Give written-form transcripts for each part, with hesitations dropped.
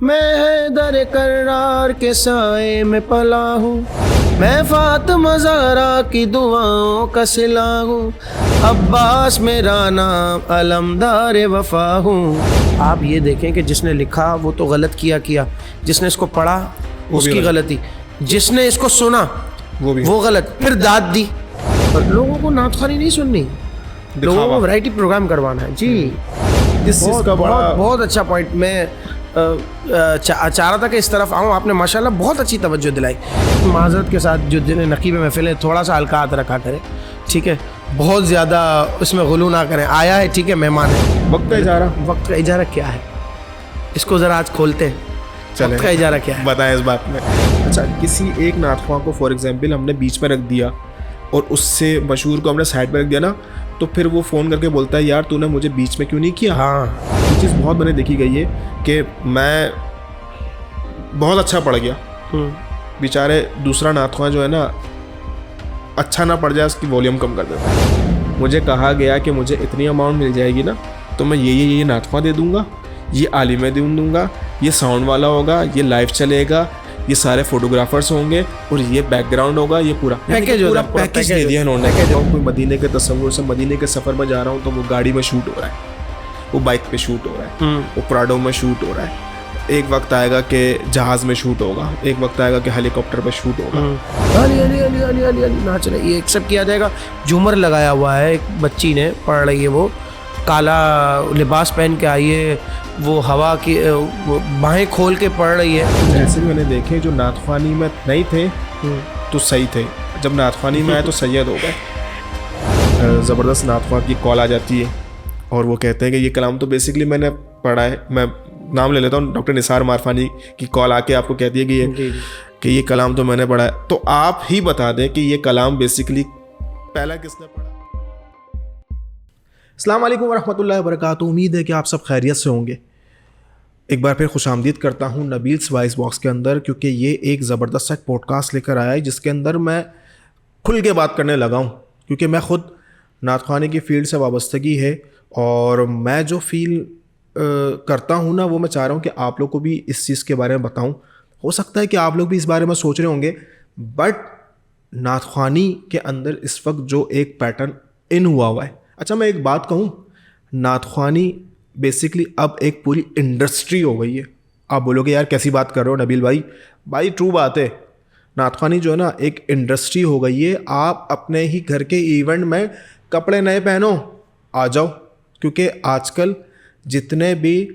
میں حیدر کرار کے سائے میں پلا ہوں, میں فاطمہ زہرا کی دعاؤں کا صلہ ہوں, عباس میرا نام علمدار وفا ہوں. آپ یہ دیکھیں کہ جس نے لکھا وہ تو غلط کیا, جس نے اس کو پڑھا اس کی غلطی, جس نے اس کو سنا وہ غلط, پھر داد دی. اور لوگوں کو نعت خوانی نہیں سننی, لوگوں کو ورائٹی پروگرام کروانا ہے. جی اس چیز کا بہت اچھا پوائنٹ. میں چاہ رہا تھا کہ اس طرف آؤں, آپ نے ماشاءاللہ بہت اچھی توجہ دلائی. معذرت کے ساتھ جو نقیب محفل ہے تھوڑا سا حلقات رکھا کریں, ٹھیک ہے, بہت زیادہ اس میں غلو نہ کریں. آیا ہے ٹھیک ہے, مہمان ہے. وقت کا اجارہ کیا ہے, اس کو ذرا آج کھولتے ہیں. وقت کا اجارہ کیا ہے بتائیں اس بات میں. اچھا, کسی ایک نعت خواں کو فار ایگزامپل ہم نے بیچ میں رکھ دیا اور اس سے مشہور کو ہم نے سائڈ پہ رکھ دیا نا, تو پھر وہ فون کر کے بولتا ہے یار تو نے مجھے بیچ میں کیوں نہیں کیا. ہاں, یہ چیز بہت میں نے دیکھی گئی ہے کہ میں بہت اچھا پڑھ گیا, بیچارے دوسرا نعت خواں جو ہے نا اچھا نہ پڑ جائے اس کی والیوم کم کر دیتا ہے. مجھے کہا گیا کہ مجھے اتنی اماؤنٹ مل جائے گی نا تو میں یہ نعت خواں دے دوں گا, یہ عالم دوں گا, یہ ساؤنڈ والا ہوگا, یہ لائیو چلے گا, یہ سارے فوٹوگرافرس ہوں گے اور یہ بیک گراؤنڈ ہوگا, یہ پورا پیکیج دے دیا انہوں نے. کوئی مدینے کے تصور سے مدینے کے سفر میں جا رہا ہوں تو وہ گاڑی میں شوٹ ہو رہا ہے, وہ بائک پہ شوٹ ہو رہا ہے, وہ پراڈو میں شوٹ ہو رہا ہے, ایک وقت آئے گا کہ جہاز میں شوٹ ہوگا, ایک وقت آئے گا کہ ہیلی کاپٹر پہ شوٹ ہوگا. علی علی علی علی علی علی نہ چلے, یہ ایکسیپٹ کیا جائے گا. جھومر لگایا ہوا ہے, ایک بچی نے پڑھ رہی ہے, وہ کالا لباس پہن کے آئی ہے, وہ ہوا کی باہیں کھول کے پڑھ رہی ہے. جیسے میں نے دیکھے جو نعت خوانی میں نہیں تھے تو صحیح تھے, جب نعت خوانی میں آئے تو سید ہو گئے. زبردست نعت خواں کی کال آ جاتی ہے اور وہ کہتے ہیں کہ یہ کلام تو بیسکلی میں نے پڑھا ہے, میں نام لے لیتا ہوں, ڈاکٹر نثار معرفانی کی کال آ کے آپ کو کہتی ہے کہ یہ کلام تو میں نے پڑھا ہے. تو آپ ہی بتا دیں کہ یہ کلام بیسکلی پہلا کس نے پڑھا. السلام علیکم ورحمۃ اللہ وبرکاتہ. امید ہے کہ آپ سب خیریت سے ہوں گے. ایک بار پھر خوش آمدید کرتا ہوں نبیلس وائس باکس کے اندر, کیونکہ یہ ایک زبردست ایک پوڈ کاسٹ لے کر آیا ہے جس کے اندر میں کھل کے بات کرنے لگا ہوں, کیونکہ میں خود نعت خوانی کی فیلڈ سے وابستگی ہے اور میں جو فیل کرتا ہوں نا وہ میں چاہ رہا ہوں کہ آپ لوگ کو بھی اس چیز کے بارے میں بتاؤں. ہو سکتا ہے کہ آپ لوگ بھی اس بارے میں سوچ رہے ہوں گے, بٹ نعت خوانی کے اندر اس وقت جو ایک پیٹرن ان ہوا ہے. اچھا میں ایک بات کہوں, نعت خوانی بیسکلی اب ایک پوری انڈسٹری ہو گئی ہے. آپ بولو گے یار کیسی بات کر رہے ہو نبیل بھائی ٹرو بات ہے. نعت خوانی جو ہے نا ایک انڈسٹری ہو گئی ہے. آپ اپنے ہی گھر کے ایونٹ میں کپڑے نئے پہنو, آ جاؤ, کیونکہ آج کل جتنے بھی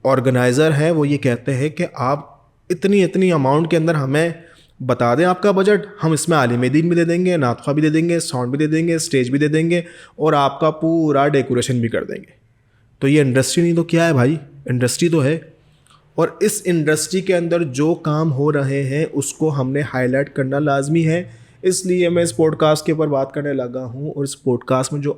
آرگنائزر ہیں وہ یہ کہتے ہیں کہ آپ اتنی اماؤنٹ کے اندر ہمیں بتا دیں آپ کا بجٹ, ہم اس میں عالم دین بھی دے دیں گے, نعت خواں بھی دے دیں گے, ساؤنڈ بھی دے دیں گے, اسٹیج بھی دے دیں گے اور آپ کا پورا ڈیکوریشن بھی کر دیں گے. تو یہ انڈسٹری نہیں تو کیا ہے بھائی, انڈسٹری تو ہے. اور اس انڈسٹری کے اندر جو کام ہو رہے ہیں اس کو ہم نے ہائی لائٹ کرنا لازمی ہے. اس لیے میں اس پوڈ کاسٹ کے اوپر بات کرنے لگا ہوں. اور اس پوڈ کاسٹ میں جو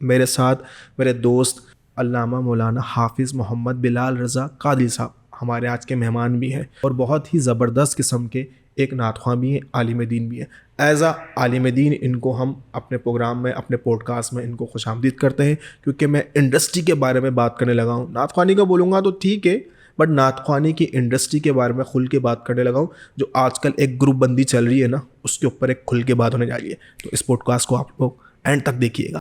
میرے ساتھ میرے دوست علامہ مولانا حافظ محمد بلال رضا قادری صاحب ہمارے آج کے مہمان بھی ہیں, اور بہت ہی زبردست قسم کے ایک نعت خواں بھی ہیں, عالم دین بھی ہیں. ایز اے عالم دین ان کو ہم اپنے پروگرام میں اپنے پوڈ کاسٹ میں ان کو خوش آمدید کرتے ہیں, کیونکہ میں انڈسٹری کے بارے میں بات کرنے لگا ہوں. نعت خوانی کا بولوں گا تو ٹھیک ہے, بٹ نعت خوانی کی انڈسٹری کے بارے میں کھل کے بات کرنے لگا ہوں. جو آج کل ایک گروپ بندی چل رہی ہے نا اس کے اوپر ایک کھل کے بات ہونے جا رہی ہے. تو اس پوڈ کاسٹ کو آپ لوگ اینڈ تک دیکھیے گا.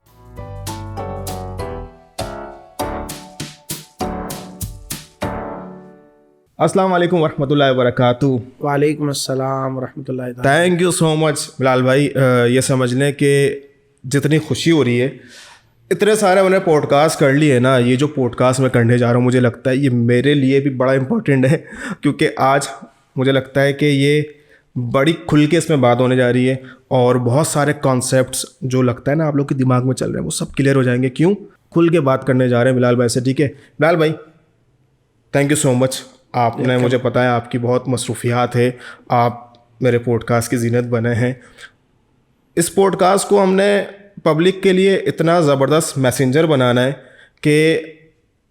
السلام علیکم ورحمۃ اللہ وبرکاتہ. وعلیکم السلام ورحمۃ اللہ. Thank you so much Bilal بھائی. یہ سمجھ لیں کہ جتنی خوشی ہو رہی ہے, اتنے سارے میں نے پوڈ کاسٹ کر لیے نا, یہ جو پوڈ کاسٹ میں کرنے جا رہا ہوں مجھے لگتا ہے یہ میرے لیے بھی بڑا امپورٹنٹ ہے, کیونکہ آج مجھے لگتا ہے کہ یہ بڑی کھل کے اس میں بات ہونے جا رہی ہے اور بہت سارے کانسیپٹس جو لگتا ہے نا آپ لوگ کے دماغ میں چل رہے ہیں وہ سب کلیئر ہو جائیں گے. کیوں کھل کے بات کرنے جا رہے ہیں بلال بھائی سے. ٹھیک ہے بلال بھائی, تھینک یو سو مچ. آپ نے مجھے پتا ہے آپ کی بہت مصروفیات ہے, آپ میرے پوڈ کاسٹ کی زینت بنے ہیں. اس پوڈ کاسٹ کو ہم نے پبلک کے لیے اتنا زبردست میسنجر بنانا ہے کہ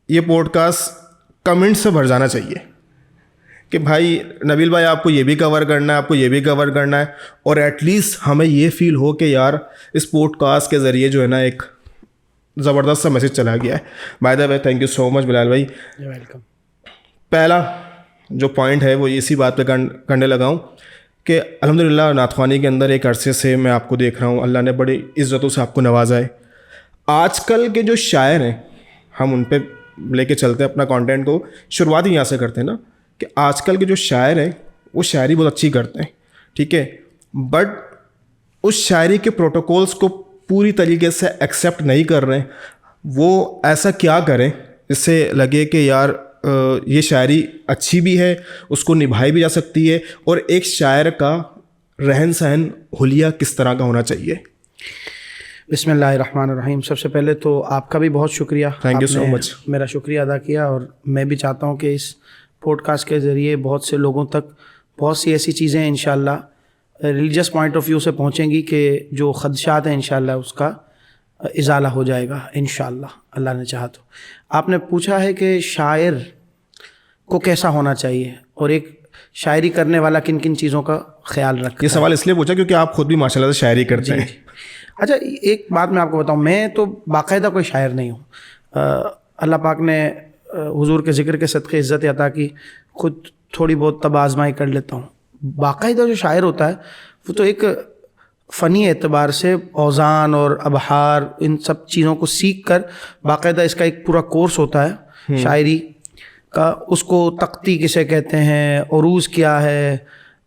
یہ پوڈ کاسٹ کمنٹ سے بھر جانا چاہیے کہ بھائی نبیل بھائی آپ کو یہ بھی کور کرنا ہے, آپ کو یہ بھی کور کرنا ہے, اور ایٹ لیسٹ ہمیں یہ فیل ہو کہ یار اس پوڈ کاسٹ کے ذریعے جو ہے نا ایک زبردست سا میسج چلا گیا ہے. By the way thank you so much Bilal بھائی. ویلکم. پہلا جو پوائنٹ ہے وہ اسی بات پہ کرنے لگا ہوں کہ الحمدللہ نعت خوانی کے اندر ایک عرصے سے میں آپ کو دیکھ رہا ہوں، اللہ نے بڑی عزتوں سے آپ کو نوازا ہے. آج کل کے جو شاعر ہیں ہم ان پہ لے کے چلتے ہیں اپنا کانٹینٹ کو، شروعات ہی یہاں سے کرتے ہیں نا کہ آج کل کے جو شاعر ہیں وہ شاعری بہت اچھی کرتے ہیں، ٹھیک ہے، بٹ اس شاعری کے پروٹوکولز کو پوری طریقے سے ایکسیپٹ نہیں کر رہے ہیں. وہ ایسا کیا کریں جس سے لگے کہ یار یہ شاعری اچھی بھی ہے، اس کو نبھائی بھی جا سکتی ہے، اور ایک شاعر کا رہن سہن حلیہ کس طرح کا ہونا چاہیے؟ بسم اللہ الرحمن الرحیم. سب سے پہلے تو آپ کا بھی بہت شکریہ، تھینک یو سو مچ. میرا شکریہ ادا کیا، اور میں بھی چاہتا ہوں کہ اس پوڈ کاسٹ کے ذریعے بہت سے لوگوں تک بہت سی ایسی چیزیں انشاءاللہ ریلیجس پوائنٹ آف ویو سے پہنچیں گی کہ جو خدشات ہیں انشاءاللہ اس کا ازالہ ہو جائے گا انشاءاللہ، اللہ نے چاہا تو. آپ نے پوچھا ہے کہ شاعر کو کیسا ہونا چاہیے اور ایک شاعری کرنے والا کن کن چیزوں کا خیال رکھتا ہے. یہ سوال اس لیے پوچھا کیونکہ آپ خود بھی ماشاءاللہ سے شاعری کرتے ہیں. اچھا ایک بات میں آپ کو بتاؤں، میں تو باقاعدہ کوئی شاعر نہیں ہوں. اللہ پاک نے حضور کے ذکر کے صدقے عزت عطا کی، خود تھوڑی بہت تب آزمائی کر لیتا ہوں. باقاعدہ جو شاعر ہوتا ہے وہ تو ایک فنی اعتبار سے اوزان اور ابحار ان سب چیزوں کو سیکھ کر باقاعدہ اس کا ایک پورا کورس ہوتا ہے شاعری کا. اس کو تختی کسے کہتے ہیں، عروض کیا ہے،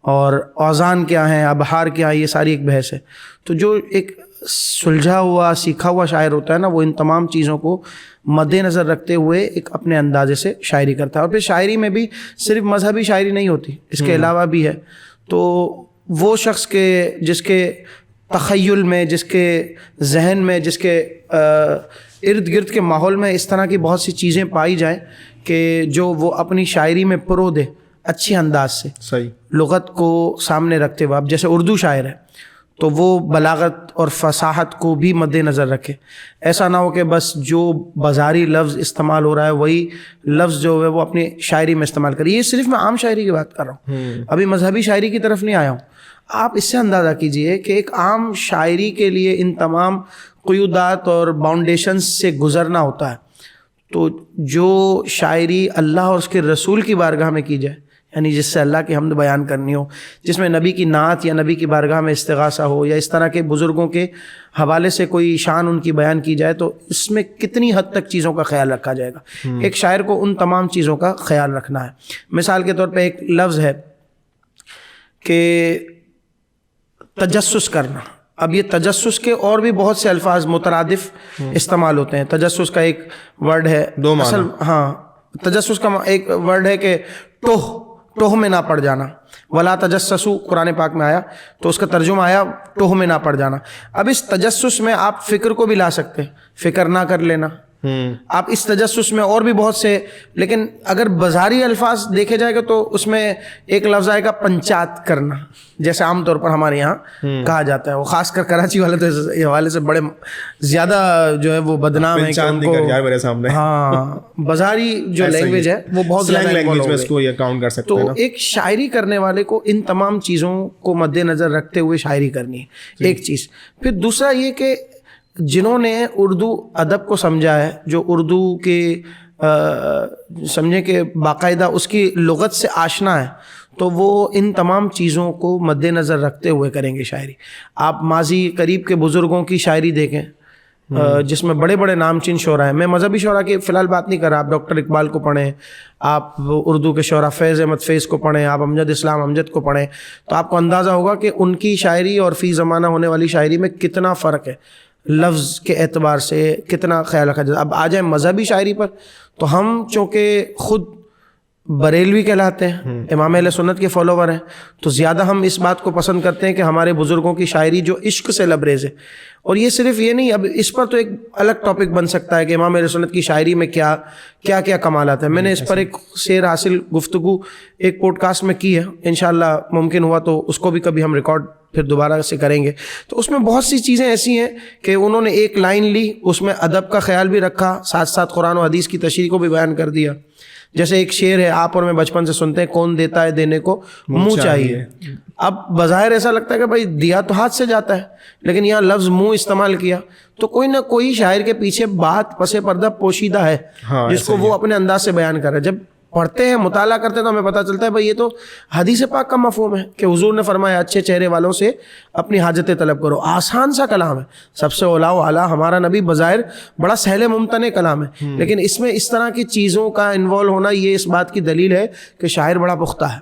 اور اوزان کیا ہیں، ابحار کیا ہے، یہ ساری ایک بحث ہے. تو جو ایک سلجھا ہوا سیکھا ہوا شاعر ہوتا ہے نا، وہ ان تمام چیزوں کو مد نظر رکھتے ہوئے ایک اپنے اندازے سے شاعری کرتا ہے. اور پھر شاعری میں بھی صرف مذہبی شاعری نہیں ہوتی، اس کے علاوہ بھی ہے. تو وہ شخص کے جس کے تخیل میں، جس کے ذہن میں، جس کے ارد گرد کے ماحول میں اس طرح کی بہت سی چیزیں پائی جائیں کہ جو وہ اپنی شاعری میں پرو دے اچھی انداز سے، صحیح لغت کو سامنے رکھتے ہوئے. اب جیسے اردو شاعر ہے تو وہ بلاغت اور فصاحت کو بھی مد نظر رکھے. ایسا نہ ہو کہ بس جو بازاری لفظ استعمال ہو رہا ہے وہی لفظ جو ہے وہ اپنی شاعری میں استعمال کرے. یہ صرف میں عام شاعری کی بات کر رہا ہوں، ابھی مذہبی شاعری کی طرف نہیں آیا ہوں. آپ اس سے اندازہ کیجئے کہ ایک عام شاعری کے لیے ان تمام قیودات اور باؤنڈیشنز سے گزرنا ہوتا ہے. تو جو شاعری اللہ اور اس کے رسول کی بارگاہ میں کی جائے، یعنی جس سے اللہ کی حمد بیان کرنی ہو، جس میں نبی کی نعت یا نبی کی بارگاہ میں استغاثہ ہو، یا اس طرح کے بزرگوں کے حوالے سے کوئی شان ان کی بیان کی جائے، تو اس میں کتنی حد تک چیزوں کا خیال رکھا جائے گا. ایک شاعر کو ان تمام چیزوں کا خیال رکھنا ہے. مثال کے طور پہ ایک لفظ ہے کہ تجسس کرنا. اب یہ تجسس کے اور بھی بہت سے الفاظ مترادف استعمال ہوتے ہیں. تجسس کا ایک ورڈ ہے، دو معنی. ہاں، تجسس کا ایک ورڈ ہے کہ ٹوہ میں نہ پڑ جانا. ولا تجسسوا قرآن پاک میں آیا تو اس کا ترجمہ آیا ٹوہ میں نہ پڑ جانا. اب اس تجسس میں آپ فکر کو بھی لا سکتے ہیں، فکر نہ کر لینا. آپ اس تجسس میں اور بھی بہت سے، لیکن اگر بازاری الفاظ دیکھے جائے گا تو اس میں ایک لفظ آئے گا پنچات کرنا، جیسے عام طور پر ہمارے یہاں کہا جاتا ہے. وہ خاص کر کراچی والے تو اس حوالے سے بڑے زیادہ جو ہے وہ بدنام ہے کہ ان کو، ہاں، بازاری جو لینگویج ہے وہ بہت زیادہ لینگویج میں اس کو یہ کاؤنٹ کر سکتے ہیں. تو ایک شاعری کرنے والے کو ان تمام چیزوں کو مد نظر رکھتے ہوئے شاعری کرنی ہے، ایک چیز. پھر دوسرا یہ کہ جنہوں نے اردو ادب کو سمجھا ہے، جو اردو کے سمجھیں کہ باقاعدہ اس کی لغت سے آشنا ہے، تو وہ ان تمام چیزوں کو مد نظر رکھتے ہوئے کریں گے شاعری. آپ ماضی قریب کے بزرگوں کی شاعری دیکھیں جس میں بڑے بڑے نام چین شعراء ہیں. میں مذہبی شعراء کی فی الحال بات نہیں کر رہا. آپ ڈاکٹر اقبال کو پڑھیں، آپ اردو کے شعراء فیض احمد فیض کو پڑھیں، آپ امجد اسلام امجد کو پڑھیں، تو آپ کو اندازہ ہوگا کہ ان کی شاعری اور فی زمانہ ہونے والی شاعری میں کتنا فرق ہے، لفظ کے اعتبار سے کتنا خیال رکھا جاتا ہے. اب آ جائیں مذہبی شاعری پر، تو ہم چونکہ خود بریلوی کہلاتے ہیں، امام اہل سنت کے فالوور ہیں، تو زیادہ ہم اس بات کو پسند کرتے ہیں کہ ہمارے بزرگوں کی شاعری جو عشق سے لبریز ہے. اور یہ صرف یہ نہیں، اب اس پر تو ایک الگ ٹاپک بن سکتا ہے کہ امام اہل سنت کی شاعری میں کیا کیا کمالات ہیں. میں نے اس پر ایک سیر حاصل گفتگو ایک پوڈ کاسٹ میں کی ہے، انشاءاللہ ممکن ہوا تو اس کو بھی کبھی ہم ریکارڈ پھر دوبارہ سے کریں گے. تو اس میں بہت سی چیزیں ایسی ہیں کہ انہوں نے ایک لائن لی، اس میں ادب کا خیال بھی رکھا، ساتھ ساتھ قرآن و حدیث کی تشریح کو بھی بیان کر دیا. جیسے ایک شعر ہے، آپ اور میں بچپن سے سنتے ہیں، کون دیتا ہے دینے کو منہ چاہیے. اب بظاہر ایسا لگتا ہے کہ بھائی دیا تو ہاتھ سے جاتا ہے، لیکن یہاں لفظ منہ استعمال کیا، تو کوئی نہ کوئی شاعر کے پیچھے بات پس پردہ پوشیدہ ہے جس کو وہ اپنے انداز سے بیان کر رہا ہے. جب پڑھتے ہیں مطالعہ کرتے ہیں تو ہمیں پتہ چلتا ہے بھائی یہ تو حدیث پاک کا مفہوم ہے کہ حضور نے فرمایا اچھے چہرے والوں سے اپنی حاجتیں طلب کرو. آسان سا کلام ہے, سب سے اولا و اعلیٰ ہمارا نبی, بظاہر بڑا سہل ممتنع کلام ہے, لیکن اس میں اس طرح کی چیزوں کا انوالو ہونا یہ اس بات کی دلیل ہے کہ شاعر بڑا پختہ ہے.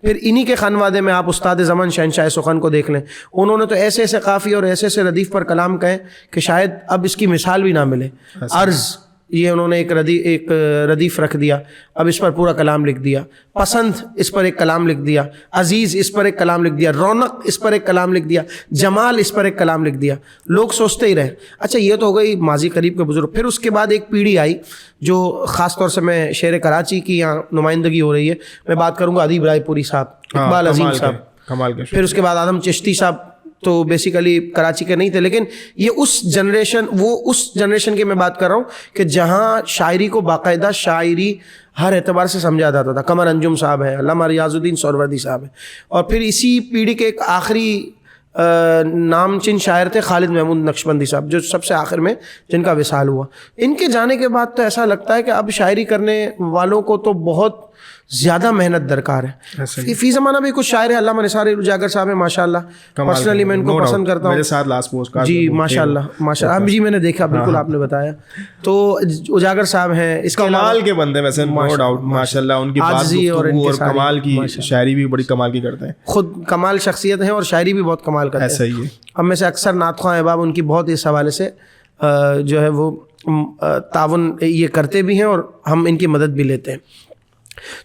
پھر انہی کے خانوادے میں آپ استاد زمن شہنشاہ سخن کو دیکھ لیں, انہوں نے تو ایسے ایسے قافیے اور ایسے ایسے ردیف پر کلام کہے کہ شاید اب اس کی مثال بھی نہ ملے. عرض یہ انہوں نے ایک ردیف رکھ دیا, اب اس پر پورا کلام لکھ دیا. پسند اس پر ایک کلام لکھ دیا, عزیز اس پر ایک کلام لکھ دیا, رونق اس پر ایک کلام لکھ دیا, جمال اس پر ایک کلام لکھ دیا. لوگ سوچتے ہی رہے. اچھا یہ تو ہو گئی ماضی قریب کے بزرگ. پھر اس کے بعد ایک پیڑھی آئی جو خاص طور سے میں شیر کراچی کی یہاں نمائندگی ہو رہی ہے, میں بات کروں گا ادیب رائے پوری صاحب, اقبال عظیم صاحب, کمال کے. پھر اس کے بعد آدم چشتی صاحب تو بیسیکلی کراچی کے نہیں تھے, لیکن یہ اس جنریشن کی میں بات کر رہا ہوں کہ جہاں شاعری کو باقاعدہ شاعری ہر اعتبار سے سمجھا جاتا تھا. قمر انجم صاحب ہیں, علامہ ریاض الدین سہروردی صاحب ہیں, اور پھر اسی پیڑھی کے ایک آخری نام چن شاعر تھے خالد محمود نقشبندی صاحب, جو سب سے آخر میں جن کا وصال ہوا. ان کے جانے کے بعد تو ایسا لگتا ہے کہ اب شاعری کرنے والوں کو تو بہت زیادہ محنت درکار ہے. فی زمانہ بھی کچھ شاعر ہیں, علامہ نثار اجاگر صاحب ہیں ماشاء اللہ, پرسنلی میں ان کو پسند کرتا ہوں, میرے ساتھ لاسٹ پوسٹ کارڈ جی ماشاء اللہ جی میں نے دیکھا, بالکل آپ نے بتایا. تو اجاگر صاحب ہیں, اس کے کمال کے بندے ویسے نو ڈاؤٹ ماشاء اللہ, ان کی بات اور کمال کی شاعری بھی بڑی کمال کی کرتے ہیں, خود کمال شخصیت ہیں اور شاعری بھی بہت کمال کرتے ہیں. ایسا ہی ہے. ہم میں سے اکثر نعت خواں احباب ان کی بہت اس حوالے سے جو ہے وہ تعاون یہ کرتے بھی ہیں اور ہم ان کی مدد بھی لیتے ہیں.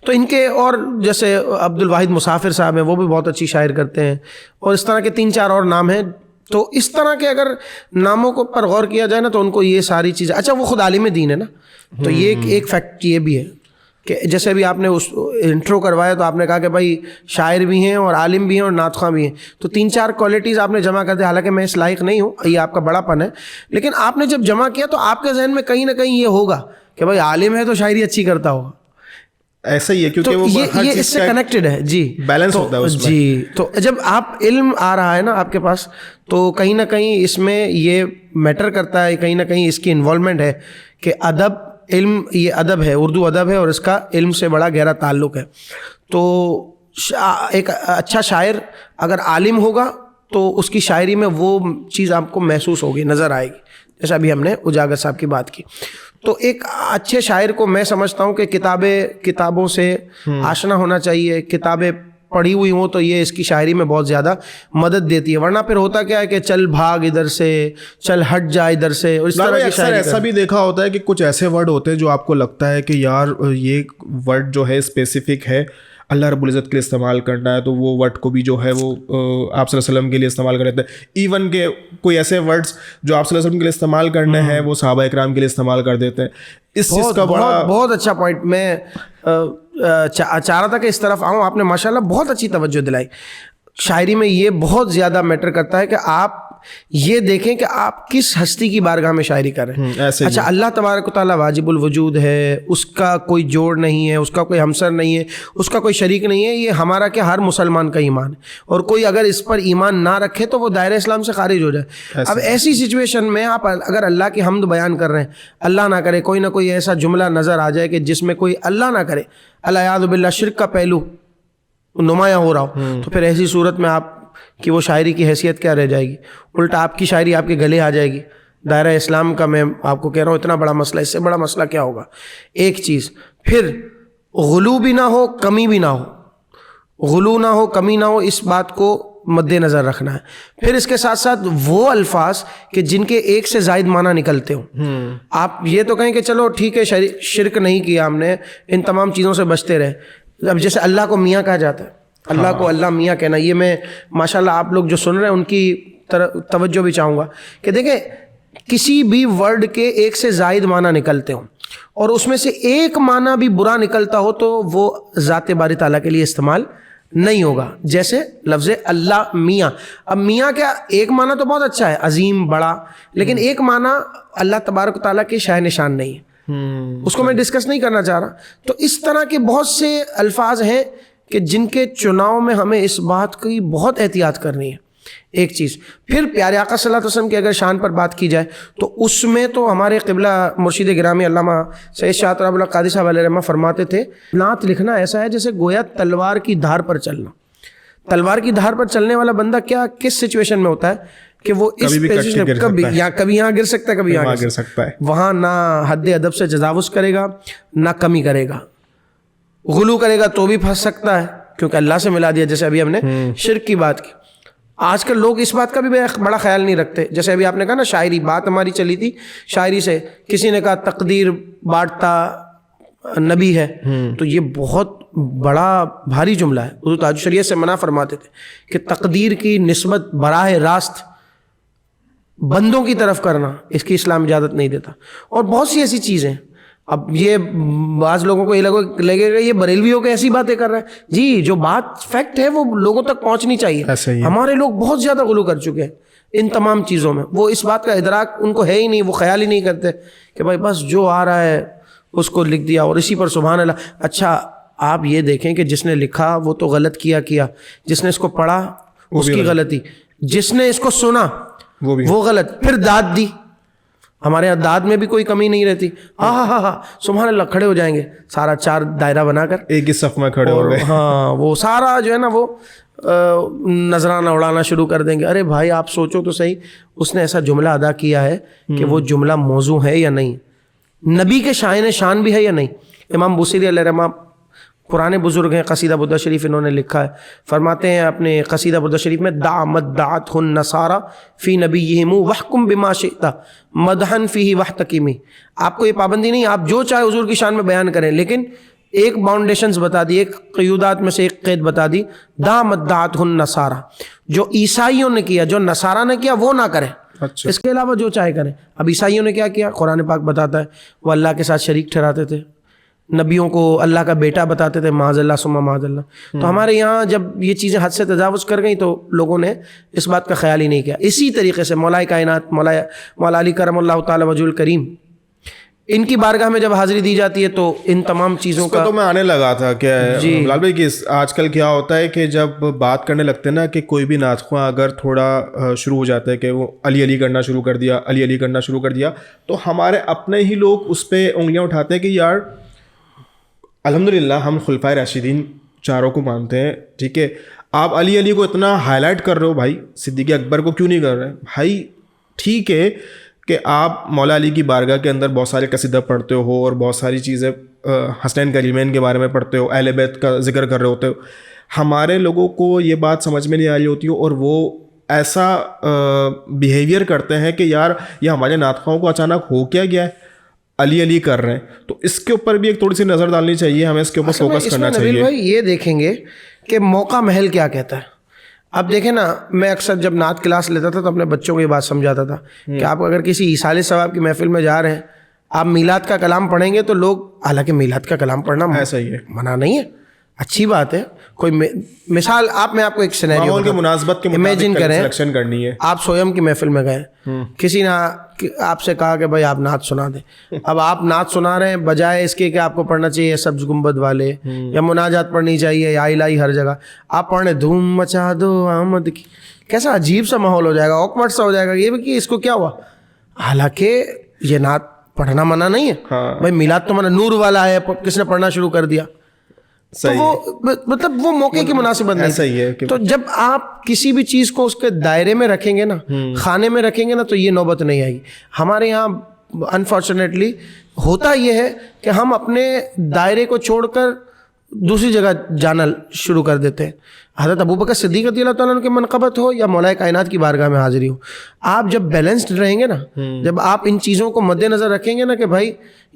تو ان کے اور جیسے عبد الواحد مسافر صاحب ہیں, وہ بھی بہت اچھی شاعر کرتے ہیں, اور اس طرح کے 3-4 اور نام ہیں. تو اس طرح کے اگر ناموں کو پر غور کیا جائے نا تو ان کو یہ ساری چیزیں, اچھا وہ خود عالم دین ہے نا, تو یہ ایک فیکٹ یہ بھی ہے کہ جیسے ابھی آپ نے اس انٹرو کروایا تو آپ نے کہا کہ بھائی شاعر بھی ہیں اور عالم بھی ہیں اور نعت خواں بھی ہیں, تو 3-4 کوالٹیز آپ نے جمع کر دی. حالانکہ میں اس لائق نہیں ہوں, یہ آپ کا بڑا پن ہے, لیکن آپ نے جب جمع کیا تو آپ کے ذہن میں کہیں نہ کہیں یہ ہوگا کہ بھائی عالم ہے تو شاعری اچھی کرتا ہوگا. ایسا ہی ہے کیونکہ وہ یہ اس سے کنیکٹڈ ہے. جی بیلنس ہوتا ہے اس میں. جی تو جب آپ علم آ رہا ہے نا آپ کے پاس, تو کہیں نہ کہیں اس میں یہ میٹر کرتا ہے, کہیں نہ کہیں اس کی انوالومنٹ ہے کہ ادب علم, یہ ادب ہے, اردو ادب ہے, اور اس کا علم سے بڑا گہرا تعلق ہے. تو ایک اچھا شاعر اگر عالم ہوگا تو اس کی شاعری میں وہ چیز آپ کو محسوس ہوگی, نظر آئے گی, جیسا ابھی ہم نے اجاگر صاحب کی بات کی. تو ایک اچھے شاعر کو میں سمجھتا ہوں کہ کتابوں سے آشنا ہونا چاہیے, کتابیں پڑھی ہوئی ہوں تو یہ اس کی شاعری میں بہت زیادہ مدد دیتی ہے. ورنہ پھر ہوتا کیا ہے کہ چل بھاگ ادھر سے, چل ہٹ جا ادھر سے, اور اس طرح کی شاعری. ایسا بھی دیکھا ہوتا ہے کہ کچھ ایسے ورڈ ہوتے ہیں جو آپ کو لگتا ہے کہ یار یہ ورڈ جو ہے اسپیسیفک ہے, اللہ رب العزت کے لیے استعمال کرنا ہے, تو وہ ورڈ کو بھی جو ہے وہ آپ صلی اللہ علیہ وسلم کے لیے استعمال کر دیتے ہیں. ایون کہ کوئی ایسے ورڈز جو آپ صلی اللہ علیہ وسلم کے لیے استعمال کرنے ہیں وہ صحابہ اکرام کے لیے استعمال کر دیتے ہیں. اس چیز کا بہت اچھا پوائنٹ میں چاہ رہا تھا کہ اس طرف آؤں. آپ نے ماشاءاللہ بہت اچھی توجہ دلائی. شاعری میں یہ بہت زیادہ میٹر کرتا ہے کہ آپ یہ دیکھیں کہ آپ کس ہستی کی بارگاہ میں شاعری کر رہے ہیں. اچھا اللہ تبارک و تعالیٰ واجب الوجود ہے, اس کا کوئی جوڑ نہیں ہے, اس کا کوئی ہمسر نہیں ہے, اس کا کوئی شریک نہیں ہے. یہ ہمارا کہ ہر مسلمان کا ایمان ہے, اور کوئی اگر اس پر ایمان نہ رکھے تو وہ دائرہ اسلام سے خارج ہو جائے. اب ایسی سچویشن میں آپ اگر اللہ کی حمد بیان کر رہے ہیں, اللہ نہ کرے کوئی نہ کوئی ایسا جملہ نظر آ جائے کہ جس میں کوئی اللہ نہ کرے, الیاذ باللہ شرک کا پہلو نمایاں ہو رہا ہو, تو پھر ایسی صورت میں آپ کی وہ شاعری کی حیثیت کیا رہ جائے گی؟ الٹا آپ کی شاعری آپ کے گلے آ جائے گی. دائرہ اسلام کا میں آپ کو کہہ رہا ہوں اتنا بڑا مسئلہ, اس سے بڑا مسئلہ کیا ہوگا؟ ایک چیز, پھر غلو بھی نہ ہو کمی بھی نہ ہو, غلو نہ ہو کمی نہ ہو, اس بات کو مد نظر رکھنا ہے. پھر اس کے ساتھ ساتھ وہ الفاظ کہ جن کے ایک سے زائد معنی نکلتے ہوں. آپ یہ تو کہیں کہ چلو ٹھیک ہے شرک نہیں کیا ہم نے, ان تمام چیزوں سے بچتے رہے. اب جیسے اللہ کو میاں کہا جاتا ہے, اللہ کو اللہ میاں کہنا, یہ میں ماشاءاللہ آپ لوگ جو سن رہے ہیں ان کی توجہ بھی چاہوں گا کہ دیکھیں کسی بھی ورڈ کے ایک سے زائد معنی نکلتے ہوں اور اس میں سے ایک معنی بھی برا نکلتا ہو تو وہ ذات باری تعالیٰ کے لیے استعمال نہیں ہوگا. جیسے لفظ اللہ میاں, اب میاں کیا ایک معنی تو بہت اچھا ہے, عظیم بڑا, لیکن ایک معنی اللہ تبارک و تعالیٰ کے شاہ نشان نہیں ہے, اس کو میں ڈسکس نہیں کرنا چاہ رہا. تو اس طرح کے بہت سے الفاظ ہیں کہ جن کے چناؤ میں ہمیں اس بات کی بہت احتیاط کرنی ہے ایک چیز. پھر پیارے آقا صلی اللہ علیہ وسلم کی اگر شان پر بات کی جائے تو اس میں تو ہمارے قبلہ مرشد گرامی علامہ سید شاہ طراب اللہ قادری صاحب علیہ رحمہ فرماتے تھے نعت لکھنا ایسا ہے جیسے گویا تلوار کی دھار پر چلنا. تلوار کی دھار پر چلنے والا بندہ کیا کس سچویشن میں ہوتا ہے کہ وہ اس کبھی یہاں گر سکتا ہے, کبھی یہاں گر سکتا ہے. وہاں نہ حد ادب سے تجاوز کرے گا نہ کمی کرے گا, غلو کرے گا تو بھی پھنس سکتا ہے کیونکہ اللہ سے ملا دیا, جیسے ابھی ہم نے شرک کی بات کی. آج کل لوگ اس بات کا بھی بڑا خیال نہیں رکھتے. جیسے ابھی آپ نے کہا نا شاعری, بات ہماری چلی تھی شاعری سے, کسی نے کہا تقدیر بانٹتا نبی ہے, تو یہ بہت بڑا بھاری جملہ ہے. حضور تاج الشریعت سے منع فرماتے تھے کہ تقدیر کی نسبت براہ راست بندوں کی طرف کرنا, اس کی اسلام اجازت نہیں دیتا. اور بہت سی ایسی چیزیں. اب یہ بعض لوگوں کو یہ لگے گا یہ بریلویوں کے ایسی باتیں کر رہے ہیں. جی جو بات فیکٹ ہے وہ لوگوں تک پہنچنی چاہیے. ہمارے لوگ بہت زیادہ غلو کر چکے ہیں ان تمام چیزوں میں. وہ اس بات کا ادراک ان کو ہے ہی نہیں, وہ خیال ہی نہیں کرتے کہ بھائی بس جو آ رہا ہے اس کو لکھ دیا اور اسی پر سبحان اللہ. اچھا آپ یہ دیکھیں کہ جس نے لکھا وہ تو غلط کیا, جس نے اس کو پڑھا اس کی غلطی, جس نے اس کو سنا وہ غلط, پھر داد دی. ہمارے یہاں داد میں بھی کوئی کمی نہیں رہتی. ہاں سبحان اللہ کھڑے ہو جائیں گے سارا چار دائرہ بنا کر ایک ہی صف میں کھڑے ہو گئے. ہاں وہ سارا جو ہے نا وہ نذرانہ اڑانا شروع کر دیں گے. ارے بھائی آپ سوچو تو صحیح, اس نے ایسا جملہ ادا کیا ہے کہ وہ جملہ موضوع ہے یا نہیں, نبی کے شائن شان بھی ہے یا نہیں. امام بوصیری علیہ رحمہ پرانے بزرگ ہیں, قصیدہ بردہ شریف انہوں نے لکھا ہے, فرماتے ہیں اپنے قصیدہ بردہ شریف میں دعمت دعت النصارى فی نبیہم وحکم بما شئت مدحن فیہ واحتکمی. آپ کو یہ پابندی نہیں, آپ جو چاہے حضور کی شان میں بیان کریں, لیکن ایک باؤنڈیشنز بتا دی, ایک قیودات میں سے ایک قید بتا دی, دعمت دعت النصارى, جو عیسائیوں نے کیا جو نصارہ نے کیا وہ نہ کریں. اچھا. اس کے علاوہ جو چاہے کریں. اب عیسائیوں نے کیا کیا, قرآن پاک بتاتا ہے وہ اللہ کے ساتھ شریک ٹھہراتے تھے, نبیوں کو اللہ کا بیٹا بتاتے تھے, معاذ اللہ ثم معاذ اللہ. تو ہمارے یہاں جب یہ چیزیں حد سے تجاوز کر گئیں تو لوگوں نے اس بات کا خیال ہی نہیں کیا. اسی طریقے سے مولا کائنات مولا علی کرم اللہ تعالی وجہ الکریم, ان کی بارگاہ میں جب حاضری دی جاتی ہے تو ان تمام چیزوں کا تو میں آنے لگا تھا کہ بلال بھائی کہ آج کل کیا ہوتا ہے کہ جب بات کرنے لگتے ہیں نا کہ کوئی بھی نعت خواں اگر تھوڑا شروع ہو جاتا ہے کہ وہ علی علی کرنا شروع کر دیا, علی علی کرنا شروع کر دیا, تو ہمارے اپنے ہی لوگ اس پہ انگلیاں اٹھاتے ہیں کہ یار الحمدللہ ہم خلفائے راشدین چاروں کو مانتے ہیں, ٹھیک ہے, آپ علی علی کو اتنا ہائی لائٹ کر رہے ہو, بھائی صدیق اکبر کو کیوں نہیں کر رہے بھائی؟ ٹھیک ہے کہ آپ مولا علی کی بارگاہ کے اندر بہت سارے قصیدہ پڑھتے ہو اور بہت ساری چیزیں حسنین کریمین کے بارے میں پڑھتے ہو, اہل بیت کا ذکر کر رہے ہوتے ہو. ہمارے لوگوں کو یہ بات سمجھ میں نہیں آ رہی ہوتی ہے اور وہ ایسا بیہیویئر کرتے ہیں کہ یار یہ ہمارے نعت خواہوں کو اچانک ہو کیا گیا ہے, علی علی کر رہے ہیں. تو اس کے اوپر بھی ایک تھوڑی سی نظر ڈالنی چاہیے, ہمیں اس کے اوپر فوکس کرنا چاہیے. بھائی یہ دیکھیں گے کہ موقع محل کیا کہتا ہے. اب دیکھیں نا, میں اکثر جب نعت کلاس لیتا تھا تو اپنے بچوں کو یہ بات سمجھاتا تھا کہ آپ اگر کسی ایصال ثواب کی محفل میں جا رہے ہیں, آپ میلاد کا کلام پڑھیں گے تو لوگ, حالانکہ میلاد کا کلام پڑھنا ایسا ہی ہے, منع نہیں ہے, اچھی بات ہے. کوئی مثال میں آپ کو ایک سینیریو کی مناسبت کے امیجن کریں, سلیکشن کرنی ہے. آپ سویم کی محفل میں گئے, کسی نے آپ سے کہا کہ بھائی آپ نعت سنا دیں. اب آپ نعت سنا رہے ہیں, بجائے اس کے کہ آپ کو پڑھنا چاہیے سبز گنبد والے یا مناجات پڑھنی چاہیے یا الہی ہر جگہ, آپ پڑھنے دھوم مچا دو آمد کی, کیسا عجیب سا ماحول ہو جائے گا, آکورڈ سا ہو جائے گا. یہ بھی کہ اس کو کیا ہوا, حالانکہ یہ نعت پڑھنا منع نہیں ہے بھائی. میلاد تو منع, نور والا ہے, کس نے پڑھنا شروع کر دیا, تو وہ مطلب وہ موقع کی مناسبت نہیں. صحیح ہے. تو جب آپ کسی بھی چیز کو اس کے دائرے میں رکھیں گے نا, خانے میں رکھیں گے نا, تو یہ نوبت نہیں آئے گی. ہمارے یہاں انفارچونیٹلی ہوتا یہ ہے کہ ہم اپنے دائرے کو چھوڑ کر دوسری جگہ جانا شروع کر دیتے ہیں. حضرت ابوبکر صدیق رضی اللہ تعالیٰ عنہ کی منقبت ہو یا مولا کائنات کی بارگاہ میں حاضری ہو, آپ جب بیلنسڈ رہیں گے نا, جب آپ ان چیزوں کو مد نظر رکھیں گے نا کہ بھائی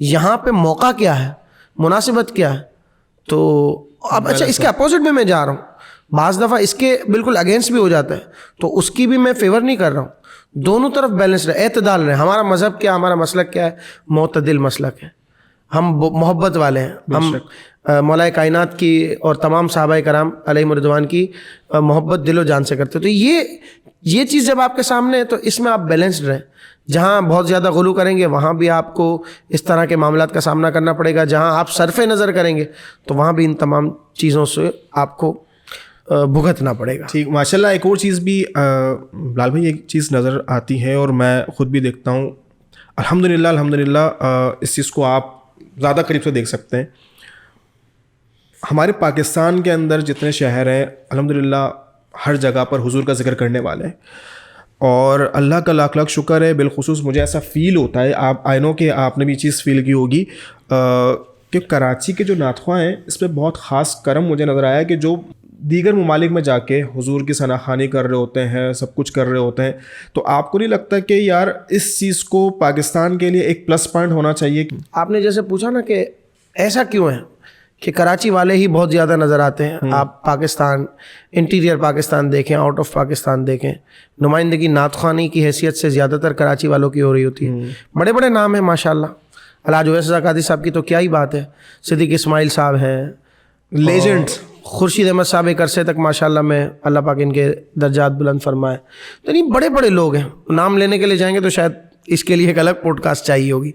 یہاں پہ موقع کیا ہے, مناسبت کیا ہے, تو اب اچھا اس کے اپوزٹ میں جا رہا ہوں, بعض دفعہ اس کے بالکل اگینسٹ بھی ہو جاتا ہے, تو اس کی بھی میں فیور نہیں کر رہا ہوں. دونوں طرف بیلنس رہے, اعتدال رہے. ہمارا مذہب کیا, ہمارا مسلک کیا ہے, معتدل مسلک ہے. ہم محبت والے ہیں, ہم مولا کائنات کی اور تمام صحابہ کرام علیہم رضوان کی محبت دل و جان سے کرتے. تو یہ چیز جب آپ کے سامنے ہے تو اس میں آپ بیلنسڈ رہیں. جہاں بہت زیادہ غلو کریں گے وہاں بھی آپ کو اس طرح کے معاملات کا سامنا کرنا پڑے گا. جہاں آپ صرف نظر کریں گے تو وہاں بھی ان تمام چیزوں سے آپ کو بھگتنا پڑے گا. ٹھیک, ماشاء اللہ. ایک اور چیز بھی بلال بھائی ایک چیز نظر آتی ہے اور میں خود بھی دیکھتا ہوں, الحمدللہ اس چیز کو آپ زیادہ قریب سے دیکھ سکتے ہیں. ہمارے پاکستان کے اندر جتنے شہر ہیں الحمدللہ ہر جگہ پر حضور کا ذکر کرنے والے ہیں, اور اللہ کا لاکھ لاکھ شکر ہے. بالخصوص مجھے ایسا فیل ہوتا ہے, آپ آئی نو کہ آپ نے بھی چیز فیل کی ہوگی, کہ کراچی کے جو نعت خواں ہیں اس پہ بہت خاص کرم مجھے نظر آیا کہ جو دیگر ممالک میں جا کے حضور کی ثنا خوانی کر رہے ہوتے ہیں, سب کچھ کر رہے ہوتے ہیں, تو آپ کو نہیں لگتا کہ یار اس چیز کو پاکستان کے لیے ایک پلس پوائنٹ ہونا چاہیے؟ آپ نے جیسے پوچھا نا کہ ایسا کیوں ہے کہ کراچی والے ہی بہت زیادہ نظر آتے ہیں. آپ پاکستان, انٹیریئر پاکستان دیکھیں, آؤٹ آف پاکستان دیکھیں, نمائندگی نعت خوانی کی حیثیت سے زیادہ تر کراچی والوں کی ہو رہی ہوتی ہے. بڑے بڑے نام ہیں ماشاء اللہ. الحاج اویس رضا قادری صاحب کی تو کیا ہی بات ہے, صدیق اسماعیل صاحب ہیں, لیجنڈس, خورشید احمد صاحب ایک عرصے تک ماشاء اللہ میں اللہ پاک ان کے درجات بلند فرمائے. تو نہیں بڑے بڑے لوگ ہیں, نام لینے کے لیے جائیں گے تو شاید اس کے لیے ایک الگ پوڈ کاسٹ چاہیے ہوگی.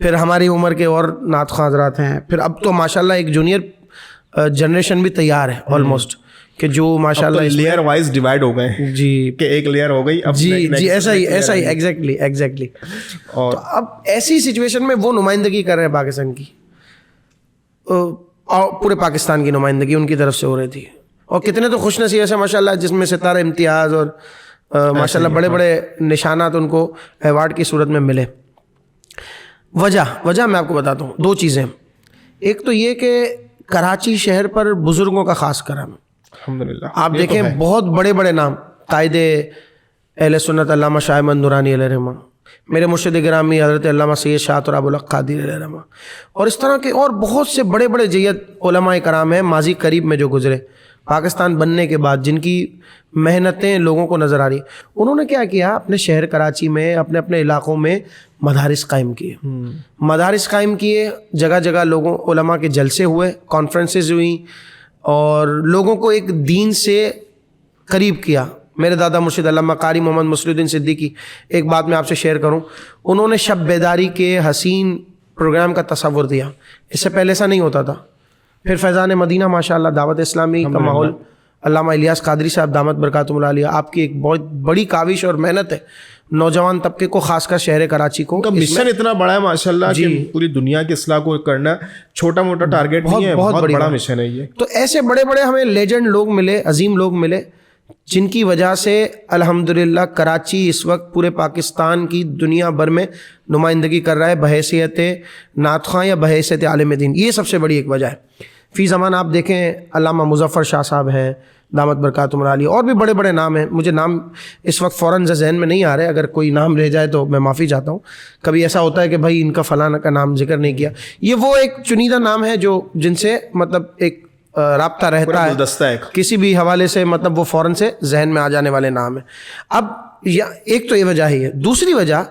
پھر ہماری عمر کے اور نعت خواں حضرات ہیں. پھر اب تو ماشاء اللہ ایک جونیئر جنریشن بھی تیار ہے آلموسٹ, کہ جو ماشاء اللہ لیئر وائز ڈیوائڈ ہو گئے. جی, کہ ایک لیئر ہو گئی, جی ایسا ہی ایگزیکٹلی. اور اب ایسی سچویشن میں وہ نمائندگی کر رہے ہیں پاکستان کی, پورے پاکستان کی نمائندگی ان کی طرف سے ہو رہی تھی. اور کتنے تو خوش نصیب ایسے ماشاء اللہ جس میں ستارہ امتیاز اور ماشاء اللہ بڑے بڑے نشانات ان کو ایوارڈ کی صورت میں ملے. وجہ میں آپ کو بتاتا ہوں, دو چیزیں. ایک تو یہ کہ کراچی شہر پر بزرگوں کا خاص کرم. الحمدللہ آپ دیکھیں بہت بڑے بڑے نام, قائد اہل سنت علامہ شاہ احمد نورانی علیہ رحمہ, میرے مرشد گرامی حضرت علامہ سید شاہ تراب الحق قادری علیہ رحمہ, اور اس طرح کے اور بہت سے بڑے بڑے جید علماء کرام ہیں ماضی قریب میں جو گزرے پاکستان بننے کے بعد, جن کی محنتیں لوگوں کو نظر آ رہی. انہوں نے کیا کیا, اپنے شہر کراچی میں اپنے اپنے علاقوں میں مدارس قائم کیے, جگہ جگہ لوگوں علماء کے جلسے ہوئے, کانفرنسز ہوئیں, اور لوگوں کو ایک دین سے قریب کیا. میرے دادا مرشد علامہ قاری محمد مصلی الدین صدیقی, ایک بات میں آپ سے شیئر کروں, انہوں نے شب بیداری کے حسین پروگرام کا تصور دیا. اس سے پہلے ایسا نہیں ہوتا تھا. پھر فیضان مدینہ ماشاء اللہ دعوت اسلامی کا ماحول, علامہ الیاس قادری صاحب دامت برکاتہم العالیہ, آپ کی ایک بہت بڑی کاوش اور محنت ہے نوجوان طبقے کو, خاص کر شہر کراچی کو. مشن اتنا بڑا ہے ماشاء اللہ کہ پوری دنیا کی اصلاح کو کرنا چھوٹا موٹا ٹارگیٹ نہیں ہے, بہت بڑا مشن ہے یہ. تو ایسے بڑے بڑے ہمیں لیجنڈ لوگ ملے, عظیم لوگ ملے, جن کی وجہ سے الحمدللہ کراچی اس وقت پورے پاکستان کی دنیا بھر میں نمائندگی کر رہا ہے بحیثیت نعت خواں یا بحیثیت عالم دین. یہ سب سے بڑی ایک وجہ ہے. فی زمان آپ دیکھیں علامہ مظفر شاہ صاحب ہیں دامت برکاتہم العالیہ, اور بھی بڑے بڑے نام ہیں, مجھے نام اس وقت فوراً ذہن میں نہیں آ رہے, اگر کوئی نام رہ جائے تو میں معافی چاہتا ہوں. کبھی ایسا ہوتا ہے کہ بھائی ان کا فلاں کا نام ذکر نہیں کیا. یہ وہ ایک چنیدہ نام ہے جو جن سے مطلب ایک رابطہ رہتا ہے کسی بھی حوالے سے, مطلب وہ فوراً سے ذہن میں آ جانے والے نام ہیں. اب ایک تو یہ وجہ ہی ہے. دوسری وجہ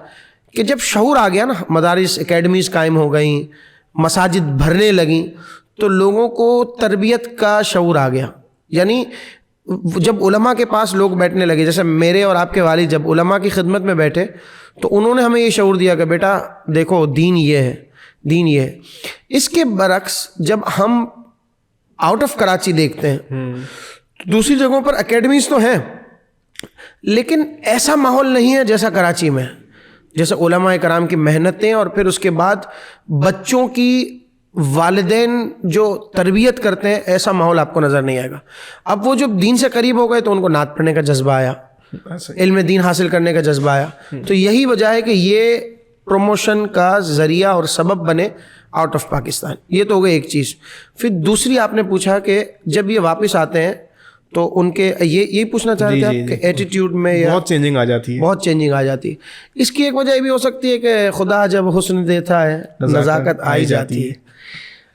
کہ جب شعور آ گیا نا, مدارس اکیڈمیز قائم ہو گئیں, مساجد بھرنے لگیں, تو لوگوں کو تربیت کا شعور آ گیا. یعنی جب علماء کے پاس لوگ بیٹھنے لگے, جیسے میرے اور آپ کے والد جب علماء کی خدمت میں بیٹھے, تو انہوں نے ہمیں یہ شعور دیا کہ بیٹا دیکھو دین یہ ہے, دین یہ ہے. اس کے برعکس جب ہم آؤٹ آف کراچی دیکھتے ہیں, دوسری جگہوں پر اکیڈمیز تو ہیں, لیکن ایسا ماحول نہیں ہے جیسا کراچی میں, جیسے علماء کرام کی محنتیں, اور پھر اس کے بعد بچوں کی والدین جو تربیت کرتے ہیں, ایسا ماحول آپ کو نظر نہیں آئے گا. اب وہ جب دین سے قریب ہو گئے تو ان کو نعت پڑھنے کا جذبہ آیا, علم دین حاصل کرنے کا جذبہ آیا. تو یہی وجہ ہے کہ یہ پروموشن کا ذریعہ اور سبب بنے آؤٹ آف پاکستان. یہ تو ہو گئی ایک چیز. پھر دوسری آپ نے پوچھا کہ جب یہ واپس آتے ہیں تو ان کے یہی پوچھنا چاہ رہے تھے آپ کہ ایٹیٹیوڈ میں بہت چینجنگ آ جاتی ہے. اس کی ایک وجہ یہ بھی ہو سکتی ہے کہ خدا جب حسن دیتا ہے نزاکت آئی جاتی ہے.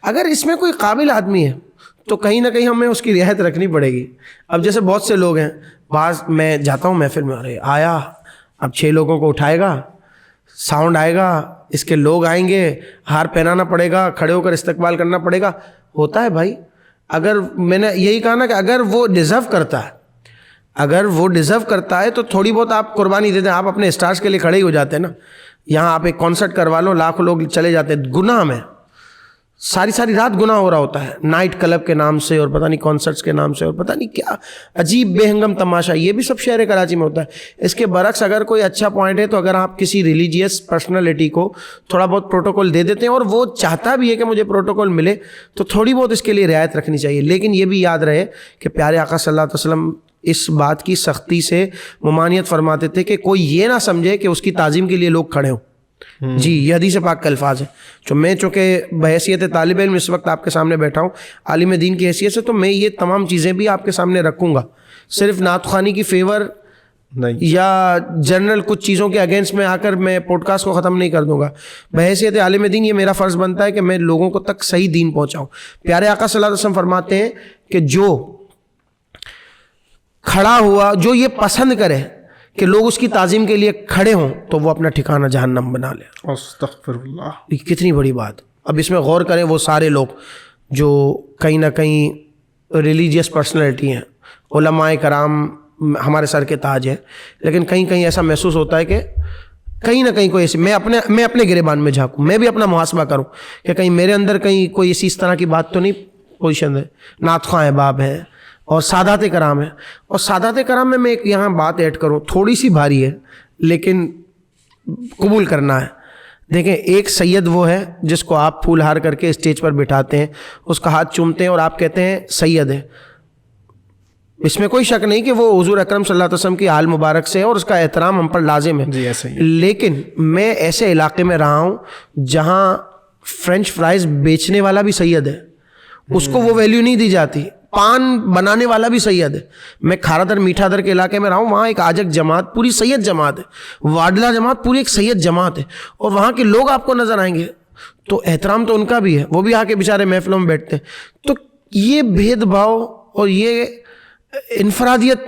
اگر اس میں کوئی قابل آدمی ہے تو کہیں نہ کہیں ہمیں اس کی رعایت رکھنی پڑے گی. اب جیسے بہت سے لوگ ہیں, بعض میں جاتا ہوں محفل میں, ارے آیا اب 6 لوگوں کو اٹھائے گا, ساؤنڈ آئے گا, اس کے لوگ آئیں گے, ہار پہنانا پڑے گا, کھڑے ہو کر استقبال کرنا پڑے گا. ہوتا ہے بھائی, اگر میں نے یہی کہا نا کہ اگر وہ ڈیزرو کرتا ہے تو تھوڑی بہت آپ قربانی دے دیں. آپ اپنے اسٹارز کے لیے کھڑے ہی ہو جاتے ہیں نا. یہاں آپ ایک کانسرٹ کروا لو, لاکھوں لوگ چلے جاتے ہیں, گناہ میں ساری رات گناہ ہو رہا ہوتا ہے نائٹ کلب کے نام سے اور پتہ نہیں کانسرٹس کے نام سے اور پتہ نہیں کیا عجیب بے ہنگم تماشا. یہ بھی سب شہر کراچی میں ہوتا ہے. اس کے برعکس اگر کوئی اچھا پوائنٹ ہے تو اگر آپ کسی ریلیجیس پرسنالٹی کو تھوڑا بہت پروٹوکول دے دیتے ہیں اور وہ چاہتا بھی ہے کہ مجھے پروٹوکول ملے تو تھوڑی بہت اس کے لیے رعایت رکھنی چاہیے. لیکن یہ بھی یاد رہے کہ پیارے آقا صلی اللہ علیہ وسلم اس بات کی سختی سے ممانعت فرماتے تھے کہ کوئی یہ نہ سمجھے کہ اس کی تعظیم کے لیے لوگ کھڑے ہوں. جی یہ حدیث پاک کے الفاظ ہیں. جو میں چونکہ بحیثیت طالب علم اس وقت آپ کے سامنے بیٹھا ہوں عالم دین کی حیثیت سے, تو میں یہ تمام چیزیں بھی آپ کے سامنے رکھوں گا. صرف نعت خوانی کی فیور یا جنرل کچھ چیزوں کے اگینسٹ میں آ کر میں پوڈ کاسٹ کو ختم نہیں کر دوں گا. بحیثیت عالم دین یہ میرا فرض بنتا ہے کہ میں لوگوں کو تک صحیح دین پہنچاؤں. پیارے آقا صلی اللہ علیہ وسلم فرماتے ہیں کہ جو کھڑا ہوا, جو یہ پسند کرے کہ لوگ اس کی تعظیم کے لیے کھڑے ہوں تو وہ اپنا ٹھکانہ جہنم بنا لے. استغفر اللہ. یہ کتنی بڑی بات. اب اس میں غور کریں وہ سارے لوگ جو کہیں نہ کہیں ریلیجیس پرسنالٹی ہیں, علماء کرام ہمارے سر کے تاج ہیں, لیکن کہیں کہیں ایسا محسوس ہوتا ہے کہ کہیں نہ کہیں کوئی ایسی میں اپنے گریبان میں جھانکوں, میں بھی اپنا محاسبہ کروں کہ کہیں میرے اندر کہیں کوئی ایسی اس طرح کی بات تو نہیں پوزیشن ہے. نعت خواں احباب ہیں اور سادات کرام ہیں. اور سادات کرام میں ایک یہاں بات ایڈ کروں, تھوڑی سی بھاری ہے لیکن قبول کرنا ہے. دیکھیں ایک سید وہ ہے جس کو آپ پھول ہار کر کے اسٹیج پر بٹھاتے ہیں, اس کا ہاتھ چومتے ہیں اور آپ کہتے ہیں سید ہے. اس میں کوئی شک نہیں کہ وہ حضور اکرم صلی اللہ علیہ وسلم کی آل مبارک سے ہے اور اس کا احترام ہم پر لازم ہے. جی ایسا ہی. لیکن میں ایسے علاقے میں رہا ہوں جہاں فرینچ فرائز بیچنے والا بھی سید ہے, اس کو وہ ویلیو نہیں دی جاتی. پان بنانے والا بھی سید ہے. میں کھارا در میٹھا در کے علاقے میں رہا ہوں, وہاں ایک آجک جماعت پوری سید جماعت ہے, واڈلہ جماعت پوری ایک سید جماعت ہے, اور وہاں کے لوگ آپ کو نظر آئیں گے تو احترام تو ان کا بھی ہے, وہ بھی آ کے بیچارے محفلوں میں بیٹھتے ہیں. تو یہ بھید بھاؤ اور یہ انفرادیت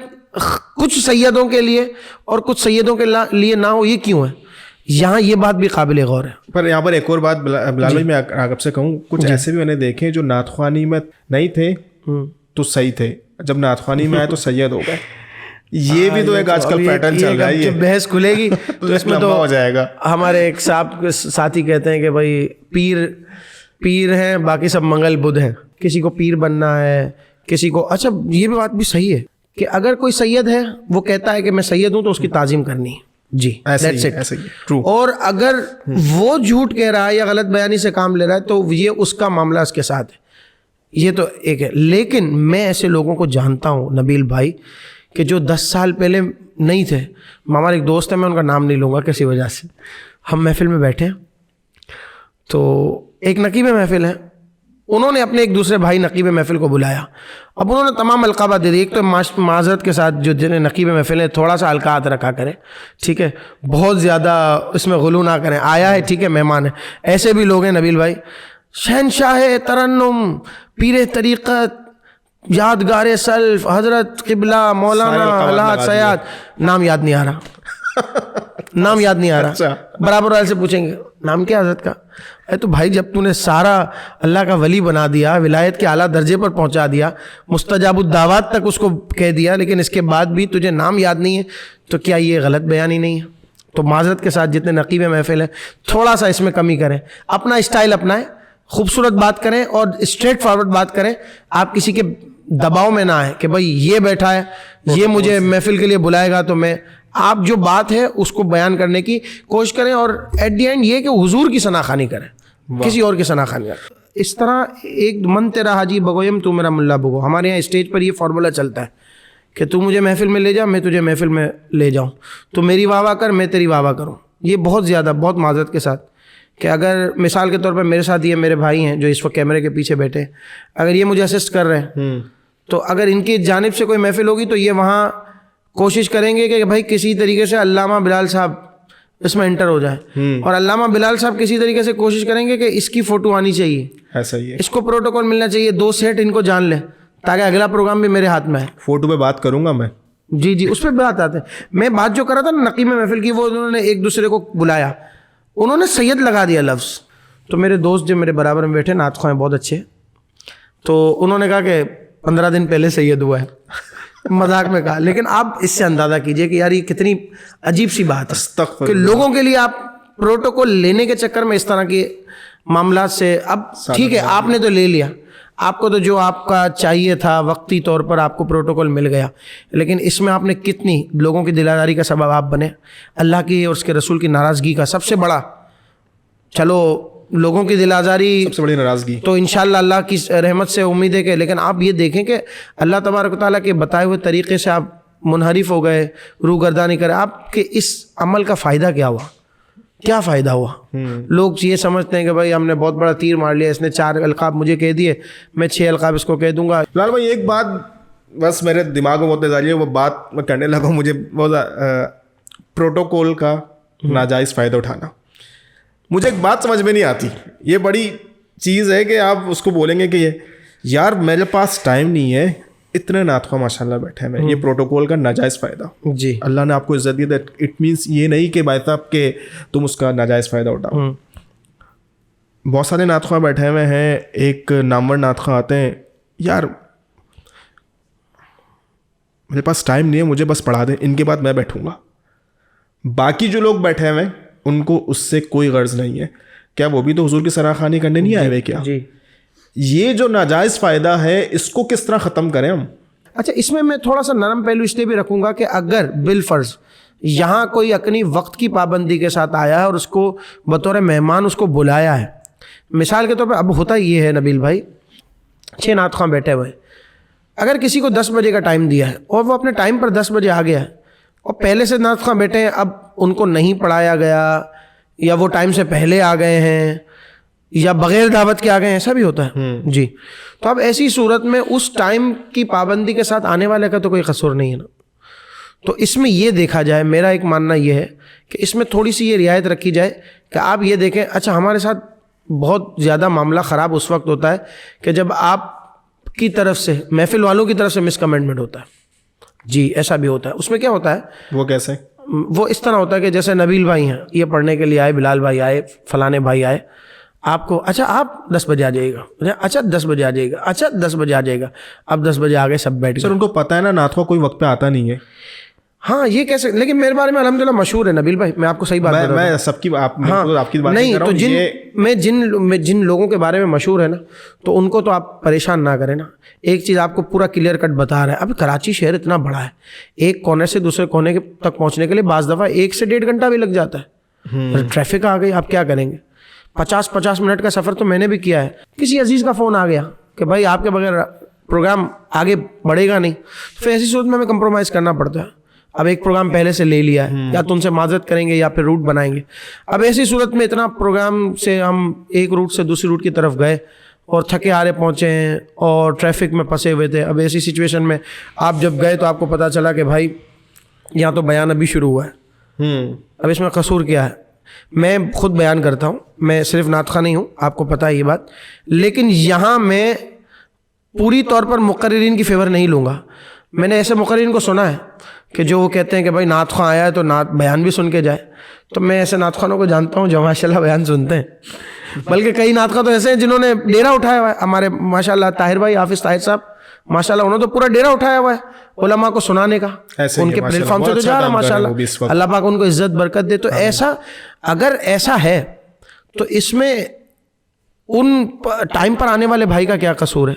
کچھ سیدوں کے لیے اور کچھ سیدوں کے لیے نہ ہو, یہ کیوں ہے؟ یہاں یہ بات بھی قابل غور ہے. پر یہاں پر ایک اور بات بلال بھائی میں آپ سے کہوں, کچھ ایسے بھی میں نے دیکھے جو نعت خوانی میں نہیں تھے تو صحیح تھے, جب نعت خوانی میں آئے تو سید ہو گئے. یہ بھی تو ایک آج کل پیٹرن چل رہا ہے. یہ بحث کھلے گی تو اس میں تو ہو جائے گا. ہمارے ایک صاحب ساتھی کہتے ہیں کہ بھائی پیر ہیں, باقی سب منگل بدھ ہیں. کسی کو پیر بننا ہے, کسی کو. اچھا یہ بھی بات بھی صحیح ہے کہ اگر کوئی سید ہے وہ کہتا ہے کہ میں سید ہوں تو اس کی تعظیم کرنی ہے. جی ایسے ہی. اور اگر وہ جھوٹ کہہ رہا ہے یا غلط بیانی سے کام لے رہا ہے تو یہ اس کا معاملہ اس کے ساتھ ہے, یہ تو ایک ہے. لیکن میں ایسے لوگوں کو جانتا ہوں نبیل بھائی کہ جو 10 سال پہلے نہیں تھے. ہمارے ایک دوست ہے, میں ان کا نام نہیں لوں گا کسی وجہ سے. ہم محفل میں بیٹھے ہیں تو ایک نقیب محفل ہے, انہوں نے اپنے ایک دوسرے بھائی نقیب محفل کو بلایا. اب انہوں نے تمام القابات دے دی. ایک تو معذرت کے ساتھ جو جنہیں نقیب محفل ہے تھوڑا سا القاعت رکھا کریں, ٹھیک ہے, بہت زیادہ اس میں غلو نہ کریں. آیا ہے ٹھیک ہے, مہمان ہے. ایسے بھی لوگ ہیں نبیل بھائی, شہنشاہ ترنم, پیر طریقت, یادگار سلف, حضرت قبلہ, مولانا الہات سیاد, نام یاد نہیں آ رہا. نام یاد نہیں آ رہا. برابر والے سے پوچھیں گے نام کیا حضرت کا؟ اے تو بھائی جب تو نے سارا اللہ کا ولی بنا دیا, ولایت کے اعلیٰ درجے پر پہنچا دیا, مستجاب الدعوات تک اس کو کہہ دیا, لیکن اس کے بعد بھی تجھے نام یاد نہیں ہے, تو کیا یہ غلط بیانی نہیں ہے؟ تو معذرت کے ساتھ جتنے نقیب محفل ہیں تھوڑا سا اس میں کمی کریں, اپنا اسٹائل اپنائیں, خوبصورت بات کریں اور اسٹریٹ فارورڈ بات کریں. آپ کسی کے دباؤ میں نہ آئے کہ بھائی یہ بیٹھا ہے, یہ مجھے محفل کے لیے بلائے گا تو میں. آپ جو بات ہے اس کو بیان کرنے کی کوشش کریں, اور ایٹ دی اینڈ یہ کہ حضور کی ثناخوانی کریں, کسی اور کی ثناخوانی کریں. اس طرح ایک من تیرا حاجی بگویم تو میرا ملا بگو. ہمارے یہاں اسٹیج پر یہ فارمولہ چلتا ہے کہ تو مجھے محفل میں لے جا, میں تجھے محفل میں لے جاؤں, تو میری واہ واہ کر, میں تیری واہ واہ کروں. یہ بہت زیادہ, بہت معذرت کے ساتھ کہ اگر مثال کے طور پر میرے ساتھ یہ میرے بھائی ہیں جو اس وقت کیمرے کے پیچھے بیٹھے ہیں, اگر یہ مجھے اسسٹ کر رہے ہیں تو اگر ان کی جانب سے کوئی محفل ہوگی تو یہ وہاں کوشش کریں گے کہ بھائی کسی طریقے سے علامہ بلال صاحب اس میں انٹر ہو جائے, اور علامہ بلال صاحب کسی طریقے سے کوشش کریں گے کہ اس کی فوٹو آنی چاہیے, ایسا ہی ہے, اس کو پروٹوکول ملنا چاہیے, 2 سیٹ ان کو جان لیں تاکہ اگلا پروگرام بھی میرے ہاتھ میں ہے. فوٹو پہ بات کروں گا میں. جی اس پہ بات آتے ہیں. میں بات جو کر رہا تھا نا نقیب محفل کی, وہ انہوں نے ایک دوسرے کو بلایا, انہوں نے سید لگا دیا لفظ. تو میرے دوست جو میرے برابر میں بیٹھے نعت خواہ بہت اچھے, تو انہوں نے کہا کہ 15 دن پہلے سید ہوا ہے. مذاق میں کہا, لیکن آپ اس سے اندازہ کیجئے کہ یار یہ کتنی عجیب سی بات ہے کہ لوگوں کے لیے آپ پروٹوکول لینے کے چکر میں اس طرح کی معاملات سے. اب ٹھیک ہے آپ نے تو لے لیا, آپ کو تو جو آپ کا چاہیے تھا وقتی طور پر آپ کو پروٹوکول مل گیا, لیکن اس میں آپ نے کتنی لوگوں کی دلداری کا سبب آپ بنے, اللہ کی اور اس کے رسول کی ناراضگی کا سب سے بڑا. چلو لوگوں کی دل آزاری سب سے بڑی ناراضگی تو انشاءاللہ اللہ کی رحمت سے امید ہے کہ, لیکن آپ یہ دیکھیں کہ اللہ تبارک و تعالیٰ کے بتائے ہوئے طریقے سے آپ منحرف ہو گئے, روگردانی کرے, آپ کے اس عمل کا فائدہ کیا ہوا؟ کیا فائدہ ہوا؟ لوگ یہ سمجھتے ہیں کہ بھائی ہم نے بہت بڑا تیر مار لیا, اس نے 4 القاب مجھے کہہ دیے, میں 6 القاب اس کو کہہ دوں گا. بلال بھائی ایک بات بس میرے دماغ میں بہت نظاری ہے, وہ بات میں کرنے لگا, مجھے بہت پروٹوکول کا ناجائز فائدہ اٹھانا, مجھے ایک بات سمجھ میں نہیں آتی. یہ بڑی چیز ہے کہ آپ اس کو بولیں گے کہ یہ یار میرے پاس ٹائم نہیں ہے, اتنے ناتخواں ماشاء اللہ بیٹھے ہیں, یہ پروٹوکول کا ناجائز فائدہ. جی اللہ نے آپ کو عزت دی, اٹ مینس یہ نہیں کہ بھائی صاحب کہ تم اس کا ناجائز فائدہ اٹھاؤ. بہت سارے ناتخواں بیٹھے ہوئے ہیں, ایک نامور ناتخواں آتے ہیں, یار میرے پاس ٹائم نہیں ہے, مجھے بس پڑھا دیں, ان کے بعد میں بیٹھوں گا. باقی جو لوگ بیٹھے ہوئے ہیں ان کو اس سے کوئی غرض نہیں ہے. کیا وہ بھی تو حضور کی سراخانی کرنے نہیں آئے ہوئے کیا؟ جی یہ جو ناجائز فائدہ ہے اس کو کس طرح ختم کریں ہم؟ اچھا اس میں تھوڑا سا نرم پہلو اس لیے بھی رکھوں گا کہ اگر بالفرض یہاں کوئی اپنی وقت کی پابندی کے ساتھ آیا ہے اور اس کو بطور مہمان اس کو بلایا ہے, مثال کے طور پہ اب ہوتا یہ ہے نبیل بھائی 6 ناتخواں بیٹھے ہوئے ہیں, اگر کسی کو 10 بجے کا ٹائم دیا ہے اور وہ اپنے ٹائم پر 10 بجے آ گیا ہے اور پہلے سے ناتخواں بیٹھے ہیں, اب ان کو نہیں پڑھایا گیا یا وہ ٹائم سے پہلے آ گئے ہیں یا بغیر دعوت کے آ گئے ہیں, ایسا بھی ہوتا ہے جی. تو اب ایسی صورت میں اس ٹائم کی پابندی کے ساتھ آنے والے کا تو کوئی قصور نہیں ہے نا. تو اس میں یہ دیکھا جائے, میرا ایک ماننا یہ ہے کہ اس میں تھوڑی سی یہ رعایت رکھی جائے کہ آپ یہ دیکھیں, اچھا ہمارے ساتھ بہت زیادہ معاملہ خراب اس وقت ہوتا ہے کہ جب آپ کی طرف سے محفل والوں کی طرف سے مس کمنٹمنٹ ہوتا ہے. جی ایسا بھی ہوتا ہے. اس میں کیا ہوتا ہے, وہ کیسے؟ وہ اس طرح ہوتا ہے کہ جیسے نبیل بھائی ہیں, یہ پڑھنے کے لیے آئے, بلال بھائی آئے, فلانے بھائی آئے, آپ کو اچھا آپ 10 بجے آ جائے گا, اچھا 10 بجے آ جائے گا, اچھا 10 بجے آ جائے گا. اب 10 بجے آ گئے, سب بیٹھ گئے. سر ان کو پتہ ہے نا ناتخواں کوئی وقت پہ آتا نہیں ہے. ہاں یہ کیسے, لیکن میرے بارے میں الحمدللہ مشہور ہے نبیل بھائی, میں آپ کو صحیح بات بتا رہا ہوں. میں سب کی آپ کی بات نہیں تو جن لوگوں کے بارے میں مشہور ہے نا, تو ان کو تو آپ پریشان نہ کریں نا. ایک چیز آپ کو پورا کلیئر کٹ بتا رہا ہے. اب کراچی شہر اتنا بڑا ہے, ایک کونے سے دوسرے کونے تک پہنچنے کے لیے بعض دفعہ 1 سے 1.5 گھنٹہ بھی لگ جاتا ہے. ٹریفک آ گئی, آپ کیا کریں گے؟ 50 منٹ کا سفر تو میں نے بھی کیا ہے. کسی عزیز کا فون آ گیا کہ بھائی آپ کے بغیر پروگرام آگے بڑھے گا نہیں, پھر ایسی صورت میں ہمیں کمپرومائز کرنا پڑتا ہے. اب ایک پروگرام پہلے سے لے لیا ہے, یا تو ان سے معذرت کریں گے یا پھر روٹ بنائیں گے. اب ایسی صورت میں اتنا پروگرام سے ہم ایک روٹ سے دوسری روٹ کی طرف گئے اور تھکے ہارے پہنچے ہیں اور ٹریفک میں پھنسے ہوئے تھے. اب ایسی سچویشن میں آپ جب گئے تو آپ کو پتہ چلا کہ بھائی یہاں تو بیان ابھی شروع ہوا ہے. اب اس میں قصور کیا ہے؟ میں خود بیان کرتا ہوں, میں صرف ناتخواں نہیں ہوں, آپ کو پتہ ہے یہ بات, لیکن یہاں میں پوری طور پر مقررین کی فیور نہیں لوں گا. میں نے ایسے مقررین کو سنا ہے کہ جو وہ کہتے ہیں کہ بھائی ناتخواں آیا ہے تو بیان بھی سن کے جائے. تو میں ایسے ناتخوانوں کو جانتا ہوں جو ماشاء اللہ بیان سنتے ہیں, بلکہ کئی ناتخواں تو ایسے ہیں جنہوں نے ڈیرا اٹھایا ہوا ہے. ہمارے ماشاء اللہ طاہر بھائی, حافظ طاہر صاحب ماشاء اللہ, انہوں نے تو پورا ڈیرا اٹھایا ہوا ہے علماء کو سنانے کا. ان کے پلیٹ فارم سے تو جا رہا ہے ماشاء اللہ, اللہ پاک ان کو عزت برکت دے. تو ایسا اگر ایسا ہے تو اس میں ان ٹائم پر آنے والے بھائی کا کیا قصور ہے؟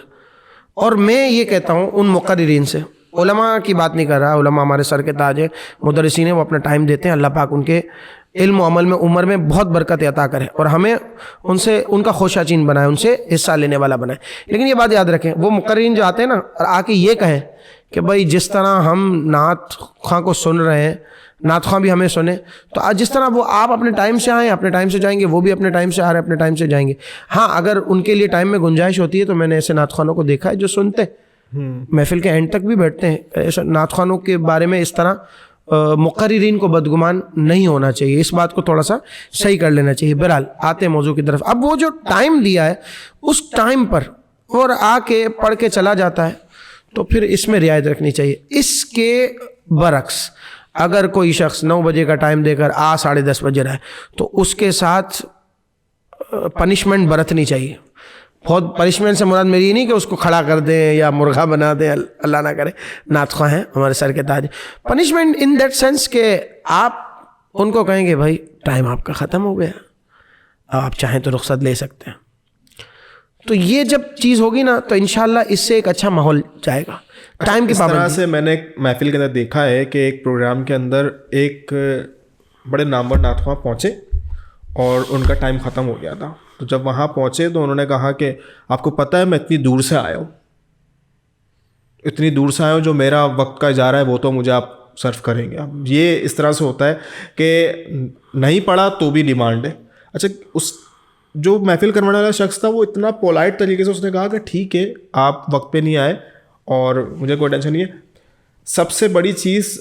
اور میں یہ کہتا ہوں ان مقررین سے, علماء کی بات نہیں کر رہا, علماء ہمارے سر کے تاج ہیں, مدرسین ہیں, وہ اپنا ٹائم دیتے ہیں. اللہ پاک ان کے علم و عمل میں عمر میں بہت برکت عطا کرے اور ہمیں ان سے ان کا خوشا چین بنائے, ان سے حصہ لینے والا بنائے. لیکن یہ بات یاد رکھیں, وہ مقررین جو آتے ہیں نا اور آ کے یہ کہیں کہ بھائی جس طرح ہم نعت خواں کو سن رہے ہیں, نعت خواں بھی ہمیں سنیں, تو آج جس طرح وہ آپ اپنے ٹائم سے آئیں, اپنے ٹائم سے جائیں گے, وہ بھی اپنے ٹائم سے آ رہے ہیں, اپنے ٹائم سے جائیں گے. ہاں اگر ان کے لیے ٹائم میں گنجائش ہوتی ہے تو میں نے ایسے نعت خوانوں کو دیکھا ہے جو سنتے محفل کے اینڈ تک بھی بیٹھتے ہیں. ایسے نعت خوانوں کے بارے میں اس طرح مقررین کو بدگمان نہیں ہونا چاہیے, اس بات کو تھوڑا سا صحیح کر لینا چاہیے. بہرحال آتے موضوع کی طرف. اب وہ جو ٹائم دیا ہے اس ٹائم پر اور آ کے پڑھ کے چلا جاتا ہے تو پھر اس میں رعایت رکھنی چاہیے. اس کے برعکس اگر کوئی شخص 9 بجے کا ٹائم دے کر 10:30 بجے رہا ہے تو اس کے ساتھ پنشمنٹ برتنی چاہیے. بہت پنشمنٹ سے مراد میری نہیں کہ اس کو کھڑا کر دیں یا مرغا بنا دیں, اللہ نہ کرے, نعت خواں ہیں ہمارے سر کے تاج. پنشمنٹ ان دیٹ سینس کہ آپ ان کو کہیں گے بھائی ٹائم آپ کا ختم ہو گیا, آپ چاہیں تو رخصت لے سکتے ہیں. تو یہ جب چیز ہوگی نا تو انشاءاللہ اس سے ایک اچھا ماحول جائے گا. ٹائم کی اس طرح پابندی سے میں نے ایک محفل کے اندر دیکھا ہے کہ ایک پروگرام کے اندر ایک بڑے نامور نعت خواں پہنچے اور ان کا ٹائم ختم ہو گیا تھا. تو جب وہاں پہنچے تو انہوں نے کہا کہ آپ کو پتہ ہے میں اتنی دور سے آیا ہوں, اتنی دور سے آیا ہوں, جو میرا وقت کا اجارہ ہے وہ تو مجھے آپ صرف کریں گے. اب یہ اس طرح سے ہوتا ہے کہ نہیں پڑھا تو بھی ڈیمانڈ ہے. اچھا, اس جو محفل کروانے والا شخص تھا وہ اتنا پولائٹ طریقے سے اس نے کہا کہ ٹھیک ہے آپ وقت پہ نہیں آئے اور مجھے کوئی ٹینشن نہیں ہے. سب سے بڑی چیز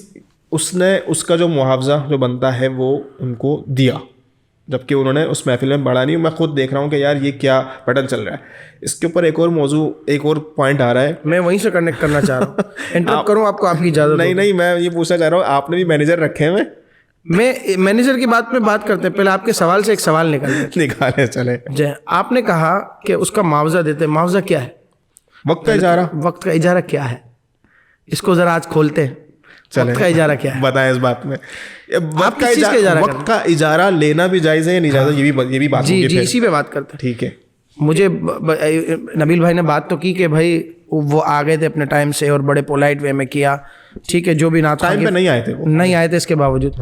اس نے اس کا جو معاوضہ جو بنتا ہے وہ ان کو دیا, جبکہ انہوں نے اس محفل میں بڑھا نہیں. میں خود دیکھ رہا ہوں کہ یار یہ کیا پیٹرن چل رہا ہے. اس کے اوپر ایک اور موضوع, ایک اور پوائنٹ آ رہا ہے, میں وہیں سے کنیکٹ کرنا چاہ رہا ہوں. انٹرپٹ کروں آپ کو, آپ کی اجازت؟ نہیں, میں یہ پوچھنا چاہ رہا ہوں, آپ نے بھی مینیجر رکھے ہیں؟ میں مینیجر کی بات پہ بات کرتے ہیں, پہلے آپ کے سوال سے ایک سوال نکالے چلے. جی, آپ نے کہا کہ اس کا معاوضہ دیتے. معاوضہ کیا ہے؟ وقت کا اجارہ. وقت کا اجارہ کیا ہے, اس کو ذرا آج کھولتے ہیں. وقت کا اجارہ کیا ہے بتائیں اس بات میں. آپ کس چیز کا اجارہ کریں؟ وقت کا اجارہ لینا بھی جائز ہے یا نہیں جائز ہے, یہ بھی بات ہوگی. جی اسی پہ بات کرتے ہیں. ٹھیک ہے. مجھے نبیل بھائی نے بات تو کی کہ بھائی وہ آ گئے تھے اپنے ٹائم سے اور بڑے پولائٹ وے میں کیا, ٹھیک ہے, جو بھی نعت ٹائم پہ نہیں آئے تھے, وہ نہیں آئے تھے, اس کے باوجود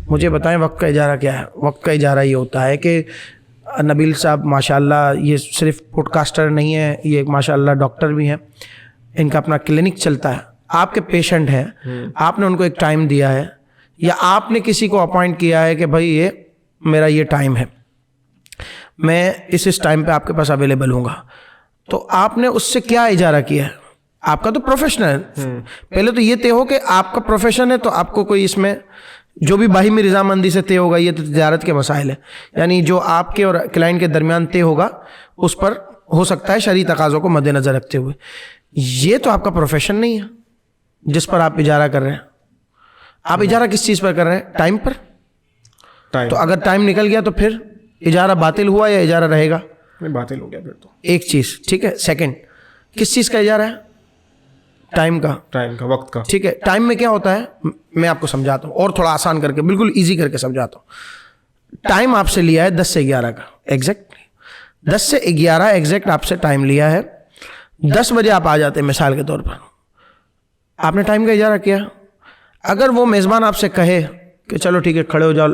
مجھے بتائیں وقت کا اجارہ کیا ہے. وقت کا اجارہ یہ ہوتا ہے کہ نبیل صاحب ماشاء اللہ یہ صرف پوڈ کاسٹر نہیں ہے, یہ ایک ماشاء اللہ ڈاکٹر بھی ہیں, ان کا اپنا کلینک چلتا ہے. آپ کے پیشنٹ ہیں, آپ نے ان کو ایک ٹائم دیا ہے یا آپ نے کسی کو اپوائنٹ کیا ہے کہ بھائی یہ میرا یہ ٹائم ہے, میں اس ٹائم پہ آپ کے پاس اویلیبل ہوں گا, تو آپ نے اس سے کیا اجارہ کیا ہے؟ آپ کا تو پروفیشن ہے. پہلے تو یہ طے ہو کہ آپ کا پروفیشن ہے, تو آپ کو کوئی اس میں جو بھی باہمی رضامندی سے طے ہوگا, یہ تو تجارت کے مسائل ہیں, یعنی جو آپ کے اور کلائنٹ کے درمیان طے ہوگا اس پر ہو سکتا ہے شرعی تقاضوں کو مد نظر رکھتے ہوئے. یہ تو آپ کا پروفیشن نہیں ہے جس پر آپ اجارہ کر رہے ہیں. آپ اجارہ کس چیز پر کر رہے ہیں؟ ٹائم پر. تو اگر ٹائم نکل گیا تو پھر اجارہ باطل ہوا یا اجارہ رہے گا؟ باطل ہو گیا پھر تو. ایک چیز ٹھیک ہے. سیکنڈ, کس چیز کا اجارہ ہے؟ ٹائم کا, وقت کا. ٹھیک ہے. ٹائم میں کیا ہوتا ہے میں آپ کو سمجھاتا ہوں اور تھوڑا آسان کر کے, بالکل ایزی کر کے سمجھاتا ہوں. ٹائم آپ سے لیا ہے 10 سے 11 کا ایگزیکٹ, 10 سے 11 ایگزیکٹ آپ سے ٹائم لیا ہے. 10 بجے آپ آ جاتے ہیں مثال کے طور پر, آپ نے ٹائم کا اجارہ کیا. اگر وہ میزبان آپ سے کہے کہ چلو ٹھیک ہے کھڑے ہو جاؤ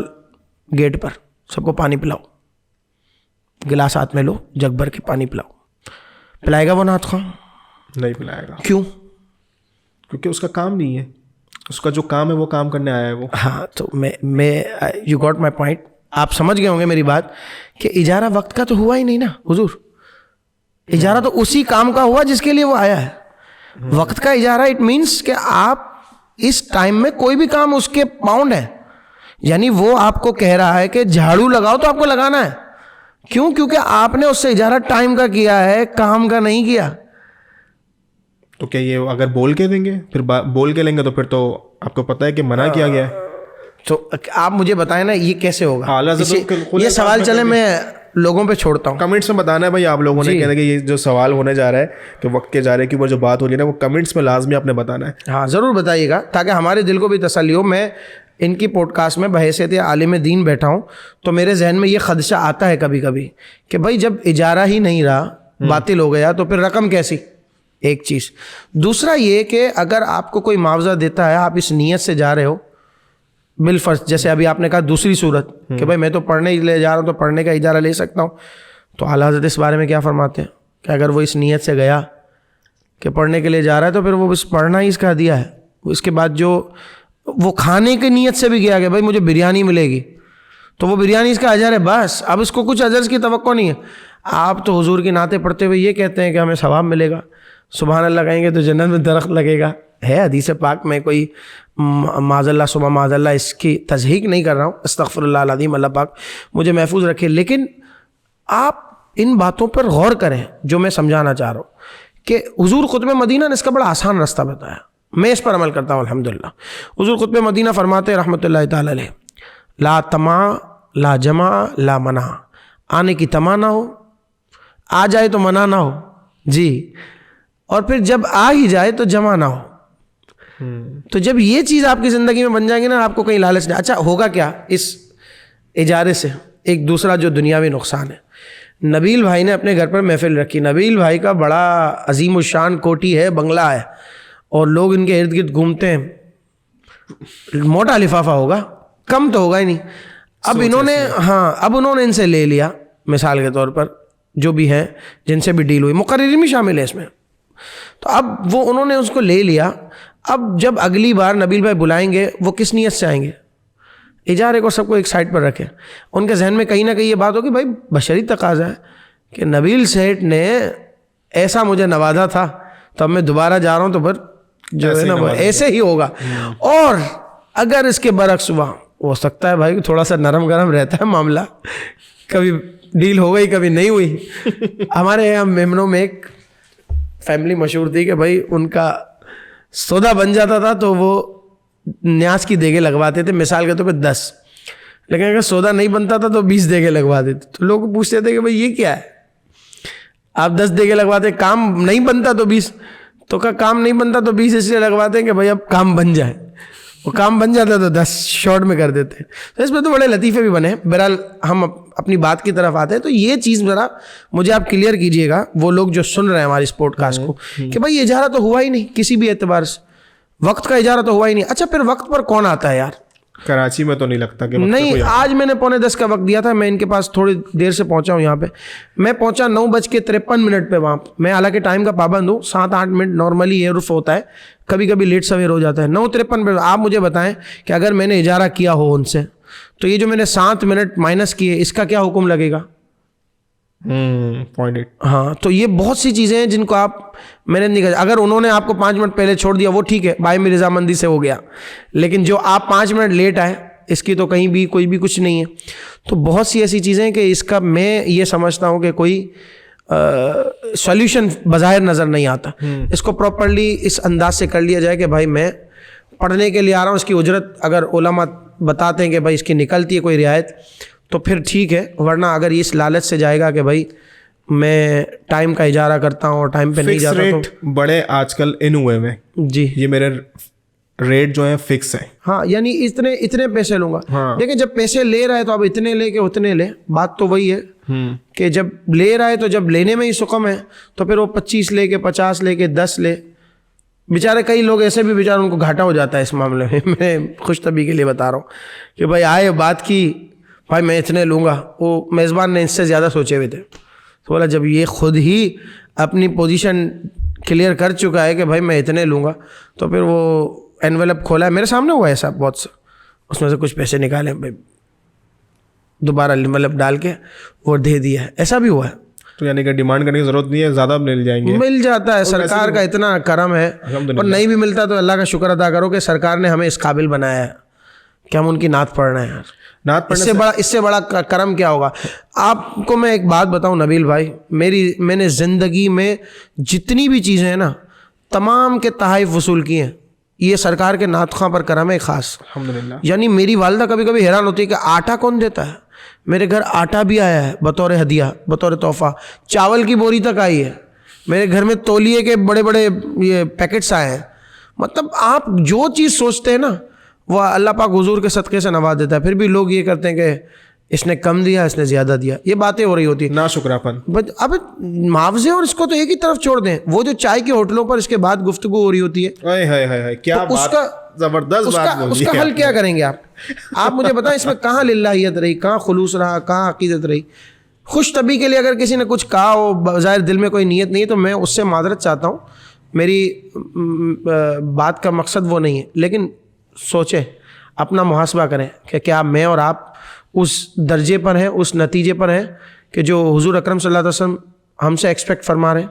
گیٹ پر, سب کو پانی پلاؤ, گلاس ہاتھ میں لو, جگ بھر کے پانی پلاؤ, پلائے گا وہ نعت خواں؟ نہیں پلائے گا. کیوں؟ کیونکہ اس کا کام نہیں ہے, اس کا جو کام ہے وہ کام کرنے آیا ہے وہ. ہاں, تو میں یو گاٹ مائی پوائنٹ. آپ سمجھ گئے ہوں گے میری بات کہ اجارہ وقت کا تو ہوا ہی نہیں نا حضور. اجارہ تو اسی کام کا ہوا جس کے لیے وہ آیا ہے. وقت کا اجارہ اٹ مینس کہ آپ اس ٹائم میں کوئی بھی کام اس کے پاؤنڈ ہے, یعنی وہ آپ کو کہہ رہا ہے کہ جھاڑو لگاؤ تو آپ کو لگانا ہے. کیوں؟ کیونکہ آپ نے اس سے اجارہ ٹائم کا کیا ہے, کام کا نہیں کیا. تو کیا یہ اگر بول کے دیں گے, پھر بول کے لیں گے تو پھر تو آپ کو پتہ ہے کہ منع کیا گیا ہے. تو آپ مجھے بتائیں نا یہ کیسے ہوگا؟ یہ سوال چلے میں لوگوں پہ چھوڑتا ہوں. کمنٹس میں بتانا ہے بھائی آپ لوگوں نے کہنا کہ یہ جو سوال ہونے جا رہا ہے کہ وقت کے اجارے کے اوپر جو بات ہو رہی ہے نا, وہ کمنٹس میں لازمی آپ نے بتانا ہے. ہاں ضرور بتائیے گا تاکہ ہمارے دل کو بھی تسلی ہو. میں ان کی پوڈ کاسٹ میں بحیثیت عالم دین بیٹھا ہوں تو میرے ذہن میں یہ خدشہ آتا ہے کبھی کبھی کہ بھائی جب اجارہ ہی نہیں رہا, باطل ہو گیا, تو پھر رقم کیسی؟ ایک چیز. دوسرا یہ کہ اگر آپ کو کوئی معاوضہ دیتا ہے, آپ اس نیت سے جا رہے ہو بالفرض, جیسے ابھی آپ نے کہا دوسری صورت کہ بھائی میں تو پڑھنے ہی لے جا رہا ہوں تو پڑھنے کا اجارہ لے سکتا ہوں, تو اعلیٰ حضرت اس بارے میں کیا فرماتے ہیں کہ اگر وہ اس نیت سے گیا کہ پڑھنے کے لیے جا رہا ہے تو پھر وہ بس پڑھنا ہی اس کا دیا ہے. اس کے بعد جو وہ کھانے کی نیت سے بھی گیا کہ بھائی مجھے بریانی ملے گی, تو وہ بریانی اس کا اجر ہے بس, اب اس کو کچھ اجر کی توقع نہیں ہے. آپ تو حضور کی نعتیں پڑھتے ہوئے یہ کہتے ہیں کہ ہمیں ثواب ملے گا, سبحان اللہ کہیں گے تو جنت میں درخت لگے گا. ہے حدیث پاک میں, کوئی معاذ اللہ سما معاذ اللہ اس کی تضحیق نہیں کر رہا ہوں, استغفر اللہ العظیم, اللہ پاک مجھے محفوظ رکھے. لیکن آپ ان باتوں پر غور کریں جو میں سمجھانا چاہ رہا ہوں کہ حضور خطبہ مدینہ نے اس کا بڑا آسان راستہ بتایا, میں اس پر عمل کرتا ہوں الحمدللہ. حضور خطبہ مدینہ فرماتے رحمۃ اللہ تعالی علیہ, لا طمع لا جمع لا منع, آنے کی طمع نہ ہو, آ جائے تو منع نہ ہو جی, اور پھر جب آ ہی جائے تو جمع نہ ہو. تو جب یہ چیز آپ کی زندگی میں بن جائے گی نا, آپ کو کہیں لالچ نہیں. اچھا ہوگا کیا اس اجارے سے؟ ایک دوسرا جو دنیاوی نقصان ہے. نبیل بھائی نے اپنے گھر پر محفل رکھی. نبیل بھائی کا بڑا عظیم الشان کوٹھی ہے, بنگلہ ہے, اور لوگ ان کے ارد گرد گھومتے ہیں. موٹا لفافہ ہوگا, کم تو ہوگا ہی نہیں. اب انہوں نے ان سے لے لیا مثال کے طور پر, جو بھی ہیں جن سے بھی ڈیل ہوئی, مقررین بھی شامل ہیں اس میں. تو اب وہ انہوں نے اس کو لے لیا. اب جب اگلی بار نبیل بھائی بلائیں گے, وہ کس نیت سے آئیں گے؟ اجارے کو سب کو ایک سائڈ پر رکھیں. ان کے ذہن میں کہیں نہ کہیں یہ بات ہوگی, بھائی بشری تقاضا ہے کہ نبیل سیٹھ نے ایسا مجھے نوازا تھا, تو اب میں دوبارہ جا رہا ہوں تو پھر جو ہے نا وہ ایسے ہی ہوگا. اور اگر اس کے برعکس ہوا, ہو سکتا ہے بھائی تھوڑا سا نرم گرم رہتا ہے معاملہ, کبھی ڈیل ہو گئی کبھی نہیں ہوئی. ہمارے یہاں میمنوں میں ایک فیملی مشہور تھی کہ بھائی ان کا سودا بن جاتا تھا تو وہ نیاز کی دیگیں لگواتے تھے, مثال کے طور پہ 10, لیکن اگر سودا نہیں بنتا تھا تو 20 دیگیں لگوا دیتے. تو لوگ پوچھتے تھے کہ بھائی یہ کیا ہے, آپ 10 دیگیں لگواتے, کام نہیں بنتا تو 20, تو کا کام نہیں بنتا تو 20 اس لیے لگواتے ہیں کہ بھائی اب کام بن جائے. وہ کام بن جاتا تو 10 شارٹ میں کر دیتے. تو اس میں تو بڑے لطیفے بھی بنے. بہرحال ہم اپنی بات کی طرف آتے ہیں. تو یہ چیز ذرا مجھے آپ کلیئر کیجئے گا, وہ لوگ جو سن رہے ہیں ہماری اس پوڈ کاسٹ کو, کہ بھائی اجارہ تو ہوا ہی نہیں کسی بھی اعتبار سے, وقت کا اجارہ تو ہوا ہی نہیں. اچھا پھر وقت پر کون آتا ہے یار؟ کراچی میں تو نہیں لگتا کہ نہیں. آج میں نے 9:45 کا وقت دیا تھا, میں ان کے پاس تھوڑی دیر سے پہنچا ہوں. یہاں پہ میں پہنچا 9:53 پہ وہاں. میں حالانکہ ٹائم کا پابند ہوں, 7-8 منٹ نارملی یہ عرف ہوتا ہے, کبھی کبھی لیٹ سویر ہو جاتا ہے. 9:53 پہ آپ مجھے بتائیں کہ اگر میں نے اجارہ کیا ہو ان سے, تو یہ جو میں نے 7 منٹ مائنس کیے, اس کا کیا حکم لگے گا؟ ہاں, تو یہ بہت سی چیزیں ہیں جن کو آپ میں نے اگر انہوں نے آپ کو 5 منٹ پہلے چھوڑ دیا وہ ٹھیک ہے, باہمی رضامندی سے ہو گیا, لیکن جو آپ 5 منٹ لیٹ آئے اس کی تو کہیں بھی کوئی بھی کچھ نہیں ہے. تو بہت سی ایسی چیزیں ہیں کہ اس کا میں یہ سمجھتا ہوں کہ کوئی سولوشن بظاہر نظر نہیں آتا. اس کو پراپرلی اس انداز سے کر لیا جائے کہ بھائی میں پڑھنے کے لیے آ رہا ہوں, اس کی اجرت اگر علماء بتاتے ہیں کہ بھائی اس کی نکلتی ہے کوئی رعایت تو پھر ٹھیک ہے, ورنہ اگر اس لالچ سے جائے گا کہ بھائی میں ٹائم کا اجارہ کرتا ہوں اور ٹائم پہ نہیں جاتا, تو بڑے آج کل ان ہوئے میں جی یہ میرے ریٹ جو ہے فکس ہے. ہاں, یعنی اتنے پیسے لوں گا. لیکن جب پیسے لے رہا ہے تو اب اتنے لے کے اتنے لے. بات تو وہی ہے کہ جب لے رہا ہے تو جب لینے میں ہی سکم ہے تو پھر وہ 25 لے کے 50 لے کے 10 لے. بیچارے کئی لوگ ایسے بھی بیچارے ان کو گھاٹا ہو جاتا ہے اس معاملے میں. میں خوش طبی کے لیے بتا رہا ہوں کہ بھائی آئے بات کی, بھائی میں اتنے لوں گا. وہ میزبان نے اس سے زیادہ سوچے ہوئے تھے. تو بولا جب یہ خود ہی اپنی پوزیشن کلیئر کر چکا ہے کہ بھائی میں اتنے لوں گا, تو پھر وہ انویلپ کھولا ہے, میرے سامنے ہوا ایسا بہت سا, اس میں سے کچھ پیسے نکالے بھائی دوبارہ مطلب ڈال کے وہ دے دیا ہے. ایسا بھی ہوا ہے. تو یعنی کہ ڈیمانڈ کرنے کی ضرورت نہیں ہے, زیادہ مل جائیں گے. مل جاتا ہے, سرکار کا اتنا کرم ہے. اور نہیں بھی ملتا تو اللہ کا شکر ادا کرو کہ سرکار نے ہمیں اس قابل بنایا ہے کہ ہم ان کی نعت پڑھ رہے ہیں یار. نعت پڑھنے اس سے بڑا کرم کیا ہوگا؟ آپ کو میں ایک بات بتاؤں نبیل بھائی, میں نے زندگی میں جتنی بھی چیزیں ہیں نا تمام کے تحائف وصول کیے ہیں, یہ سرکار کے نعت خواں پر کرم ہے خاص الحمدللہ. یعنی میری والدہ کبھی کبھی حیران ہوتی ہے کہ آٹا کون دیتا ہے. میرے گھر آٹا بھی آیا ہے بطور ہدیہ, بطور تحفہ. چاول کی بوری تک آئی ہے. میرے گھر میں تولیے کے بڑے بڑے یہ پیکٹس آئے ہیں. مطلب آپ جو چیز سوچتے ہیں نا وہ اللہ پاک حضور کے صدقے سے نواز دیتا ہے. پھر بھی لوگ یہ کرتے ہیں کہ اس نے کم دیا, اس نے زیادہ دیا. یہ باتیں ہو رہی ہوتی ہیں, ناشکراپن. اب معاوضے اور اس کو تو ایک ہی طرف چھوڑ دیں. وہ جو چائے کے ہوٹلوں پر اس کے بعد گفتگو ہو رہی ہوتی ہے, کیا بات, زبردست بات بولی. اس کا حل کیا کریں گے آپ مجھے بتائیں. اس میں کہاں للہیت رہی, کہاں خلوص رہا, کہاں عقیدت رہی؟ خوش طبی کے لیے اگر کسی نے کچھ کہا ہو, بظاہر دل میں کوئی نیت نہیں ہے, تو میں اس سے معذرت چاہتا ہوں. میری بات کا مقصد وہ نہیں ہے. لیکن سوچیں, اپنا محاسبہ کریں کہ کیا میں اور آپ اس درجے پر ہیں, اس نتیجے پر ہیں کہ جو حضور اکرم صلی اللہ علیہ وسلم ہم سے ایکسپیکٹ فرما رہے ہیں.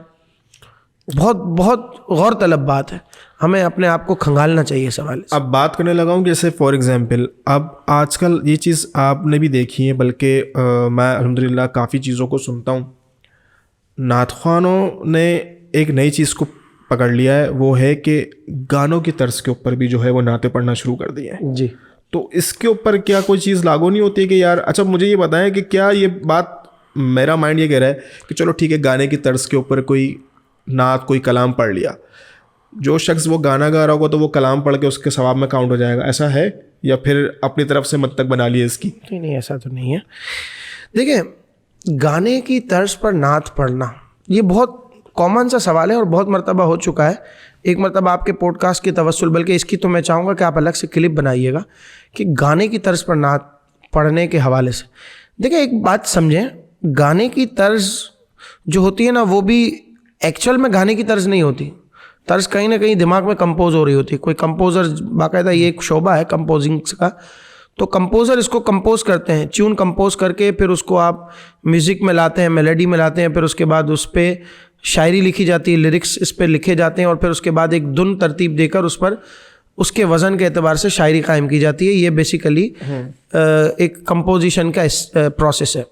بہت بہت غور طلب بات ہے, ہمیں اپنے آپ کو کھنگالنا چاہیے اس حوالے سے. اب بات کرنے لگا ہوں جیسے فار ایگزامپل اب آج کل یہ چیز آپ نے بھی دیکھی ہے, بلکہ میں الحمدللہ کافی چیزوں کو سنتا ہوں. نعت خوانوں نے ایک نئی چیز کو پکڑ لیا ہے, وہ ہے کہ گانوں کی طرز کے اوپر بھی جو ہے وہ نعتیں پڑھنا شروع کر دی ہیں. جی, تو اس کے اوپر کیا کوئی چیز لاگو نہیں ہوتی کہ یار اچھا مجھے یہ بتائیں کہ کیا یہ بات, میرا مائنڈ یہ کہہ رہا ہے کہ چلو ٹھیک ہے گانے کی طرز کے اوپر کوئی نعت کوئی کلام پڑھ لیا, جو شخص وہ گانا گا رہا ہوگا تو وہ کلام پڑھ کے اس کے ثواب میں کاؤنٹ ہو جائے گا, ایسا ہے یا پھر اپنی طرف سے مت تک بنا لی ہے اس کی؟ نہیں ایسا تو نہیں ہے. دیکھیں, گانے کی طرز پر نعت پڑھنا یہ بہت کامن سا سوال ہے اور بہت مرتبہ ہو چکا ہے. ایک مرتبہ آپ کے پوڈ کاسٹ کی توسل, بلکہ اس کی تو میں چاہوں گا کہ آپ الگ سے کلپ بنائیے گا کہ گانے کی طرز پر نعت پڑھنے کے حوالے سے. دیکھیں ایک بات سمجھیں, گانے کی طرز جو ہوتی ہے نا وہ بھی ایکچوئل میں گانے کی طرز نہیں ہوتی. طرز کہیں نہ کہیں دماغ میں کمپوز ہو رہی ہوتی ہے. کوئی کمپوزر باقاعدہ, یہ ایک شعبہ ہے کمپوزنگ کا, تو کمپوزر اس کو کمپوز کرتے ہیں, ٹیون کمپوز کر کے پھر اس کو آپ میوزک میں لاتے ہیں, میلوڈی میں لاتے ہیں, پھر اس کے بعد اس پہ شاعری لکھی جاتی ہے, لیرکس اس پہ لکھے جاتے ہیں, اور پھر اس کے بعد ایک دھن ترتیب دے کر اس پر اس کے وزن کے اعتبار سے شاعری قائم کی جاتی ہے. یہ بیسیکلی ایک کمپوزیشن کا پروسیس ہے.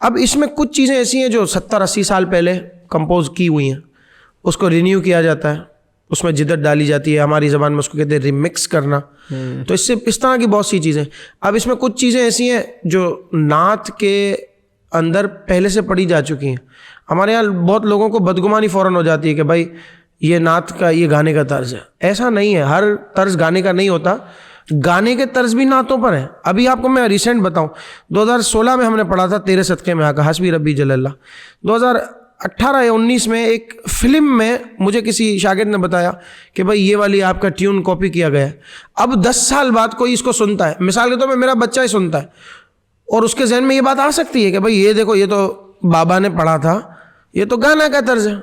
اب اس میں کچھ چیزیں ایسی ہیں جو 70-80 سال پہلے کمپوز کی ہوئی ہیں, اس کو رینیو کیا جاتا ہے, اس میں جدت ڈالی جاتی ہے, ہماری زبان میں اس کو کہتے ہیں ریمکس کرنا. تو اس سے اس طرح کی بہت سی چیزیں. اب اس میں کچھ چیزیں ایسی ہیں جو نعت کے اندر پہلے سے پڑھی جا چکی ہیں. ہمارے یہاں بہت لوگوں کو بدگمانی فوراً ہو جاتی ہے کہ بھائی یہ نعت کا, یہ گانے کا طرز ہے. ایسا نہیں ہے, ہر طرز گانے کا نہیں ہوتا. گانے کے طرز بھی نعتوں پر ہیں. ابھی آپ کو میں ریسنٹ بتاؤں, 2016 میں ہم نے پڑھا تھا تیرے صدقے میں آقا حسبی ربی جل اللہ. 2018 یا 19 میں ایک فلم میں مجھے کسی شاگرد نے بتایا کہ بھائی یہ والی آپ کا ٹیون کاپی کیا گیا ہے. اب 10 سال بعد کوئی اس کو سنتا ہے, مثال کے طور پہ میرا بچہ ہی سنتا ہے, اور اس کے ذہن میں یہ بات آ سکتی ہے کہ بھائی یہ دیکھو, یہ تو بابا نے پڑھا تھا, یہ تو گانا کا طرز ہے.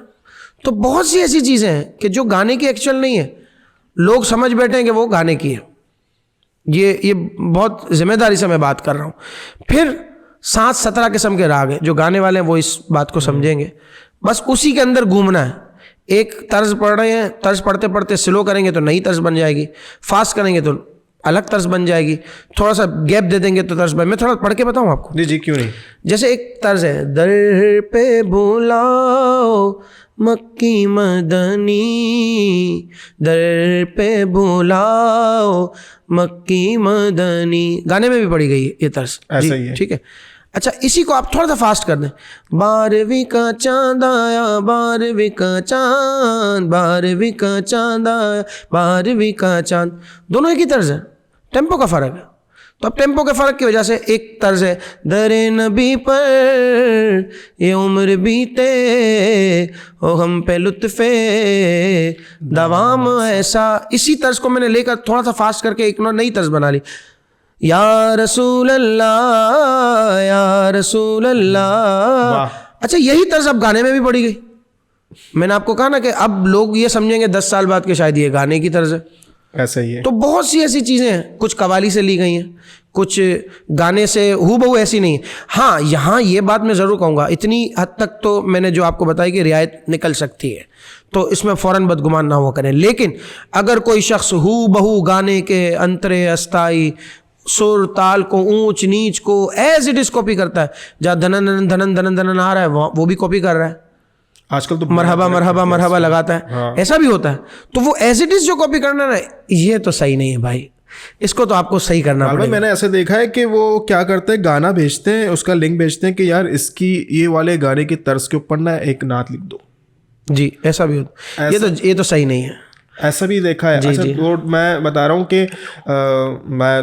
تو بہت سی ایسی چیزیں ہیں کہ جو گانے کی ایکچوئل نہیں ہے, لوگ سمجھ بیٹھے ہیں کہ وہ گانے کی ہے. یہ بہت ذمہ داری سے میں بات کر رہا ہوں. پھر 7-17 قسم کے راگ ہیں جو گانے والے ہیں وہ اس بات کو سمجھیں گے, بس اسی کے اندر گھومنا ہے. ایک طرز پڑھ رہے ہیں, طرز پڑھتے پڑھتے سلو کریں گے تو نئی طرز بن جائے گی, فاسٹ کریں گے تو الگ طرز بن جائے گی, تھوڑا سا گیپ دے دیں گے تو طرز بن. میں تھوڑا پڑھ کے بتاؤں آپ کو؟ جی کیوں نہیں. جیسے ایک طرز ہے, در پہ بلاؤ مکی مدنی, در پہ بلاؤ مکی مدنی, گانے میں بھی پڑھی گئی ہے یہ طرز. ایسا ہی ہے, ٹھیک ہے. اچھا اسی کو آپ تھوڑا سا فاسٹ کر دیں. 12ویں کا چاند آیا, 12ویں کا چاند, 12ویں کا چاند آیا, 12ویں کا چاند. دونوں ایک ہی طرز ہے, ٹیمپو کا فرق ہے. تو اب ٹیمپو کے فرق کی وجہ سے ایک طرز ہے در نبی پر یہ عمر بیتے او ہم پہ لطف دوام ایسا. اسی طرز کو میں نے لے کر تھوڑا سا فاسٹ کر کے ایک نئی طرز بنا لی. یا رسول اللہ یا رسول اللہ. اچھا یہی طرز اب گانے میں بھی پڑھی گئی. میں نے آپ کو کہا نا کہ اب لوگ یہ سمجھیں گے 10 سال بعد کہ شاید یہ گانے کی طرز ہے. ایسا ہی ہے. تو بہت سی ایسی چیزیں ہیں, کچھ قوالی سے لی گئی ہیں, کچھ گانے سے ہو بہو ایسی نہیں ہے. ہاں یہاں یہ بات میں ضرور کہوں گا, اتنی حد تک تو میں نے جو آپ کو بتائی کہ رعایت نکل سکتی ہے, تو اس میں فوراً بدگمان نہ ہوا کریں. لیکن اگر کوئی شخص ہو بہو گانے کے انترے استائی سر تال کو اونچ نیچ کو ایز اٹ از کاپی کرتا ہے, جہاں دھنن دھنن دھنن دھنن آ رہا ہے وہ بھی کاپی کر رہا ہے. آج کل تو مرحبا مرحبا مرحبا لگاتا ہے, ایسا بھی ہوتا ہے. تو وہ ایز اٹ از جو کاپی کرنا نا, یہ تو صحیح نہیں ہے بھائی, اس کو تو آپ کو صحیح کرنا پڑے گا. میں نے ایسے دیکھا ہے کہ وہ کیا کرتے ہیں, گانا بھیجتے ہیں, اس کا لنک بھیجتے ہیں کہ یار اس کی یہ والے گانے کی طرز کے اوپر نا ایک نعت لکھ دو. جی ایسا بھی ہوتا ہے, یہ تو صحیح نہیں ہے. ایسا بھی دیکھا ہے. اور میں بتا رہا ہوں کہ میں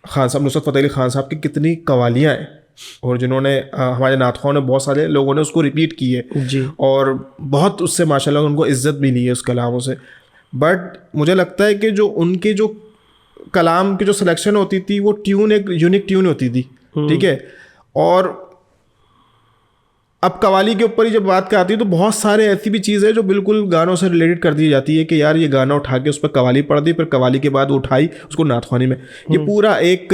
خان صاحب نصرت فتح علی خان صاحب کی کتنی قوالیاں ہیں, اور جنہوں نے ہمارے نعت خواہوں نے بہت سارے لوگوں نے اس کو ریپیٹ کی ہے جی, اور بہت اس سے ماشاء اللہ ان کو عزت بھی لی ہے اس کلاموں سے. بٹ مجھے لگتا ہے کہ جو ان کے جو کلام کی جو سلیکشن ہوتی تھی وہ ٹیون ایک یونیک ٹیون ہوتی تھی, ٹھیک ہے. اور اب قوالی کے اوپر ہی جب بات آتی ہے تو بہت سارے ایسی بھی چیزیں جو بالکل گانوں سے ریلیٹڈ کر دی جاتی ہے کہ یار یہ گانا اٹھا کے اس پہ قوالی پڑھ دی, پھر قوالی کے بعد اٹھائی اس کو نعت خوانی میں, یہ پورا ایک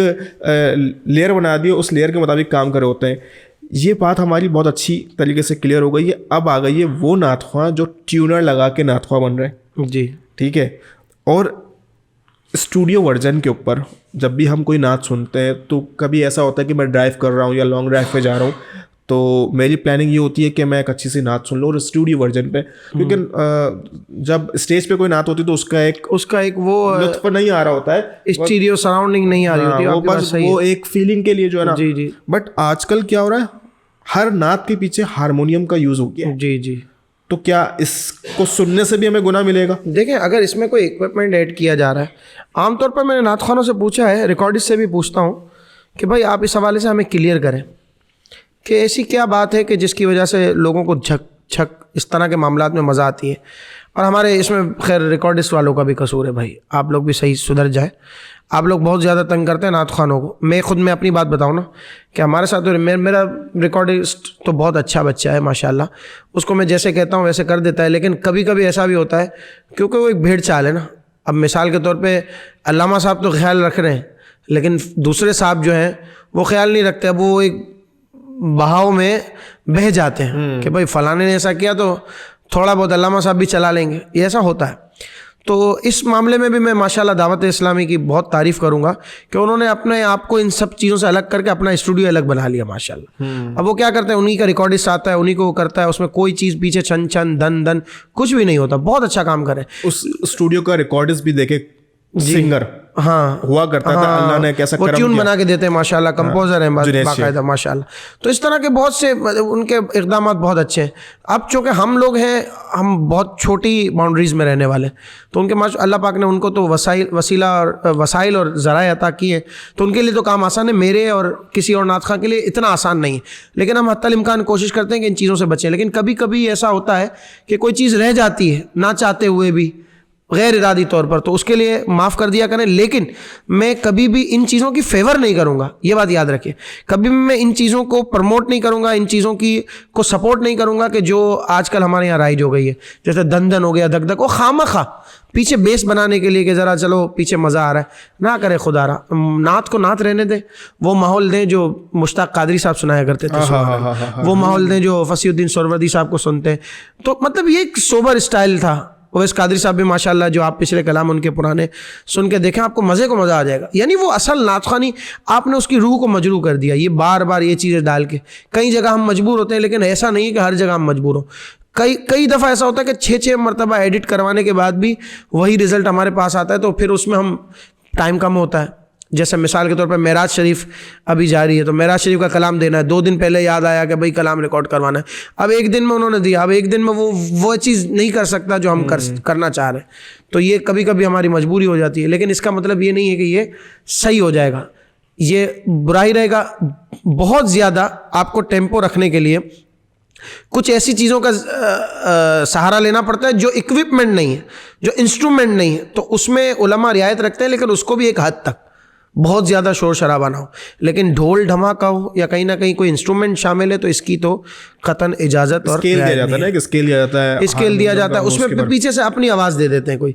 لیئر بنا دی, اس لیئر کے مطابق کام کرے ہوتے ہیں. یہ بات ہماری بہت اچھی طریقے سے کلیئر ہو گئی ہے. اب آ گئی ہے وہ نعت خواہ جو ٹیونر لگا کے نعت خواہ بن رہے ہیں. جی ٹھیک ہے. اور اسٹوڈیو ورژن کے اوپر جب بھی ہم کوئی نعت سنتے ہیں تو کبھی ایسا ہوتا ہے کہ میں ڈرائیو کر رہا ہوں یا لانگ ڈرائیو پہ جا رہا ہوں, تو میری پلاننگ یہ ہوتی ہے کہ میں ایک اچھی سی نعت سن لوں اور اسٹوڈیو ورژن پہ, کیونکہ جب اسٹیج پہ کوئی نعت ہوتی ہے تو اس کا ایک وہ لطف نہیں آ رہا ہوتا ہے, اسٹیریو سراؤنڈنگ نہیں آ رہی ہوتی ہے, وہ بس وہ ایک فیلنگ کے لیے جو ہے نا. جی جی. بٹ آج کل کیا ہو رہا ہے, ہر نعت کے پیچھے ہارمونیم کا یوز ہو گیا ہے. جی جی. تو کیا اس کو سننے سے بھی ہمیں گناہ ملے گا؟ دیکھیں اگر اس میں کوئی اکوپمنٹ ایڈ کیا جا رہا ہے، عام طور پر میں نے نعت خوانوں سے پوچھا ہے، ریکارڈسٹ سے بھی پوچھتا ہوں کہ بھائی آپ اس حوالے سے ہمیں کلیئر کریں کہ ایسی کیا بات ہے کہ جس کی وجہ سے لوگوں کو جھک اس طرح کے معاملات میں مزہ آتی ہے. اور ہمارے اس میں خیر ریکارڈسٹ والوں کا بھی قصور ہے بھائی، آپ لوگ بھی صحیح سدھر جائے. آپ لوگ بہت زیادہ تنگ کرتے ہیں نعت خوانوں کو. میں اپنی بات بتاؤں نا کہ ہمارے ساتھ میرا ریکارڈسٹ تو بہت اچھا بچہ ہے ماشاءاللہ، اس کو میں جیسے کہتا ہوں ویسے کر دیتا ہے. لیکن کبھی کبھی ایسا بھی ہوتا ہے کیونکہ وہ ایک بھیڑ چال ہے نا. اب مثال کے طور پہ علامہ صاحب تو خیال رکھ رہے ہیں لیکن دوسرے صاحب جو ہیں وہ خیال نہیں رکھتے. اب وہ ایک بہاؤ میں بہہ جاتے ہیں کہ بھائی فلانے نے ایسا کیا تو تھوڑا بہت علامہ صاحب بھی چلا لیں گے، یہ ایسا ہوتا ہے. تو اس معاملے میں بھی میں ماشاءاللہ دعوت اسلامی کی بہت تعریف کروں گا کہ انہوں نے اپنے آپ کو ان سب چیزوں سے الگ کر کے اپنا اسٹوڈیو الگ بنا لیا ماشاءاللہ. اب وہ کیا کرتے ہیں، انہی کا ریکارڈسٹ آتا ہے، انہی کو وہ کرتا ہے، اس میں کوئی چیز پیچھے چھن چھن دن دن کچھ بھی نہیں ہوتا. بہت اچھا کام کرے. اس اسٹوڈیو کا ریکارڈسٹ بھی دیکھے سنگر ہاں ہوا کرتا تھا، اللہ نے کیسا وہ کرم ٹیون کیا. بنا کے دیتے ہیں ماشاءاللہ، کمپوزر ہیں باقاعدہ ماشاءاللہ. تو اس طرح کے بہت سے ان کے اقدامات بہت اچھے ہیں. اب چونکہ ہم لوگ ہیں، ہم بہت چھوٹی باؤنڈریز میں رہنے والے، تو ان کے اللہ پاک نے ان کو تو وسائل اور ذرائع عطا کیے، تو ان کے لیے تو کام آسان ہے. میرے اور کسی اور نعت خواں کے لیے اتنا آسان نہیں ہے، لیکن ہم حتی الامکان کوشش کرتے ہیں کہ ان چیزوں سے بچیں. لیکن کبھی کبھی ایسا ہوتا ہے کہ کوئی چیز رہ جاتی ہے نہ چاہتے ہوئے بھی، غیر ارادی طور پر، تو اس کے لیے معاف کر دیا کریں. لیکن میں کبھی بھی ان چیزوں کی فیور نہیں کروں گا، یہ بات یاد رکھیں. کبھی بھی میں ان چیزوں کو پروموٹ نہیں کروں گا، ان چیزوں کو سپورٹ نہیں کروں گا کہ جو آج کل ہمارے یہاں رائج ہو گئی ہے، جیسے دن دن ہو گیا، دھک دھک، وہ خامخواہ پیچھے بیس بنانے کے لیے کہ ذرا چلو پیچھے مزہ آ رہا ہے. نہ کرے خدا رہا، نعت کو نعت رہنے دیں. وہ ماحول دیں جو مشتاق قادری صاحب سنایا کرتے تھے، وہ ماحول دیں جو فصیح الدین سہروردی صاحب کو سنتے ہیں. تو مطلب یہ ایک سوبر اسٹائل تھا. اویس قادری صاحب بھی ماشاءاللہ، جو آپ پچھلے کلام ان کے پرانے سن کے دیکھیں، آپ کو مزے کو مزہ آ جائے گا. یعنی وہ اصل نعت خوانی آپ نے اس کی روح کو مجروح کر دیا. یہ بار بار یہ چیزیں ڈال کے کئی جگہ ہم مجبور ہوتے ہیں، لیکن ایسا نہیں ہے کہ ہر جگہ ہم مجبور ہوں. کئی دفعہ ایسا ہوتا ہے کہ 6 مرتبہ ایڈٹ کروانے کے بعد بھی وہی رزلٹ ہمارے پاس آتا ہے، تو پھر اس میں ہم ٹائم کم ہوتا ہے. جیسے مثال کے طور پر معراج شریف ابھی جاری ہے، تو معراج شریف کا کلام دینا ہے، 2 دن پہلے یاد آیا کہ بھائی کلام ریکارڈ کروانا ہے. اب 1 دن میں انہوں نے دیا، اب 1 دن میں وہ چیز نہیں کر سکتا جو ہم کرنا چاہ رہے ہیں. تو یہ کبھی کبھی ہماری مجبوری ہو جاتی ہے. لیکن اس کا مطلب یہ نہیں ہے کہ یہ صحیح ہو جائے گا، یہ برا ہی رہے گا. بہت زیادہ آپ کو ٹیمپو رکھنے کے لیے کچھ ایسی چیزوں کا سہارا لینا پڑتا ہے جو اکوپمنٹ نہیں ہے، جو انسٹرومنٹ نہیں ہے. تو اس میں علماء رعایت رکھتے ہیں، لیکن اس کو بھی ایک حد تک، بہت زیادہ شور شرابہ نہ ہو. لیکن ڈھول دھماکہ ہو یا کہیں نہ کہیں کوئی انسٹرومنٹ شامل ہے تو اس کی تو قطعاً اجازت اور اسکیل دیا جاتا ہے نا، کہ اسکیل دیا جاتا ہے، اسکیل دیا جاتا ہے. اس میں پیچھے سے اپنی آواز دے دیتے ہیں کوئی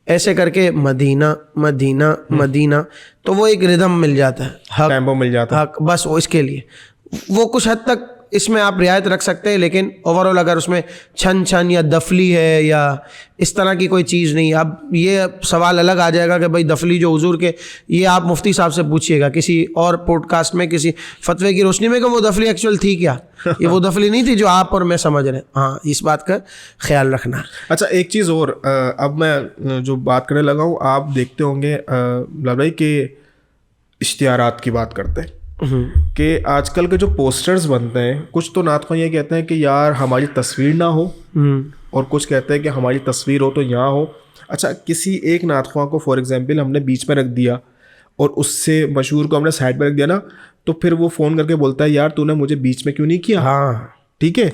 ایسے کر کے، مدینہ مدینہ مدینہ، تو وہ ایک ردم مل جاتا ہے، ٹیمپو مل جاتا ہے. بس وہ اس کے لیے وہ کچھ حد تک اس میں آپ رعایت رکھ سکتے ہیں. لیکن اوور آل اگر اس میں چھن چھن یا دفلی ہے یا اس طرح کی کوئی چیز نہیں. اب یہ سوال الگ آ جائے گا کہ بھائی دفلی جو حضور کے، یہ آپ مفتی صاحب سے پوچھیے گا کسی اور پوڈ کاسٹ میں، کسی فتوے کی روشنی میں، کہ وہ دفلی ایکچوئل تھی کیا. یہ وہ دفلی نہیں تھی جو آپ اور میں سمجھ رہے ہیں. ہاں، اس بات کا خیال رکھنا. اچھا ایک چیز اور، اب میں جو بات کرنے لگا ہوں، آپ دیکھتے ہوں گے بلال بھائی کہ اشتہارات کی بات کرتے ہیں کہ آج کل کے جو پوسٹرز بنتے ہیں، کچھ تو نعت خواں یہ کہتے ہیں کہ یار ہماری تصویر نہ ہو، اور کچھ کہتے ہیں کہ ہماری تصویر ہو تو یہاں ہو. اچھا کسی ایک نعت خواں کو فار ایگزامپل ہم نے بیچ میں رکھ دیا اور اس سے مشہور کو ہم نے سائڈ پہ رکھ دیا نا، تو پھر وہ فون کر کے بولتا ہے یار تو نے مجھے بیچ میں کیوں نہیں کیا. ہاں ٹھیک ہے،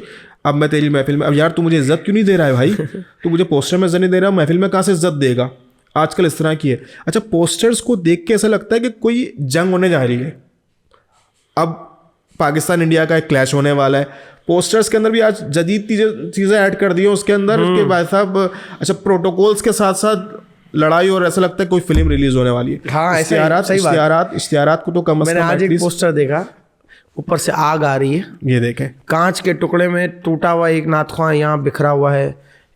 اب میں تیری محفل میں، اب یار تو مجھے عزت کیوں نہیں دے رہا ہے بھائی، تو مجھے پوسٹر میں عزت نہیں دے رہا، محفل میں کہاں سے عزت دے گا. آج کل اس طرح کی ہے. اچھا پوسٹرز کو دیکھ کے ایسا لگتا ہے کہ کوئی جنگ ہونے جا رہی ہے. اب پاکستان انڈیا کا ایک کلیش ہونے والا ہے، پوسٹرز کے اندر بھی آج جدید چیزیں ایڈ کر دی ہیں اس کے اندر کہ بھائی صاحب اچھا پروٹوکولز کے ساتھ ساتھ لڑائی، اور ایسا لگتا ہے کوئی فلم ریلیز ہونے والی ہے. ہاں، اشتہارات کو تو کم از کم. میں نے آج ایک پوسٹر دیکھا، اوپر سے آگ آ رہی ہے، یہ دیکھیں کانچ کے ٹکڑے میں ٹوٹا ہوا ایک نعت خواں یہاں بکھرا ہوا ہے،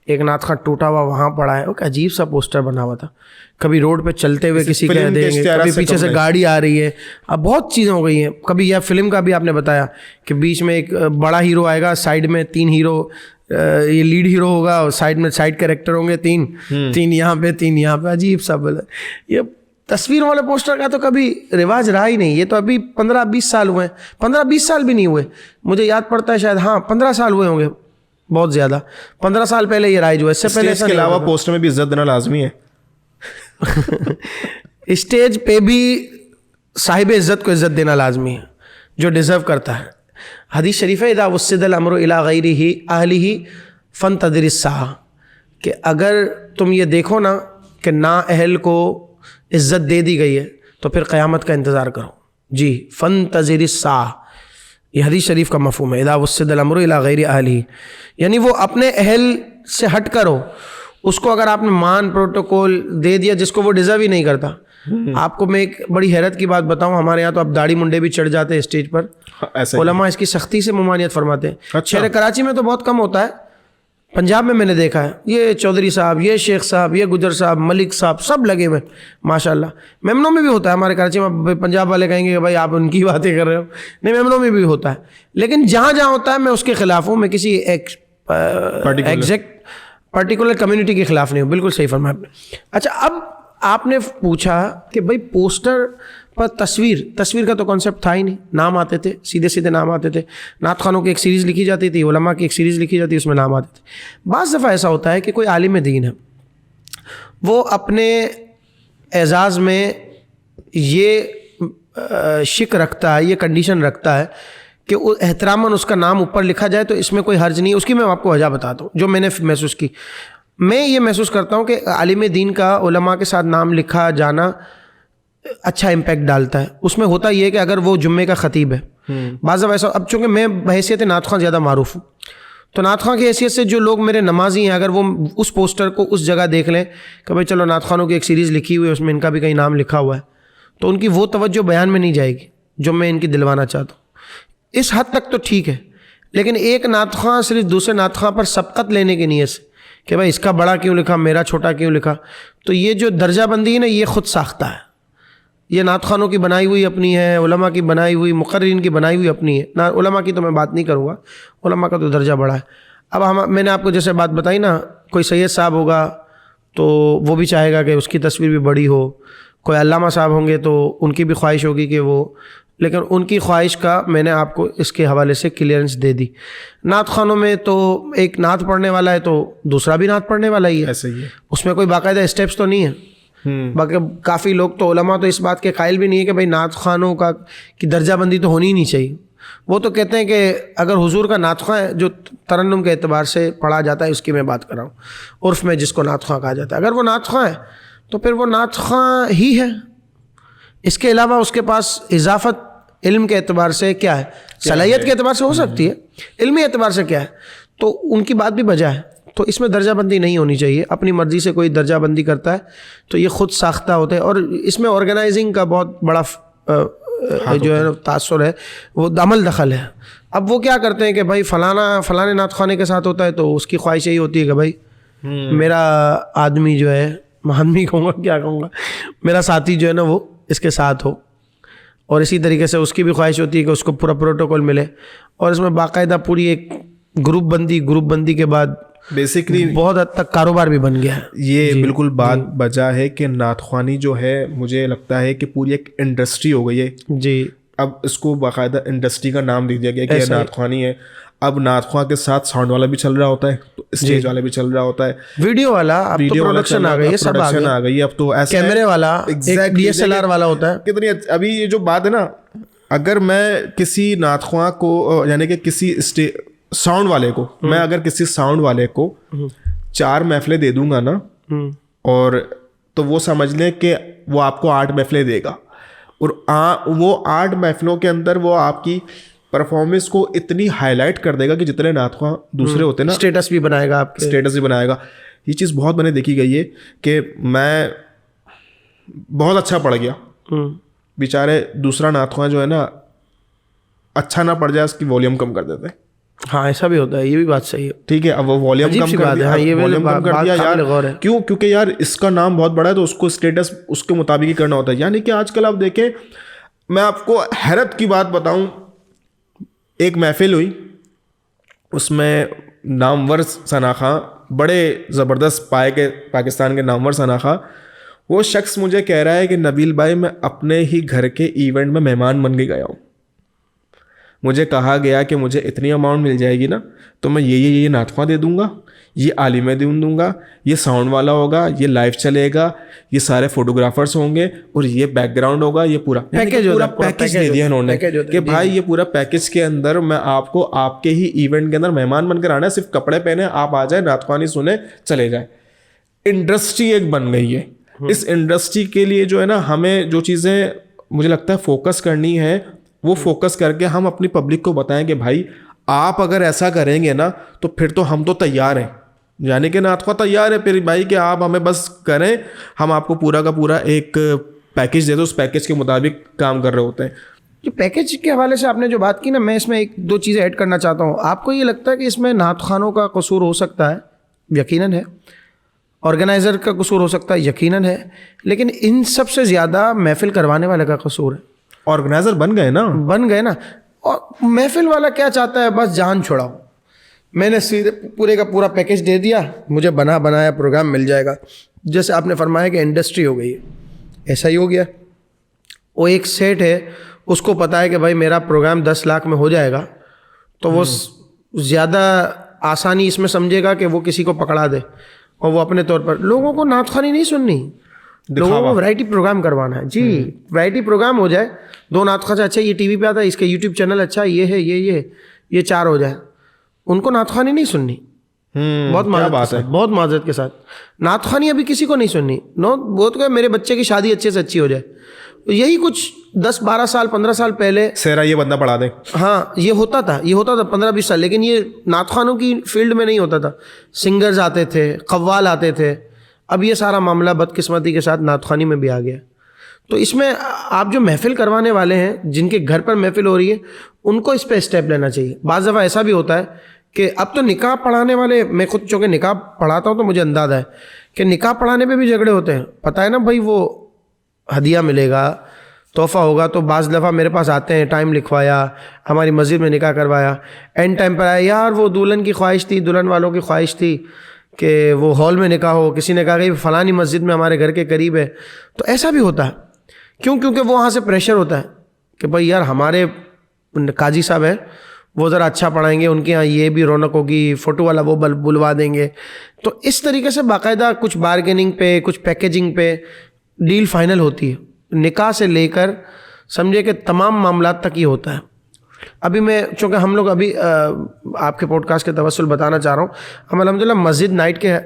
ایک نعت خواں ٹوٹا ہوا وہاں پڑا ہے. ایک عجیب سا پوسٹر بنا ہوا تھا. کبھی روڈ پہ چلتے ہوئے کسی کہہ دیں گے، کبھی پیچھے سے گاڑی آ رہی ہے. اب بہت چیزیں ہو گئی ہیں. کبھی یہ فلم کا بھی آپ نے بتایا کہ بیچ میں ایک بڑا ہیرو آئے گا، سائڈ میں 3 ہیرو، یہ لیڈ ہیرو ہوگا، اور سائڈ میں سائڈ کریکٹر ہوں گے 3 یہاں پہ 3 یہاں پہ. عجیب سا یہ تصویر والے پوسٹر کا تو کبھی رواج رہا ہی نہیں. یہ تو ابھی 15-20 سال ہوئے ہیں، 15-20 سال بھی نہیں ہوئے، مجھے یاد پڑتا ہے شاید، ہاں 15 سال ہوئے ہوں گے بہت زیادہ. 15 سال پہلے یہ رائج ہوا, اس سے پہلے اس کے علاوہ پوسٹر میں بھی عزت دینا لازمی ہے. اسٹیج پہ بھی صاحب عزت کو عزت دینا لازمی ہے جو ڈیزرو کرتا ہے. حدیث شریف ہے اذا وسد الامر الی غیرہ اہلہ فانتظر الساعہ, کہ اگر تم یہ دیکھو نا کہ نا اہل کو عزت دے دی گئی ہے تو پھر قیامت کا انتظار کرو. جی, فانتظر الساعہ, یہ حدیث شریف کا مفہوم ہے. اذا وسد الامر الی غیر اہلہ, یعنی وہ اپنے اہل سے ہٹ کر ہو, اس کو اگر آپ نے مان پروٹوکول دے دیا جس کو وہ ڈیزرو ہی نہیں کرتا. آپ کو میں ایک بڑی حیرت کی بات بتاؤں, ہمارے یہاں تو اب داڑھی منڈے بھی چڑھ جاتے ہیں اسٹیج پر, علماء اس کی سختی سے ممانعت فرماتے ہیں. شہر کراچی میں تو بہت کم ہوتا ہے, پنجاب میں نے دیکھا ہے, یہ چودھری صاحب, یہ شیخ صاحب, یہ گجر صاحب, ملک صاحب, سب لگے ہوئے ماشاء اللہ. میمنوں میں بھی ہوتا ہے, ہمارے کراچی میں پنجاب والے کہیں گے کہ بھائی آپ ان کی باتیں کر رہے ہو, نہیں میمنوں میں بھی ہوتا ہے. لیکن جہاں جہاں ہوتا ہے میں اس کے خلاف ہوں, میں کسی ایگزیکٹ پرٹیکولر کمیونٹی کے خلاف نہیں ہوں. بالکل صحیح فرمایا آپ نے. اچھا, اب آپ نے پوچھا کہ بھائی پوسٹر پر تصویر کا تو کانسیپٹ تھا ہی نہیں, نام آتے تھے, سیدھے سیدھے نام آتے تھے. نعت خوانوں کی ایک سیریز لکھی جاتی تھی, علماء کی ایک سیریز لکھی جاتی, اس میں نام آتے تھے. بعض دفعہ ایسا ہوتا ہے کہ کوئی عالم دین ہے, وہ اپنے اعزاز میں یہ شک رکھتا ہے, یہ کنڈیشن رکھتا ہے کہ احتراماً اس کا نام اوپر لکھا جائے تو اس میں کوئی حرج نہیں. اس کی میں آپ کو وجہ بتاتا ہوں جو میں نے محسوس کی. میں یہ محسوس کرتا ہوں کہ عالم دین کا علماء کے ساتھ نام لکھا جانا اچھا امپیکٹ ڈالتا ہے. اس میں ہوتا یہ ہے کہ اگر وہ جمعے کا خطیب ہے, بعض دفعہ ایسا, اب چونکہ میں بحیثیت نعت خواں زیادہ معروف ہوں, تو نعت خواں کی حیثیت سے جو لوگ میرے نمازی ہیں, اگر وہ اس پوسٹر کو اس جگہ دیکھ لیں کہ بھائی چلو نعت خوانوں کی ایک سیریز لکھی ہوئی ہے, اس میں ان کا بھی کہیں نام لکھا ہوا ہے, تو ان کی وہ توجہ بیان میں نہیں جائے گی جو میں ان کی دلوانا چاہتا ہوں. اس حد تک تو ٹھیک ہے, لیکن ایک نعت خواں صرف دوسرے نعت خواں پر سبقت لینے کی نیت سے کہ بھائی اس کا بڑا کیوں لکھا, میرا چھوٹا کیوں لکھا, تو یہ جو درجہ بندی ہے نا, یہ خود ساختہ ہے. یہ نعت خوانوں کی بنائی ہوئی اپنی ہے, علماء کی بنائی ہوئی, مقررین کی بنائی ہوئی اپنی ہے. علماء کی تو میں بات نہیں کروں گا, علماء کا تو درجہ بڑا ہے. اب میں نے آپ کو جیسے بات بتائی نا, کوئی سید صاحب ہوگا تو وہ بھی چاہے گا کہ اس کی تصویر بھی بڑی ہو, کوئی علامہ صاحب ہوں گے تو ان کی بھی خواہش ہوگی کہ وہ, لیکن ان کی خواہش کا میں نے آپ کو اس کے حوالے سے کلیئرنس دے دی. نعت خوانوں میں تو ایک نعت پڑھنے والا ہے تو دوسرا بھی نعت پڑھنے والا ہی ہے, ایسا ہی ہے. اس میں کوئی باقاعدہ اسٹیپس تو نہیں ہے. باقی کافی لوگ تو علماء تو اس بات کے قائل بھی نہیں ہے کہ بھائی نعت خوانوں کی درجہ بندی تو ہونی ہی نہیں چاہیے. وہ تو کہتے ہیں کہ اگر حضور کا نعت خواں جو ترنم کے اعتبار سے پڑھا جاتا ہے, اس کی میں بات کر رہا ہوں, عرف میں جس کو نعت خواں کہا جاتا ہے, اگر وہ نعت خواں ہے تو پھر وہ نعت خواں ہی ہے. اس کے علاوہ اس کے پاس اضافت علم کے اعتبار سے کیا ہے, صلاحیت کے اعتبار سے ہو سکتی ہے, علمی اعتبار سے کیا ہے, تو ان کی بات بھی بجا ہے. تو اس میں درجہ بندی نہیں ہونی چاہیے. اپنی مرضی سے کوئی درجہ بندی کرتا ہے تو یہ خود ساختہ ہوتا ہے, اور اس میں آرگنائزنگ کا بہت بڑا جو ہے تاثر ہے, وہ عمل دخل ہے. اب وہ کیا کرتے ہیں کہ بھائی فلانے نعت خوانے کے ساتھ ہوتا ہے تو اس کی خواہش یہی ہوتی ہے کہ بھائی میرا آدمی جو ہے, آدمی کہوں گا کیا کہوں گا, میرا ساتھی جو ہے نا وہ اس کے ساتھ ہو, اور اسی طریقے سے اس کی بھی خواہش ہوتی ہے کہ اس کو پورا پروٹوکول ملے. اور اس میں باقاعدہ پوری ایک گروپ بندی کے بعد بیسکلی بہت حد تک کاروبار بھی بن گیا ہے. یہ بالکل بات بجا ہے کہ نعت خوانی جو ہے, مجھے لگتا ہے کہ پوری ایک انڈسٹری ہو گئی ہے. جی, اب اس کو باقاعدہ انڈسٹری کا نام دے دیا گیا کہ نعت خوانی ہے. اب نعت خواں کے ساتھ ساؤنڈ والا بھی چل رہا ہوتا ہے, تو اسٹیج والا بھی چل رہا ہوتا ہے, ویڈیو والا, اب تو پروڈکشن آ گئی ہے, سب آ گئی ہے. اب تو ایسا کیمرے والا, ڈی ایس ایل آر والا ہوتا ہے. کتنی ابھی یہ جو بات ہے نا, اگر میں کسی نعت خواں کو, یعنی کہ کسی ساؤنڈ والے کو, میں اگر کسی ساؤنڈ والے کو 4 محفلیں دے دوں گا نا, اور تو وہ سمجھ لیں کہ وہ آپ کو 8 محفلیں دے گا, اور وہ 8 محفلوں کے اندر وہ آپ کی پرفارمنس کو اتنی ہائی لائٹ کر دے گا کہ جتنے نعت خواں دوسرے ہوتے ہیں نا, اسٹیٹس بھی بنائے گا, آپ اسٹیٹس بھی بنائے گا. یہ چیز بہت میں نے دیکھی گئی ہے کہ میں بہت اچھا پڑ گیا, بیچارے دوسرا نعت خواں جو ہے نا اچھا نہ پڑ جائے, اس کی والیوم کم کر دیتے ہیں. ہاں ایسا بھی ہوتا ہے, یہ بھی بات صحیح ہے. ٹھیک ہے, اب وہ والیوم کم کر دیا, یار کیوں, کیونکہ یار اس کا نام بہت بڑا ہے تو اس کو اسٹیٹس اس کے مطابق ہی کرنا ہوتا ہے. یعنی کہ آج کل آپ دیکھیں, میں آپ کو حیرت کی بات بتاؤں, ایک محفل ہوئی, اس میں نامور ثنا خاں, بڑے زبردست پاکستان کے نامور ثنا خاں, وہ شخص مجھے کہہ رہا ہے کہ نبیل بھائی میں اپنے ہی گھر کے ایونٹ میں مہمان بن کے گیا ہوں. مجھے کہا گیا کہ مجھے اتنی اماؤنٹ مل جائے گی نا تو میں یہ نعت خواں دے دوں گا, یہ عالمیں دوں گا, یہ ساؤنڈ والا ہوگا, یہ لائیو چلے گا, یہ سارے فوٹوگرافرس ہوں گے, اور یہ بیک گراؤنڈ ہوگا, یہ پورا پیکیج دے دیا انہوں نے کہ بھائی یہ پورا پیکیج کے اندر میں آپ کو آپ کے ہی ایونٹ کے اندر مہمان بن کر آنا ہے, صرف کپڑے پہنے آپ آ جائیں, نعت خوانی سنیں, چلے جائیں. انڈسٹری ایک بن گئی ہے. اس انڈسٹری کے لیے جو ہے نا ہمیں جو چیزیں مجھے لگتا ہے فوکس کرنی ہے وہ فوکس کر کے ہم اپنی پبلک کو بتائیں کہ بھائی آپ اگر ایسا کریں گے نا تو پھر تو ہم تو تیار ہیں, یعنی کہ نعت خواں تیار ہے پھر بھائی کہ آپ ہمیں بس کریں, ہم آپ کو پورا کا پورا ایک پیکیج دے دو, اس پیکیج کے مطابق کام کر رہے ہوتے ہیں. جو پیکیج کے حوالے سے آپ نے جو بات کی نا, میں اس میں ایک دو چیزیں ایڈ کرنا چاہتا ہوں. آپ کو یہ لگتا ہے کہ اس میں نعت خوانوں کا قصور ہو سکتا ہے؟ یقیناً ہے. آرگنائزر کا قصور ہو سکتا ہے؟ یقیناً ہے. لیکن ان سب سے زیادہ محفل کروانے والے کا قصور ہے. آرگنائزر بن گئے نا. اور محفل والا کیا چاہتا ہے؟ بس جان چھوڑاؤ, میں نے سیدھے پورے کا پورا پیکیج دے دیا, مجھے بنایا پروگرام مل جائے گا. جیسے آپ نے فرمایا کہ انڈسٹری ہو گئی ہے, ایسا ہی ہو گیا. وہ ایک سیٹ ہے, اس کو پتہ ہے کہ بھائی میرا پروگرام 10 لاکھ میں ہو جائے گا, تو وہ زیادہ آسانی اس میں سمجھے گا کہ وہ کسی کو پکڑا دے, اور وہ اپنے طور پر. لوگوں کو نعت خوانی نہیں سننی, لوگوں کو ورائٹی پروگرام کروانا ہے. جی ورائٹی پروگرام ہو جائے, 2 نعت خواں, اچھا یہ ٹی وی پہ آتا ہے, اس کا یوٹیوب چینل اچھا یہ ہے, یہ 4 ہو جائے. ان کو نعت خوانی نہیں سننی. بہت معذرت کے ساتھ نعت خوانی ابھی کسی کو نہیں سننی. وہ تو کہ میرے بچے کی شادی اچھے سے اچھی ہو جائے. یہی کچھ 10-12 سال 15 سال پہلے سیرا یہ بندہ پڑھا دے, ہاں یہ ہوتا تھا 15-20 سال. لیکن یہ نعت خوانوں کی فیلڈ میں نہیں ہوتا تھا. سنگرز آتے تھے, قوال آتے تھے. اب یہ سارا معاملہ بدقسمتی کے ساتھ نعت خوانی میں بھی آ گیا. تو اس میں آپ جو محفل کروانے والے ہیں, جن کے گھر پر محفل ہو رہی ہے, ان کو اس پہ اسٹیپ لینا چاہیے. بعض دفعہ ایسا بھی ہوتا ہے کہ اب تو نکاح پڑھانے والے, میں خود چونکہ نکاح پڑھاتا ہوں تو مجھے اندازہ ہے کہ نکاح پڑھانے پہ بھی جھگڑے ہوتے ہیں. پتہ ہے نا بھائی وہ ہدیہ ملے گا, تحفہ ہوگا, تو بعض دفعہ میرے پاس آتے ہیں, ٹائم لکھوایا, ہماری مسجد میں نکاح کروایا, اینڈ ٹائم پر آیا یار وہ دلہن کی خواہش تھی, دلہن والوں کی خواہش تھی کہ وہ ہال میں نکاح ہو, کسی نے کہا کہ فلانی مسجد میں ہمارے گھر کے قریب ہے. تو ایسا بھی ہوتا ہے. کیوں؟ کیونکہ وہ وہاں سے پریشر ہوتا ہے کہ بھائی یار ہمارے قاضی صاحب ہیں, وہ ذرا اچھا پڑھائیں گے, ان کے یہاں یہ بھی رونق ہوگی, فوٹو والا وہ بلوا دیں گے. تو اس طریقے سے باقاعدہ کچھ بارگیننگ پہ, کچھ پیکیجنگ پہ ڈیل فائنل ہوتی ہے. نکاح سے لے کر سمجھے کہ تمام معاملات تک یہ ہوتا ہے. ابھی میں چونکہ ہم لوگ ابھی آپ کے پوڈ کاسٹ کے توسل بتانا چاہ رہا ہوں, ہم الحمدللہ مسجد نائٹ کے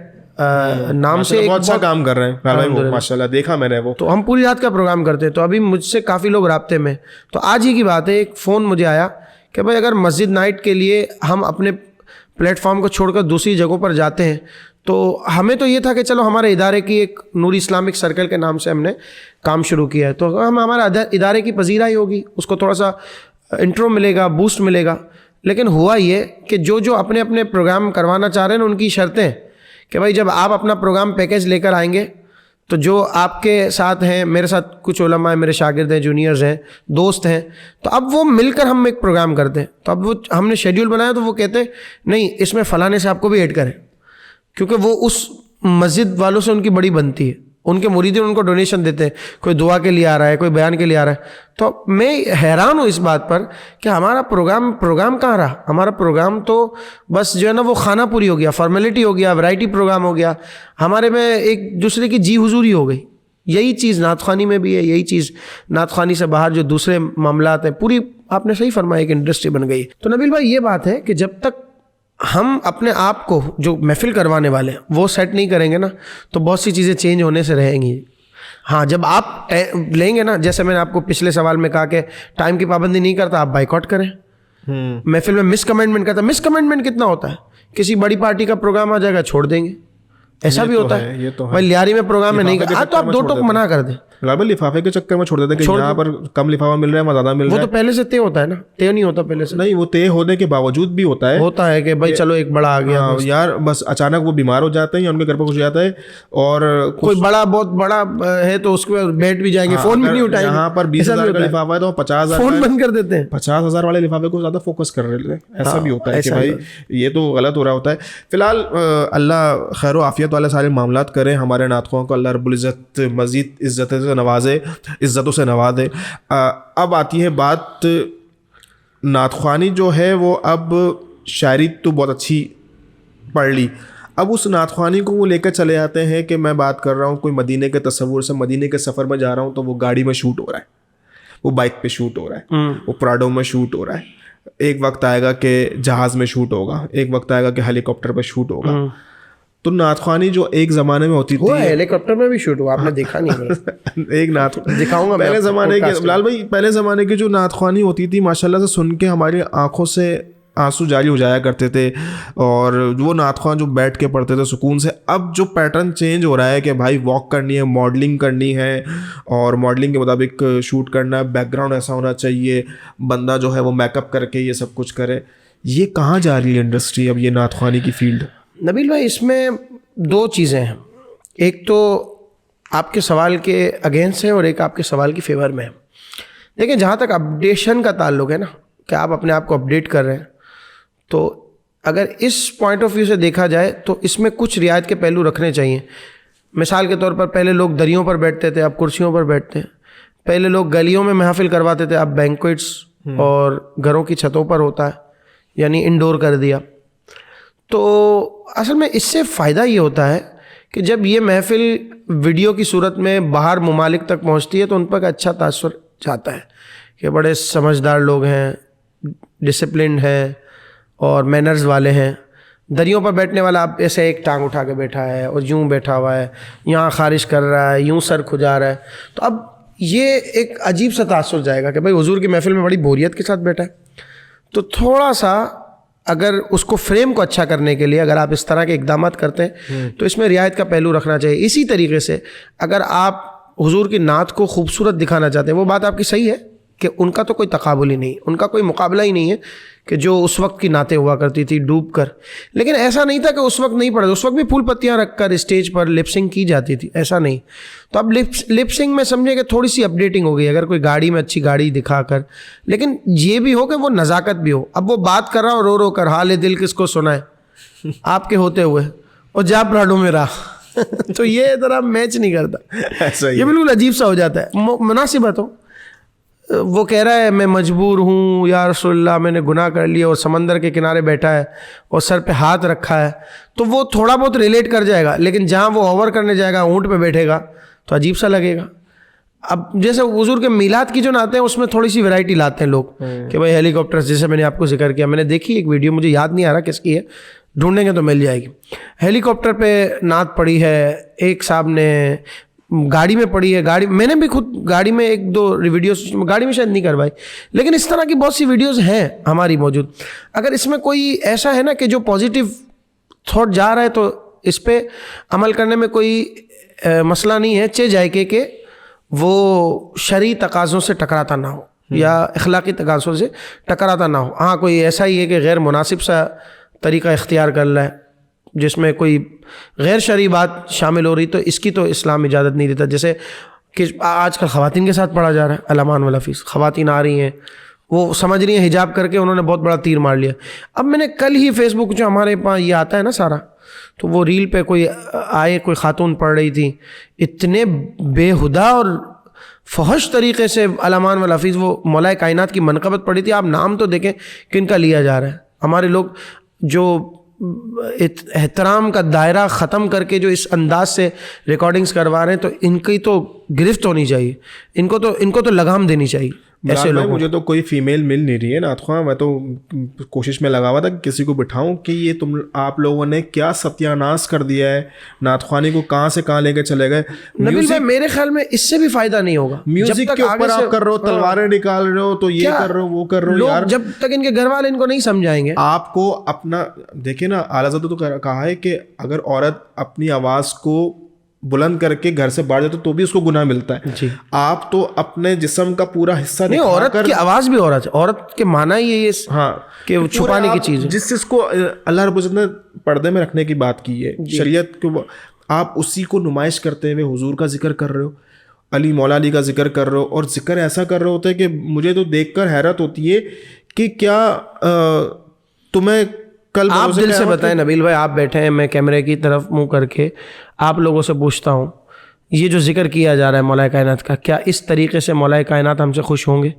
نام سے بہت اچھا کام کر رہے ہیں ماشاءاللہ, دیکھا میں نے وہ. تو ہم پوری رات کا پروگرام کرتے ہیں. تو ابھی مجھ سے کافی لوگ رابطے میں. تو آج ہی کی بات ہے, ایک فون مجھے آیا کہ بھائی اگر مسجد نائٹ کے لیے ہم اپنے پلیٹ فارم کو چھوڑ کر دوسری جگہوں پر جاتے ہیں, تو ہمیں تو یہ تھا کہ چلو ہمارے ادارے کی ایک نور اسلامک سرکل کے نام سے ہم نے کام شروع کیا ہے, تو ہم ہمارا ادارے کی پذیرائی ہوگی, اس کو تھوڑا سا انٹرو ملے گا, بوسٹ ملے گا. لیکن ہوا یہ کہ جو اپنے اپنے پروگرام کروانا چاہ رہے ہیں ان کی شرطیں کہ بھائی جب آپ اپنا پروگرام پیکیج لے کر آئیں گے تو جو آپ کے ساتھ ہیں, میرے ساتھ کچھ علماء ہیں, میرے شاگرد ہیں, جونیئرز ہیں, دوست ہیں, تو اب وہ مل کر ہم ایک پروگرام کرتے ہیں. تو اب وہ ہم نے شیڈیول بنایا تو وہ کہتے نہیں اس میں فلانے سے آپ کو بھی ایڈ کریں, کیونکہ وہ اس مسجد والوں سے ان کی بڑی بنتی ہے, ان کے مریدین ان کو ڈونیشن دیتے ہیں, کوئی دعا کے لیے آ رہا ہے, کوئی بیان کے لیے آ رہا ہے. تو میں حیران ہوں اس بات پر کہ ہمارا پروگرام کہاں رہا. ہمارا پروگرام تو بس جو ہے نا وہ خانہ پوری ہو گیا, فارمیلٹی ہو گیا, ورائٹی پروگرام ہو گیا, ہمارے میں ایک دوسرے کی جی حضوری ہو گئی. یہی چیز نعت خوانی میں بھی ہے, یہی چیز نعت خوانی سے باہر جو دوسرے معاملات ہیں, پوری آپ نے صحیح فرمایا کہ انڈسٹری بن گئی. تو نبیل بھائی یہ بات ہے کہ جب تک ہم اپنے آپ کو جو محفل کروانے والے ہیں وہ سیٹ نہیں کریں گے نا, تو بہت سی چیزیں چینج ہونے سے رہیں گی. ہاں جب آپ لیں گے نا, جیسے میں نے آپ کو پچھلے سوال میں کہا کہ ٹائم کی پابندی نہیں کرتا, آپ بائیکاٹ کریں. محفل میں مس کمنٹمنٹ کرتا, مس کمنٹمنٹ کتنا ہوتا ہے, کسی بڑی پارٹی کا پروگرام آ جائے گا چھوڑ دیں گے, ایسا بھی ہوتا ہے. بھائی لیاری میں پروگرام میں نہیں کرتا, تو آپ 2 ٹوک منع کر دیں. لفافے کے چکر میں چھوڑ دیتے کہ یہاں پر کم لفافہ مل رہا ہے, زیادہ مل رہا ہے. وہ تو پہلے سے طے ہوتا ہے نا, طے نہیں ہوتا پہلے سے. نہیں, وہ طے ہونے کے باوجود بھی ہوتا ہے کہ بھائی چلو ایک بڑا آ گیا یار, بس اچانک وہ بیمار ہو جاتے ہیں یا ان کے گھر پہ کچھ جاتا ہے, اور کوئی بہت بڑا ہے تو اس کو بیٹھ بھی جائیں گے, فون بھی نہیں اٹھائیں گے. یہاں پر 20,000 کا لفافہ ہے تو 50,000 فون بند کر دیتے ہیں, 50,000 والے لفافے کو زیادہ فوکس کر رہے ہیں. ایسا بھی ہوتا ہے کہ بھائی یہ تو غلط ہو رہا ہوتا ہے. فی الحال اللہ خیر و عافیت والے سارے معاملات کریں. ہمارے نعت خواہوں کو اللہ رب العزت مزید عزتوں سے نوازے. اب آتی ہے بات نعت خوانی جو ہے وہ اب شاعری تو بہت اچھی پڑھ لی, اب اس نعت خوانی کو وہ لے کر چلے آتے ہیں کہ میں بات کر رہا ہوں کوئی مدینے کے تصور سے, مدینے کے سفر میں جا رہا ہوں تو وہ گاڑی میں شوٹ ہو رہا ہے, وہ بائک پہ شوٹ ہو رہا ہے, وہ پراڈو میں شوٹ ہو رہا ہے, ایک وقت آئے گا کہ جہاز میں شوٹ ہوگا, ایک وقت آئے گا کہ ہیلی کاپٹر پہ شوٹ ہوگا. تو نعت خوانی جو ایک زمانے میں ہوتی تھی, ہیلی کاپٹر میں بھی شوٹ ہوا, آپ نے دیکھا نہیں؟ ایک نعت دکھاؤں گا پہلے زمانے کے, لال بھائی پہلے زمانے کی جو نعت خوانی ہوتی تھی ماشاءاللہ سے سن کے ہماری آنکھوں سے آنسو جاری ہو جایا کرتے تھے, اور وہ نعت خواں جو بیٹھ کے پڑھتے تھے سکون سے. اب جو پیٹرن چینج ہو رہا ہے کہ بھائی واک کرنی ہے, ماڈلنگ کرنی ہے, اور ماڈلنگ کے مطابق شوٹ کرنا ہے, بیک گراؤنڈ ایسا ہونا چاہیے, بندہ جو ہے وہ میک اپ کر کے یہ سب کچھ کرے. یہ کہاں جا رہی ہے انڈسٹری اب, یہ نعت خوانی کی فیلڈ؟ نبیل بھائی اس میں دو چیزیں ہیں, ایک تو آپ کے سوال کے اگینسٹ ہے اور ایک آپ کے سوال کی فیور میں ہے. دیکھیں جہاں تک اپڈیشن کا تعلق ہے نا, کہ آپ اپنے آپ کو اپڈیٹ کر رہے ہیں, تو اگر اس پوائنٹ آف ویو سے دیکھا جائے تو اس میں کچھ رعایت کے پہلو رکھنے چاہیے. مثال کے طور پر پہلے لوگ دریوں پر بیٹھتے تھے, اب کرسیوں پر بیٹھتے ہیں. پہلے لوگ گلیوں میں محافل کرواتے تھے, اب بینکویٹس اور گھروں کی چھتوں پر ہوتا ہے, یعنی انڈور کر دیا. تو اصل میں اس سے فائدہ یہ ہوتا ہے کہ جب یہ محفل ویڈیو کی صورت میں باہر ممالک تک پہنچتی ہے تو ان پر ایک اچھا تاثر جاتا ہے کہ بڑے سمجھدار لوگ ہیں, ڈسپلنڈ ہیں اور مینرز والے ہیں. دریوں پر بیٹھنے والا اب ایسے ایک ٹانگ اٹھا کے بیٹھا ہے اور یوں بیٹھا ہوا ہے, یہاں خارش کر رہا ہے, یوں سر کھجا رہا ہے. تو اب یہ ایک عجیب سا تاثر جائے گا کہ بھائی حضور کی محفل میں بڑی بوریت کے ساتھ بیٹھا ہے. تو تھوڑا سا اگر اس کو فریم کو اچھا کرنے کے لیے اگر آپ اس طرح کے اقدامات کرتے ہیں تو اس میں رعایت کا پہلو رکھنا چاہیے. اسی طریقے سے اگر آپ حضور کی نعت کو خوبصورت دکھانا چاہتے ہیں, وہ بات آپ کی صحیح ہے کہ ان کا تو کوئی تقابل ہی نہیں, ان کا کوئی مقابلہ ہی نہیں ہے کہ جو اس وقت کی نعتیں ہوا کرتی تھی ڈوب کر. لیکن ایسا نہیں تھا کہ اس وقت نہیں پڑھا, اس وقت بھی پھول پتیاں رکھ کر اسٹیج پر لپ سنگ کی جاتی تھی, ایسا نہیں. تو اب لپ سنگ میں سمجھے کہ تھوڑی سی اپڈیٹنگ ہو گئی, اگر کوئی گاڑی میں اچھی گاڑی دکھا کر, لیکن یہ بھی ہو کہ وہ نزاکت بھی ہو. اب وہ بات کر رہا ہو رو رو کر, حال دل کس کو سنائے آپ کے ہوتے ہوئے, اور جا پراڈو میں رہا تو یہ ذرا میچ نہیں کرتا, یہ بالکل عجیب سا ہو جاتا ہے. مناسبت ہو, وہ کہہ رہا ہے میں مجبور ہوں یا رسول اللہ, میں نے گناہ کر لیا, اور سمندر کے کنارے بیٹھا ہے اور سر پہ ہاتھ رکھا ہے, تو وہ تھوڑا بہت ریلیٹ کر جائے گا. لیکن جہاں وہ اوور کرنے جائے گا, اونٹ پہ بیٹھے گا, تو عجیب سا لگے گا. اب جیسے حضور کے میلاد کی جو نعتیں ہیں اس میں تھوڑی سی ویرائٹی لاتے ہیں لوگ کہ بھائی ہیلی کاپٹر, جیسے میں نے آپ کو ذکر کیا, میں نے دیکھی ایک ویڈیو, مجھے یاد نہیں آ رہا کس کی ہے, ڈھونڈیں گے تو مل جائے گی. ہیلی کاپٹر پہ نعت پڑی ہے, ایک صاحب نے گاڑی میں پڑی ہے, گاڑی میں نے بھی خود گاڑی میں ایک دو ویڈیوز گاڑی میں شاید نہیں کروائی, لیکن اس طرح کی بہت سی ویڈیوز ہیں ہماری موجود. اگر اس میں کوئی ایسا ہے نا کہ جو پازیٹیو تھاٹ جا رہا ہے تو اس پہ عمل کرنے میں کوئی مسئلہ نہیں ہے, چہ جائے کہ وہ شرعی تقاضوں سے ٹکراتا نہ ہو یا اخلاقی تقاضوں سے ٹکراتا نہ ہو. ہاں کوئی ایسا ہی ہے کہ غیر مناسب سا طریقہ اختیار کر رہا ہے جس میں کوئی غیر شرعی بات شامل ہو رہی, تو اس کی تو اسلام اجازت نہیں دیتا. جیسے کہ آج کل خواتین کے ساتھ پڑھا جا رہا ہے, علامان والافیس, خواتین آ رہی ہیں, وہ سمجھ رہی ہیں حجاب کر کے انہوں نے بہت بڑا تیر مار لیا. اب میں نے کل ہی فیس بک جو ہمارے پاس یہ آتا ہے نا سارا, تو وہ ریل پہ کوئی آئے, کوئی خاتون پڑھ رہی تھی, اتنے بے ہدا اور فحش طریقے سے علامان والافیس وہ مولا کائنات کی منقبت پڑھی تھی. آپ نام تو دیکھیں کن کا لیا جا رہا ہے. ہمارے لوگ جو احترام کا دائرہ ختم کر کے جو اس انداز سے ریکارڈنگز کروا رہے ہیں, تو ان کی تو گرفت ہونی چاہیے, ان کو تو لگام دینی چاہیے. ایسے لوگ مجھے تو کوئی فیمیل مل نہیں رہی ہے نعت خواں, میں تو کوشش میں لگا ہوا تھا کہ کسی کو بٹھاؤں کہ یہ آپ لوگوں نے کیا ستیہ ناش کر دیا ہے, نعت خوانی کو کہاں سے کہاں لے کے چلے گئے. نبیل بھائی میرے خیال میں اس سے بھی فائدہ نہیں ہوگا. میوزک کے اوپر آپ کر رہے ہو, تلواریں نکال رہے ہو, تو یہ کر رہے ہو, وہ کر رہے ہو. یار جب تک ان کے گھر والے ان کو نہیں سمجھائیں گے, آپ کو اپنا دیکھیں نا, اعلیٰ حضرت تو کہا ہے کہ اگر عورت اپنی آواز کو بلند کر کے گھر سے باہر جاتے تو بھی اس کو گناہ ملتا ہے. جی آپ تو اپنے جسم کا پورا حصہ نہیں, عورت کی آواز بھی عورت کے معنی یہ ہاں کہ چھپانے کی چیز ہے. جس چیز کو اللہ رب العزت نے پردے میں رکھنے کی بات کی ہے شریعت کو, آپ اسی کو نمائش کرتے ہوئے حضور کا ذکر کر رہے ہو, علی مولا علی کا ذکر کر رہے ہو, اور ذکر ایسا کر رہے ہوتے ہیں کہ مجھے تو دیکھ کر حیرت ہوتی ہے کہ کیا تمہیں کل آپ دل سے بتائیں نبیل بھائی, آپ بیٹھے ہیں, میں کیمرے کی طرف منہ کر کے آپ لوگوں سے پوچھتا ہوں, یہ جو ذکر کیا جا رہا ہے مولا کائنات کا, کیا اس طریقے سے مولا کائنات ہم سے خوش ہوں گے؟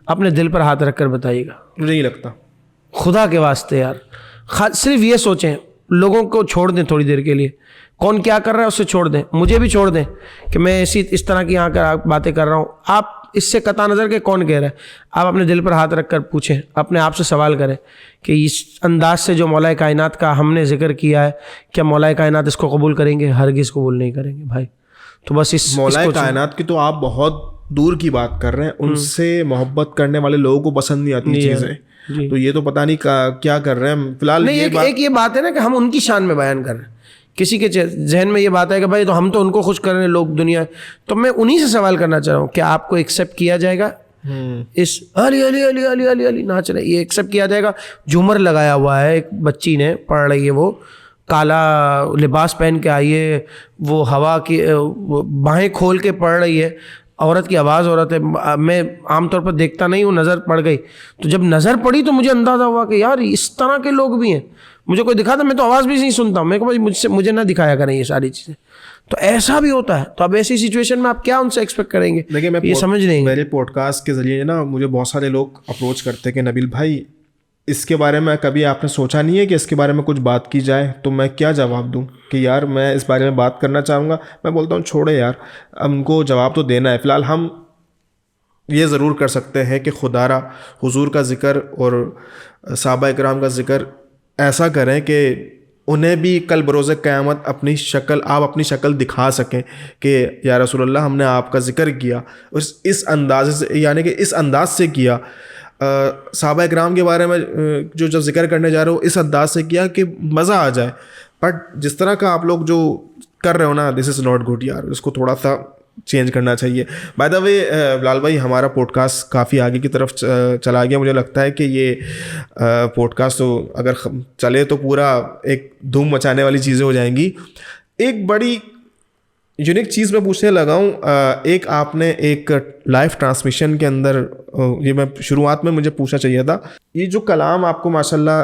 اپنے دل پر ہاتھ رکھ کر بتائیے گا. مجھے نہیں لگتا. خدا کے واسطے یار, صرف یہ سوچیں, لوگوں کو چھوڑ دیں تھوڑی دیر کے لیے, کون کیا کر رہا ہے اسے چھوڑ دیں, مجھے بھی چھوڑ دیں کہ میں اس طرح کی یہاں کر باتیں کر رہا ہوں. آپ اس سے قطع نظر کہ کون کہہ رہا ہے, آپ اپنے دل پر ہاتھ رکھ کر پوچھیں, اپنے آپ سے سوال کریں کہ اس انداز سے جو مولا کائنات کا ہم نے ذکر کیا ہے, کیا مولا کائنات اس کو قبول کریں گے؟ ہرگز قبول نہیں کریں گے بھائی. تو بس اس مولا کائنات کی تو آپ بہت دور کی بات کر رہے ہیں, ان سے محبت کرنے والے لوگوں کو پسند نہیں آتی چیزیں, تو یہ تو پتہ نہیں کیا کر رہے ہیں فی الحال. ایک یہ بات ہے نا کہ ہم ان کی شان میں بیان کر رہے ہیں, کسی کے ذہن میں یہ بات ہے کہ بھائی تو ہم تو ان کو خوش کر رہے ہیں لوگ دنیا, تو میں انہی سے سوال کرنا چاہ رہا ہوں, کیا آپ کو ایکسیپٹ کیا جائے گا اس علی علی علی علی علی علی ناچ رہے, یہ ایکسیپٹ کیا جائے گا؟ جھومر لگایا ہوا ہے ایک بچی نے, پڑھ رہی ہے, وہ کالا لباس پہن کے آئی ہے, وہ ہوا کی باہیں کھول کے پڑھ رہی ہے, عورت کی آواز عورت ہے. میں عام طور پر دیکھتا نہیں ہوں, نظر پڑ گئی, تو جب نظر پڑی تو مجھے اندازہ ہوا کہ یار اس طرح کے لوگ بھی ہیں. مجھے کوئی دکھا تھا, میں تو آواز بھی نہیں سنتا ہوں, میں کہ بھائی مجھے نہ دکھایا کریں یہ ساری چیزیں. تو ایسا بھی ہوتا ہے, تو اب ایسی سچویشن میں آپ کیا ان سے ایکسپیکٹ کریں گے؟ دیکھیں, میں یہ سمجھ نہیں. میرے پوڈ کاسٹ کے ذریعے نا مجھے بہت سارے لوگ اپروچ کرتے کہ نبیل بھائی اس کے بارے میں کبھی آپ نے سوچا نہیں ہے کہ اس کے بارے میں کچھ بات کی جائے؟ تو میں کیا جواب دوں کہ یار میں اس بارے میں بات کرنا چاہوں گا. میں بولتا ہوں چھوڑے یار, ہم کو جواب تو دینا ہے. فی الحال ہم یہ ضرور کر سکتے ہیں کہ خدا را حضور کا ذکر اور صحابہ اکرام کا ذکر ایسا کریں کہ انہیں بھی کل بروز قیامت اپنی شکل دکھا سکیں کہ یا رسول اللہ ہم نے آپ کا ذکر کیا, اور اس انداز سے, یعنی کہ اس انداز سے کیا. صحابہ اکرام کے بارے میں جو ذکر کرنے جا رہے ہو اس انداز سے کیا کہ مزہ آ جائے. بٹ جس طرح کا آپ لوگ جو کر رہے ہو نا, دس از ناٹ گڈ یار, اس کو تھوڑا سا چینج کرنا چاہیے. بائی دا وے بلال بھائی, ہمارا پوڈ کاسٹ کافی آگے کی طرف چلا گیا. مجھے لگتا ہے کہ یہ پوڈ کاسٹ تو اگر چلے تو پورا ایک دھوم مچانے والی چیزیں ہو جائیں گی. ایک بڑی یونیک چیز میں پوچھنے لگا ہوں, ایک آپ نے ایک لائیو ٹرانسمیشن کے اندر, یہ میں شروعات میں مجھے پوچھنا چاہیے تھا, یہ جو کلام آپ کو ماشاء اللہ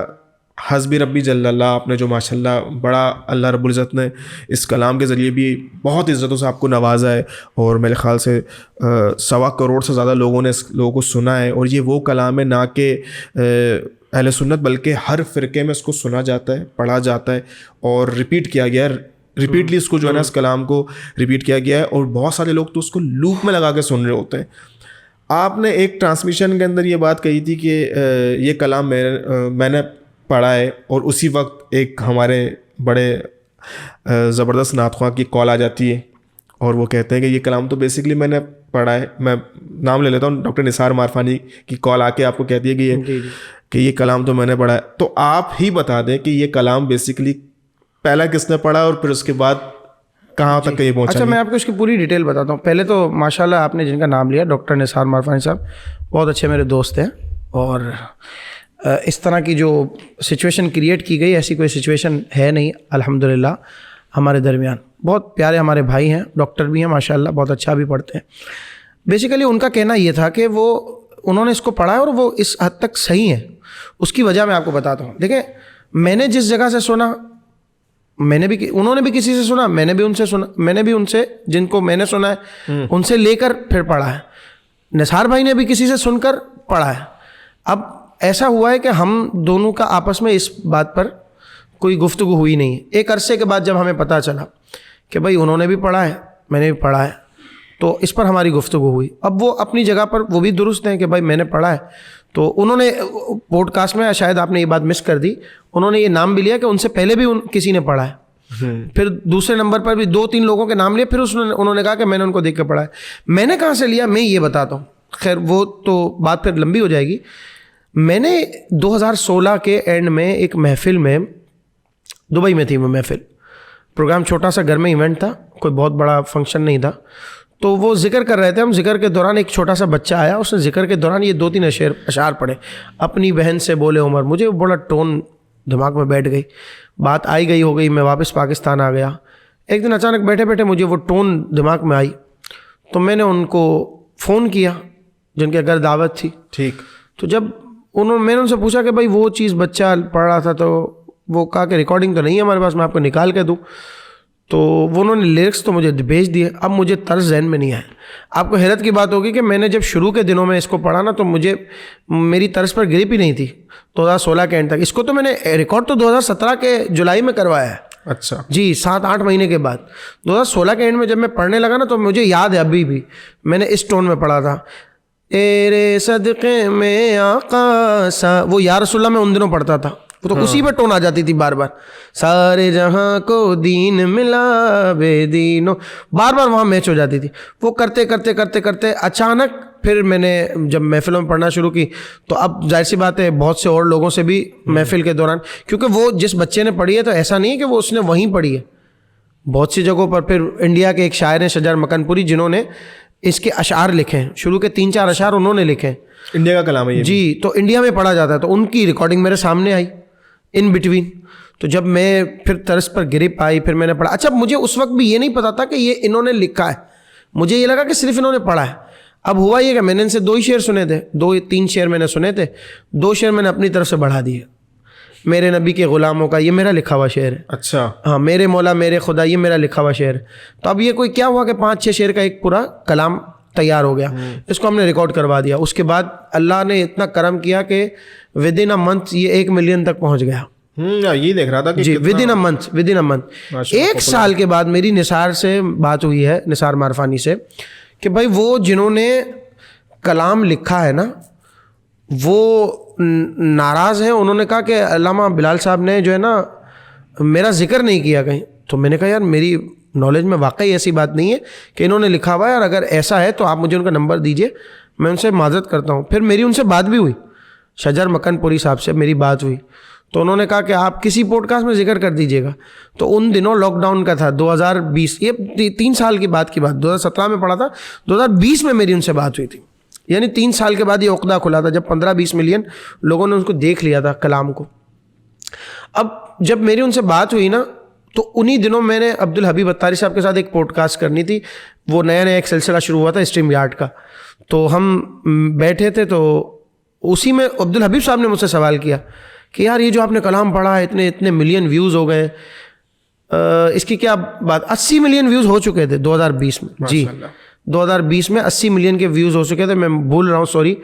حسبی ربی جل اللہ, آپ نے جو ماشاء اللہ بڑا اللہ رب العزت نے اس کلام کے ذریعے بھی بہت عزتوں سے آپ کو نوازا ہے, اور میرے خیال سے 1.25 کروڑ سے زیادہ لوگوں نے اس لوگوں کو سنا ہے. اور یہ وہ کلام ہے نہ کہ اہل سنت بلکہ ہر فرقے میں اس کو سنا جاتا ہے, پڑھا جاتا ہے, اور ریپیٹ کیا گیا ہے. ریپیٹلی اس کو جو ہے نا اس کلام کو ریپیٹ کیا گیا ہے, اور بہت سارے لوگ تو اس کو لوپ میں لگا کے سن رہے ہوتے ہیں. آپ نے ایک ٹرانسمیشن کے اندر یہ بات کہی تھی کہ یہ کلام میں نے پڑھا ہے, اور اسی وقت ایک ہمارے بڑے زبردست نعت خواں کی کال آ جاتی ہے, اور وہ کہتے ہیں کہ یہ کلام تو بیسکلی میں نے پڑھا ہے. میں نام لے لیتا ہوں, ڈاکٹر نثار مارفانی کی کال آ کے آپ کو کہتی ہے کہ یہ کلام تو میں نے پڑھا ہے. تو آپ ہی بتا دیں کہ یہ کلام بیسکلی پہلا کس نے پڑھا, اور پھر اس کے بعد کہاں تک یہ پہنچا؟ اچھا, میں آپ کو اس کی پوری ڈیٹیل بتاتا ہوں. پہلے تو ماشاءاللہ آپ نے جن کا نام لیا, ڈاکٹر نثار مارفانی صاحب, بہت اچھے میرے دوست ہیں, اور اس طرح کی جو سچویشن کریٹ کی گئی ایسی کوئی سچویشن ہے نہیں الحمدللہ ہمارے درمیان. بہت پیارے ہمارے بھائی ہیں, ڈاکٹر بھی ہیں ماشاءاللہ, بہت اچھا بھی پڑھتے ہیں. بیسیکلی ان کا کہنا یہ تھا کہ انہوں نے اس کو پڑھا ہے اور وہ اس حد تک صحیح ہے. اس کی وجہ میں آپ کو بتاتا ہوں. دیکھیں, میں نے جس جگہ سے سنا, انہوں نے بھی کسی سے سنا, میں نے بھی ان سے سنا, میں نے بھی ان سے جن کو میں نے سنا ہے ان سے لے کر پھر پڑھا ہے. نثار بھائی نے بھی کسی سے سن کر پڑھا ہے. اب ایسا ہوا ہے کہ ہم دونوں کا آپس میں اس بات پر کوئی گفتگو ہوئی نہیں ہے. ایک عرصے کے بعد جب ہمیں پتہ چلا کہ بھائی انہوں نے بھی پڑھا ہے, میں نے بھی پڑھا ہے, تو اس پر ہماری گفتگو ہوئی. اب وہ اپنی جگہ پر وہ بھی درست ہیں کہ بھائی میں نے پڑھا ہے, تو انہوں نے پوڈ کاسٹ میں, شاید آپ نے یہ بات مس کر دی, انہوں نے یہ نام بھی لیا کہ ان سے پہلے بھی کسی نے پڑھا ہے. پھر دوسرے نمبر پر بھی 2-3 لوگوں کے نام لیے, پھر انہوں نے کہا کہ میں نے ان کو دیکھ کے پڑھا ہے. میں نے کہاں سے لیا میں یہ بتاتا ہوں, خیر وہ تو بات پھر لمبی ہو جائے گی. میں نے 2016 کے اینڈ میں ایک محفل میں, دبئی میں تھی وہ محفل, پروگرام چھوٹا سا گھر میں ایونٹ تھا, کوئی بہت بڑا فنکشن نہیں تھا. تو وہ ذکر کر رہے تھے, ہم ذکر کے دوران ایک چھوٹا سا بچہ آیا, اس نے ذکر کے دوران یہ 2-3 اشعار پڑھے. اپنی بہن سے بولے عمر, مجھے بڑا ٹون دماغ میں بیٹھ گئی, بات آئی گئی ہو گئی, میں واپس پاکستان آ گیا. ایک دن اچانک بیٹھے بیٹھے مجھے وہ ٹون دماغ میں آئی, تو میں نے ان کو فون کیا جن کے گھر دعوت تھی. ٹھیک. تو جب میں نے ان سے پوچھا کہ بھائی وہ چیز بچہ پڑھ رہا تھا, تو وہ کہا کہ ریکارڈنگ تو نہیں ہے ہمارے پاس, میں آپ کو نکال کے دوں. تو وہ انہوں نے لیرکس تو مجھے بھیج دیے. اب مجھے طرز ذہن میں نہیں آیا. آپ کو حیرت کی بات ہوگی کہ میں نے جب شروع کے دنوں میں اس کو پڑھا نا تو مجھے میری طرز پر گرپ ہی نہیں تھی 2016 کے اینڈ تک. اس کو تو میں نے ریکارڈ تو 2017 کے جولائی میں کروایا ہے. اچھا جی 7-8 مہینے کے بعد 2016 کے اینڈ میں جب میں پڑھنے لگا نا تو مجھے یاد ہے ابھی بھی میں نے اس ٹون میں پڑھا تھا. تیرے صدقے میں آقا سا, وہ یا رسول اللہ میں ان دنوں پڑھتا تھا, وہ تو اسی پہ ٹون آ جاتی تھی بار بار. سارے جہاں کو دین ملا بے دینو, بار بار وہاں میچ ہو جاتی تھی. وہ کرتے کرتے کرتے کرتے اچانک پھر میں نے جب محفلوں میں پڑھنا شروع کی تو اب ظاہر سی بات ہے بہت سے اور لوگوں سے بھی محفل کے دوران, کیونکہ وہ جس بچے نے پڑھی ہے تو ایسا نہیں ہے کہ وہ اس نے وہیں پڑھی ہے, بہت سی جگہوں پر. پھر انڈیا کے ایک شاعر ہیں شجر مکن پوری, جنہوں نے اس کے اشعار لکھے ہیں, شروع کے 3-4 اشعار انہوں نے لکھے ہیں. انڈیا کا کلام ہے یہ. جی, تو انڈیا میں پڑھا جاتا ہے, تو ان کی ریکارڈنگ میرے سامنے آئی ان بٹوین. تو جب میں پھر طرز پر گرپ آئی, پھر میں نے پڑھا. اچھا مجھے اس وقت بھی یہ نہیں پتا تھا کہ یہ انہوں نے لکھا ہے, مجھے یہ لگا کہ صرف انہوں نے پڑھا ہے. اب ہوا یہ کہ میں نے ان سے 2 شعر سنے تھے, 2-3 شعر میں نے سنے تھے, 2 شعر میں نے اپنی طرف سے بڑھا دیے. میرے نبی کے غلاموں کا یہ میرا لکھا ہوا شعر ہے. اچھا ہاں, میرے مولا میرے خدا یہ میرا لکھا ہوا شعر ہے. تو اب یہ کوئی کیا ہوا کہ 5-6 شعر کا ایک پورا کلام تیار ہو گیا, اس کو ہم نے ریکارڈ کروا دیا. اس کے بعد اللہ نے اتنا کرم کیا کہ ود ان اے منتھ یہ 1 ملین تک پہنچ گیا. یہ دیکھ رہا تھا کہ جی ود ان اے منتھ 1 سال کے بعد میری نثار سے بات ہوئی ہے, نثار معرفانی سے, کہ بھائی وہ جنہوں نے کلام لکھا ہے نا وہ ناراض ہیں. انہوں نے کہا کہ علامہ بلال صاحب نے جو ہے نا میرا ذکر نہیں کیا کہیں. تو میں نے کہا یار میری نالج میں واقعی ایسی بات نہیں ہے کہ انہوں نے لکھا ہوا ہے, اور اگر ایسا ہے تو آپ مجھے ان کا نمبر دیجئے, میں ان سے معذرت کرتا ہوں. پھر میری ان سے بات بھی ہوئی, شجر مکن پوری صاحب سے میری بات ہوئی, تو انہوں نے کہا کہ آپ کسی پوڈ کاسٹ میں ذکر کر دیجیے گا. تو ان دنوں لاک ڈاؤن کا تھا 2020, یہ 3 سال کی بات 2017 میں پڑھا تھا, 2020 میں میری ان سے بات ہوئی تھی. یعنی 3 سال کے بعد یہ عقدہ کھلا تھا جب 15-20 ملین لوگوں نے اس کو دیکھ لیا تھا کلام کو. اب جب میری ان سے بات ہوئی نا تو انہی دنوں میں نے عبدالحبیب اتاری صاحب کے ساتھ ایک پوڈ کاسٹ کرنی تھی. وہ نیا ایک سلسلہ شروع ہوا تھا اسٹریم یارڈ کا. تو ہم بیٹھے تھے, تو اسی میں عبدالحبیب صاحب نے مجھ سے سوال کیا کہ یار یہ جو آپ نے کلام پڑھا ہے اتنے ملین ویوز ہو گئے, اس کی کیا بات. 80 ملین ویوز ہو چکے تھے 2020 میں. جی 2020 میں 80 ملین کے ویوز ہو چکے تھے. میں بھول رہا ہوں, سوری,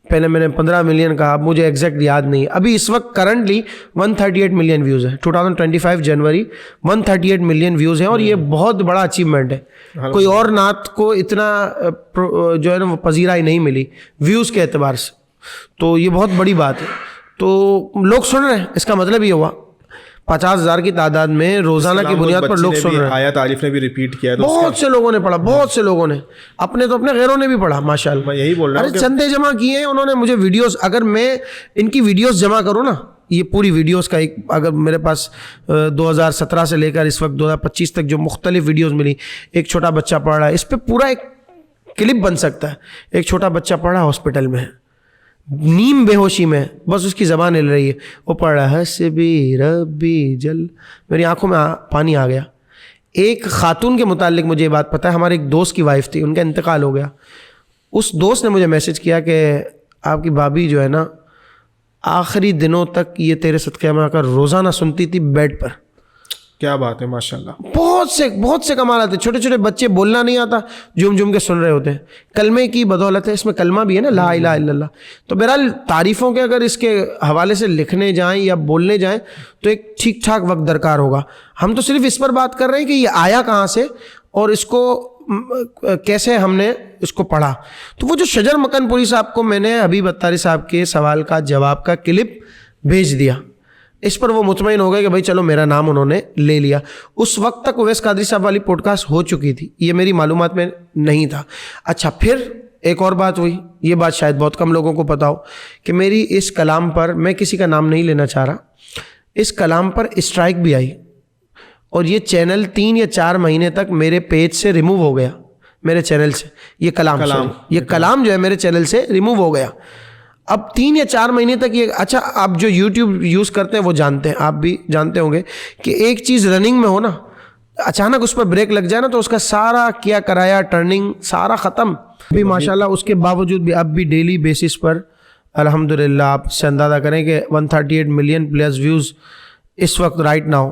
پہلے میں نے 15 ملین کہا, اب مجھے ایگزیکٹ یاد نہیں ہے. ابھی اس وقت کرنٹلی 138 ملین ویوز ہیں. 2025 جنوری 138 ملین ویوز ہیں, اور یہ بہت بڑا اچیومنٹ ہے. کوئی اور نعت کو اتنا جو ہے نا وہ پذیرائی نہیں ملی ویوز کے اعتبار سے, تو یہ بہت بڑی بات ہے. تو لوگ سن رہے ہیں, اس کا مطلب یہ ہوا 50,000 کی تعداد میں روزانہ کی بنیاد پر لوگ سن رہے ہیں. آیت عارف نے بھی ریپیٹ کیا, بہت سے لوگوں نے پڑھا, بہت سے لوگوں نے اپنے تو اپنے غیروں نے بھی پڑھا ماشاءاللہ. میں یہی بول رہا ہوں, ارے چندے جمع کیے ہیں انہوں نے مجھے ویڈیوز. اگر میں ان کی ویڈیوز جمع کروں نا, یہ پوری ویڈیوز کا ایک, اگر میرے پاس 2017 سے لے کر اس وقت 2025 تک جو مختلف ویڈیوز ملی, ایک چھوٹا بچہ پڑھ رہا ہے, اس پہ پورا ایک کلپ بن سکتا ہے. ایک چھوٹا بچہ پڑھ رہا ہے ہاسپٹل میں, نیم بے ہوشی میں, بس اس کی زبان ہل رہی ہے, وہ پڑھ رہا ہے حسبی ربی جل. میری آنکھوں میں پانی آ گیا. ایک خاتون کے متعلق مجھے یہ بات پتہ ہے, ہمارے ایک دوست کی وائف تھی, ان کا انتقال ہو گیا. اس دوست نے مجھے میسج کیا کہ آپ کی بھابھی جو ہے نا آخری دنوں تک یہ تیرے صدقے میں آ کر روزانہ سنتی تھی بیڈ پر. کیا بات ہے ماشاءاللہ. بہت سے کمال آتے. چھوٹے چھوٹے بچے, بولنا نہیں آتا, جم کے سن رہے ہوتے ہیں. کلمے کی بدولت ہے, اس میں کلمہ بھی ہے نا, لا الہ الا اللہ. تو بہرحال تعریفوں کے اگر اس کے حوالے سے لکھنے جائیں یا بولنے جائیں تو ایک ٹھیک ٹھاک وقت درکار ہوگا. ہم تو صرف اس پر بات کر رہے ہیں کہ یہ آیا کہاں سے اور اس کو کیسے ہم نے اس کو پڑھا. تو وہ جو شجر مکن پوری صاحب کو میں نے حبیب اتاری صاحب کے سوال کا جواب کا کلپ بھیج دیا, اس پر وہ مطمئن ہو گئے کہ بھائی چلو میرا نام انہوں نے لے لیا. اس وقت تک اویس قادری صاحب والی پوڈ کاسٹ ہو چکی تھی, یہ میری معلومات میں نہیں تھا. اچھا پھر ایک اور بات ہوئی, یہ بات شاید بہت کم لوگوں کو پتا ہو کہ میری اس کلام پر, میں کسی کا نام نہیں لینا چاہ رہا, اس کلام پر اسٹرائک بھی آئی, اور یہ چینل 3 یا 4 مہینے تک میرے پیج سے ریموو ہو گیا, میرے چینل سے. یہ کلام جو ہے میرے چینل سے ریموو ہو گیا. اب 3 یا 4 مہینے تک یہ, اچھا آپ جو یوٹیوب یوز کرتے ہیں وہ جانتے ہیں, آپ بھی جانتے ہوں گے کہ ایک چیز رننگ میں ہو نا, اچانک اس پر بریک لگ جائے نا تو اس کا سارا کیا کرایا ٹرننگ سارا ختم. بھی ماشاءاللہ اس کے باوجود بھی اب بھی ڈیلی بیسس پر الحمدللہ آپ سے اندازہ کریں کہ 138 ملین پلس ویوز اس وقت رائٹ ناؤ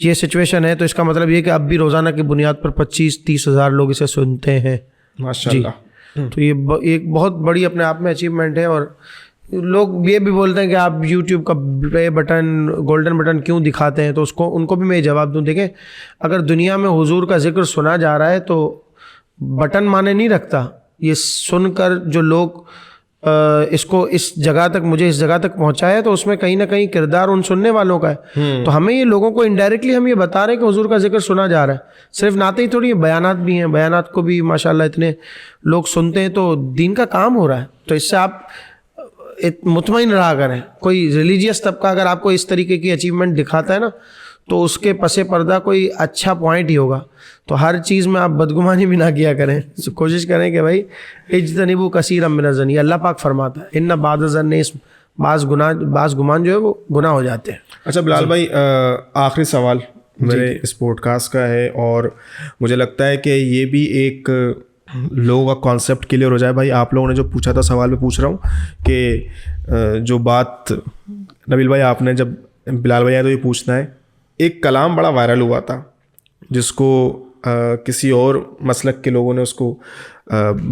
یہ سچویشن ہے. تو اس کا مطلب یہ کہ اب بھی روزانہ کی بنیاد پر 25-30 ہزار لوگ اسے سنتے ہیں. ماشاء اللہ. تو یہ ایک بہت بڑی اپنے آپ میں اچیومنٹ ہے. اور لوگ یہ بھی بولتے ہیں کہ آپ یوٹیوب کا پلے بٹن, گولڈن بٹن کیوں دکھاتے ہیں, تو ان کو بھی میں یہ جواب دوں. دیکھیں, اگر دنیا میں حضور کا ذکر سنا جا رہا ہے تو بٹن معنی نہیں رکھتا. یہ سن کر جو لوگ اس کو اس جگہ تک, مجھے اس جگہ تک پہنچایا, تو اس میں کہیں نہ کہیں کردار ان سننے والوں کا ہے. تو ہمیں یہ لوگوں کو انڈائریکٹلی ہم یہ بتا رہے ہیں کہ حضور کا ذکر سنا جا رہا ہے. صرف نعتیں ہی تھوڑی, بیانات بھی ہیں, بیانات کو بھی ماشاءاللہ اتنے لوگ سنتے ہیں, تو دین کا کام ہو رہا ہے. تو اس سے آپ مطمئن رہا کریں. کوئی ریلیجیس طبقہ اگر آپ کو اس طریقے کی اچیومنٹ دکھاتا ہے نا, تو اس کے پس پردہ کوئی اچھا پوائنٹ ہی ہوگا. تو ہر چیز میں آپ بدگمانی بھی نہ کیا کریں. کوشش کریں کہ بھائی اجتنبوا کثیرا من الظن, اللہ پاک فرماتا ہے ان بعض الظن اسم, بعض گمان جو ہے وہ گناہ ہو جاتے ہیں. اچھا بلال بھائی, آخری سوال میرے اس پوڈ کاسٹ کا ہے, اور مجھے لگتا ہے کہ یہ بھی ایک لوگوں کا کانسیپٹ کلیئر ہو جائے. بھائی آپ لوگوں نے جو پوچھا تھا سوال میں پوچھ رہا ہوں کہ جو بات نبیل بھائی آپ نے, جب بلال بھائی تو یہ پوچھنا ہے, ایک کلام بڑا وائرل ہوا تھا جس کو کسی اور مسلک کے لوگوں نے اس کو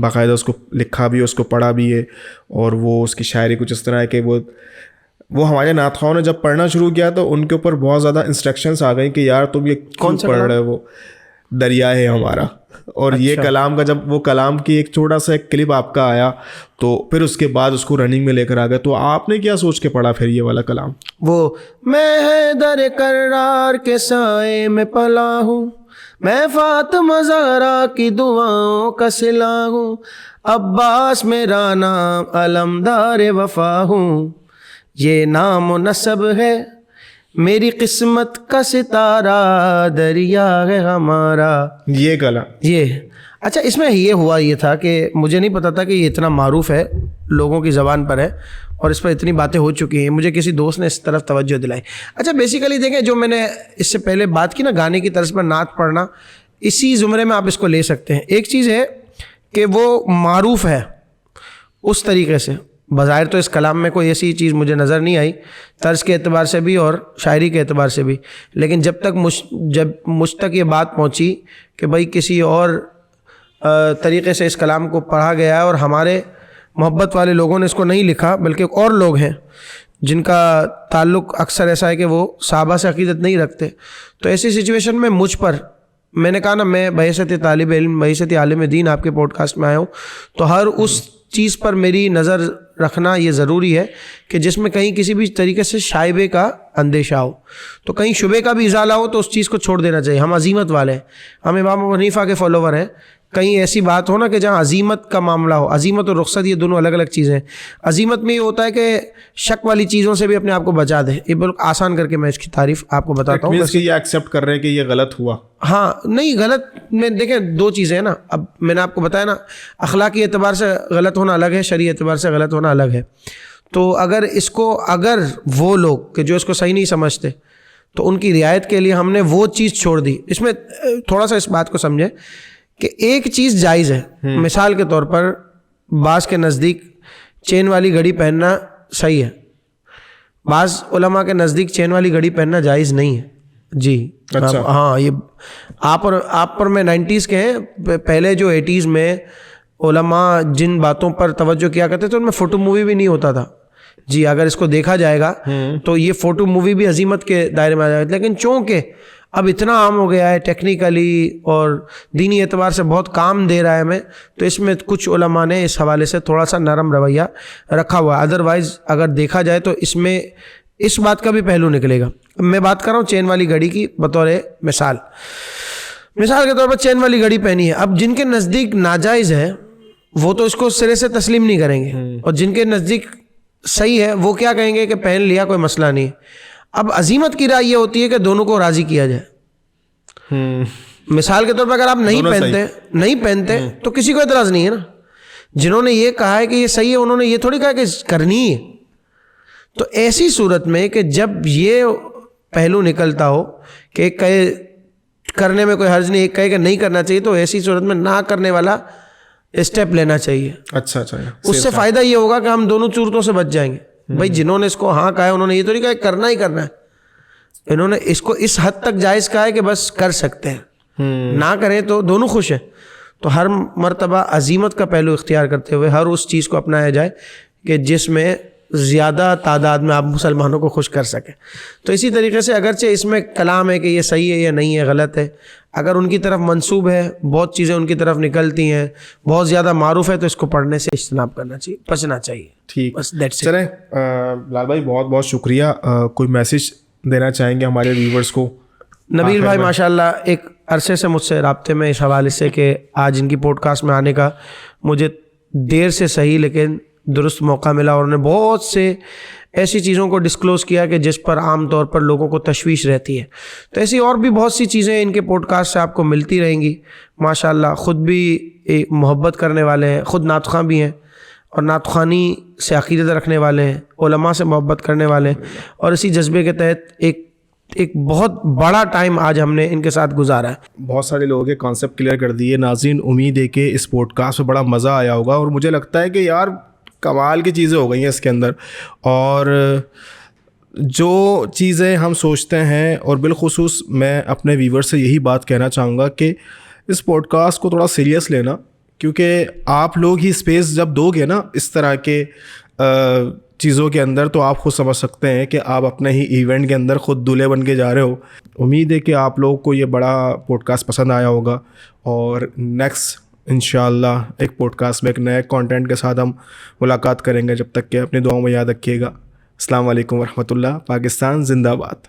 باقاعدہ اس کو لکھا بھی ہے, اس کو پڑھا بھی ہے, اور وہ اس کی شاعری کچھ اس طرح ہے کہ وہ ہمارے نعت خواہوں نے جب پڑھنا شروع کیا تو ان کے اوپر بہت زیادہ انسٹرکشنز آ گئی کہ یار تم یہ کون پڑھ رہے ہو, وہ دریا ہے ہمارا. اور یہ کلام کا جب وہ کلام کی ایک چھوٹا سا ایک کلپ آپ کا آیا, تو پھر اس کے بعد اس کو رننگ میں لے کر آ گئے, تو آپ نے کیا سوچ کے پڑھا پھر یہ والا کلام؟ وہ میں حیدر کرار کے سائے میں پلا ہوں, میں فاطمہ زہرا کی دعاؤں کا صلہ ہوں, عباس میرا نام علمدار وفا ہوں, یہ نام و نسب ہے میری قسمت کا ستارہ, دریا ہے ہمارا. یہ کلام یہ اچھا, اس میں یہ ہوا یہ تھا کہ مجھے نہیں پتا تھا کہ یہ اتنا معروف ہے, لوگوں کی زبان پر ہے, اور اس پر اتنی باتیں ہو چکی ہیں. مجھے کسی دوست نے اس طرف توجہ دلائی. اچھا بیسیکلی دیکھیں, جو میں نے اس سے پہلے بات کی نا, گانے کی طرز پر نعت پڑھنا, اسی زمرے میں آپ اس کو لے سکتے ہیں. ایک چیز ہے کہ وہ معروف ہے اس طریقے سے, بظاہر تو اس کلام میں کوئی ایسی چیز مجھے نظر نہیں آئی طرز کے اعتبار سے بھی اور شاعری کے اعتبار سے بھی, لیکن جب مجھ تک یہ بات پہنچی کہ بھائی کسی اور طریقے سے اس کلام کو پڑھا گیا ہے, اور ہمارے محبت والے لوگوں نے اس کو نہیں لکھا بلکہ اور لوگ ہیں جن کا تعلق اکثر ایسا ہے کہ وہ صحابہ سے عقیدت نہیں رکھتے, تو ایسی سچویشن میں مجھ پر, میں نے کہا نا, میں بحیثیت طالب علم, بحیثیت عالم دین آپ کے پوڈ کاسٹ میں آیا ہوں, تو ہر اس چیز پر میری نظر رکھنا یہ ضروری ہے کہ جس میں کہیں کسی بھی طریقے سے شائبے کا اندیشہ ہو, تو کہیں شبے کا بھی ازالہ ہو تو اس چیز کو چھوڑ دینا چاہیے. ہم عزیمت والے ہیں, ہم امام ابو حنیفہ کے فالوور ہیں. کہیں ایسی بات ہو نا کہ جہاں عزیمت کا معاملہ ہو, عزیمت اور رخصت یہ دونوں الگ الگ چیزیں ہیں. عزیمت میں یہ ہوتا ہے کہ شک والی چیزوں سے بھی اپنے آپ کو بچا دے. یہ بالکل آسان کر کے میں اس کی تعریف آپ کو بتاتا ہوں. کہ یہ ایکسیپٹ کر رہے ہیں کہ یہ غلط ہوا. ہاں نہیں, غلط میں دیکھیں دو چیزیں ہیں نا, اب میں نے آپ کو بتایا نا, اخلاقی اعتبار سے غلط ہونا الگ ہے, شرعی اعتبار سے غلط ہونا الگ ہے. تو اگر وہ لوگ کہ جو اس کو صحیح نہیں سمجھتے, تو ان کی رعایت کے لیے ہم نے وہ چیز چھوڑ دی. اس میں تھوڑا سا اس بات کو سمجھیں کہ ایک چیز جائز ہے. مثال کے طور پر بعض کے نزدیک چین والی گھڑی پہننا صحیح ہے, بعض علماء کے نزدیک چین والی گھڑی پہننا جائز نہیں ہے. جی ہاں, یہ آپ پر میں 90s کے ہیں, پہلے جو 80s میں علماء جن باتوں پر توجہ کیا کرتے تھے ان میں فوٹو مووی بھی نہیں ہوتا تھا. جی اگر اس کو دیکھا جائے گا تو یہ فوٹو مووی بھی عظیمت کے دائرے میں آ جائے گا, لیکن چونکہ اب اتنا عام ہو گیا ہے ٹیکنیکلی اور دینی اعتبار سے بہت کام دے رہا ہے ہمیں, تو اس میں کچھ علماء نے اس حوالے سے تھوڑا سا نرم رویہ رکھا ہوا ہے. ادروائز اگر دیکھا جائے تو اس میں اس بات کا بھی پہلو نکلے گا. میں بات کر رہا ہوں چین والی گھڑی کی بطور مثال کے طور پر چین والی گھڑی پہنی ہے. اب جن کے نزدیک ناجائز ہے وہ تو اس کو سرے سے تسلیم نہیں کریں گے, اور جن کے نزدیک صحیح ہے وہ کیا کہیں گے کہ پہن لیا کوئی مسئلہ نہیں. اب عزیمت کی رائے یہ ہوتی ہے کہ دونوں کو راضی کیا جائے. مثال کے طور پر اگر آپ نہیں پہنتے تو کسی کو اعتراض نہیں ہے نا. جنہوں نے یہ کہا ہے کہ یہ صحیح ہے انہوں نے یہ تھوڑی کہا کہ کرنی ہے. تو ایسی صورت میں کہ جب یہ پہلو نکلتا ہو کہ ایک کہے کرنے میں کوئی حرج نہیں, ایک کہے کہ نہیں کرنا چاہیے, تو ایسی صورت میں نہ کرنے والا اسٹیپ لینا چاہیے. اچھا, اس سے فائدہ یہ ہوگا کہ ہم دونوں صورتوں سے بچ جائیں گے. بھائی جنہوں نے اس کو ہاں کہا ہے انہوں نے یہ تو نہیں کہا کرنا ہی کرنا ہے, انہوں نے اس کو اس حد تک جائز کہا ہے کہ بس کر سکتے ہیں, نہ کریں تو دونوں خوش ہیں. تو ہر مرتبہ عزیمت کا پہلو اختیار کرتے ہوئے ہر اس چیز کو اپنایا جائے کہ جس میں زیادہ تعداد میں آپ مسلمانوں کو خوش کر سکیں. تو اسی طریقے سے اگرچہ اس میں کلام ہے کہ یہ صحیح ہے یا نہیں ہے, غلط ہے, اگر ان کی طرف منسوب ہے, بہت چیزیں ان کی طرف نکلتی ہیں, بہت زیادہ معروف ہے, تو اس کو پڑھنے سے اجتناب کرنا چاہیے, بچنا چاہیے. ٹھیک, بس that's it. چلیں بلال بھائی بہت بہت شکریہ. کوئی میسج دینا چاہیں گے ہمارے ویورز کو؟ نبیل بھائی ماشاءاللہ ایک عرصے سے مجھ سے رابطے میں اس حوالے سے کہ آج ان کی پوڈ کاسٹ میں آنے کا مجھے دیر سے صحیح لیکن درست موقع ملا, اور انہوں نے بہت سے ایسی چیزوں کو ڈسکلوز کیا کہ جس پر عام طور پر لوگوں کو تشویش رہتی ہے. تو ایسی اور بھی بہت سی چیزیں ان کے پوڈ کاسٹ سے آپ کو ملتی رہیں گی. ماشاءاللہ خود بھی محبت کرنے والے ہیں, خود نعت خواں بھی ہیں, اور نعت خوانی سے عقیدت رکھنے والے ہیں, علماء سے محبت کرنے والے ہیں, اور اسی جذبے کے تحت ایک بہت بڑا ٹائم آج ہم نے ان کے ساتھ گزارا ہے. بہت سارے لوگوں کے کانسیپٹ کلیئر کر دیے. ناظرین امید ہے کہ اس پوڈ کاسٹ میں بڑا مزہ آیا ہوگا, اور مجھے لگتا ہے کہ یار کمال کی چیزیں ہو گئی ہیں اس کے اندر. اور جو چیزیں ہم سوچتے ہیں, اور بالخصوص میں اپنے ویور سے یہی بات کہنا چاہوں گا کہ اس پوڈ کاسٹ کو تھوڑا سیریس لینا, کیونکہ آپ لوگ ہی اسپیس جب دو گے نا اس طرح کے چیزوں کے اندر, تو آپ خود سمجھ سکتے ہیں کہ آپ اپنے ہی ایونٹ کے اندر خود دولہے بن کے جا رہے ہو. امید ہے کہ آپ لوگوں کو یہ بڑا پوڈ کاسٹ پسند آیا ہوگا, اور نیکسٹ انشاءاللہ ایک پوڈ کاسٹ میں ایک نئے کانٹینٹ کے ساتھ ہم ملاقات کریں گے. جب تک کہ اپنی دعاؤں میں یاد رکھیے گا. السلام علیکم ورحمۃ اللہ. پاکستان زندہ باد.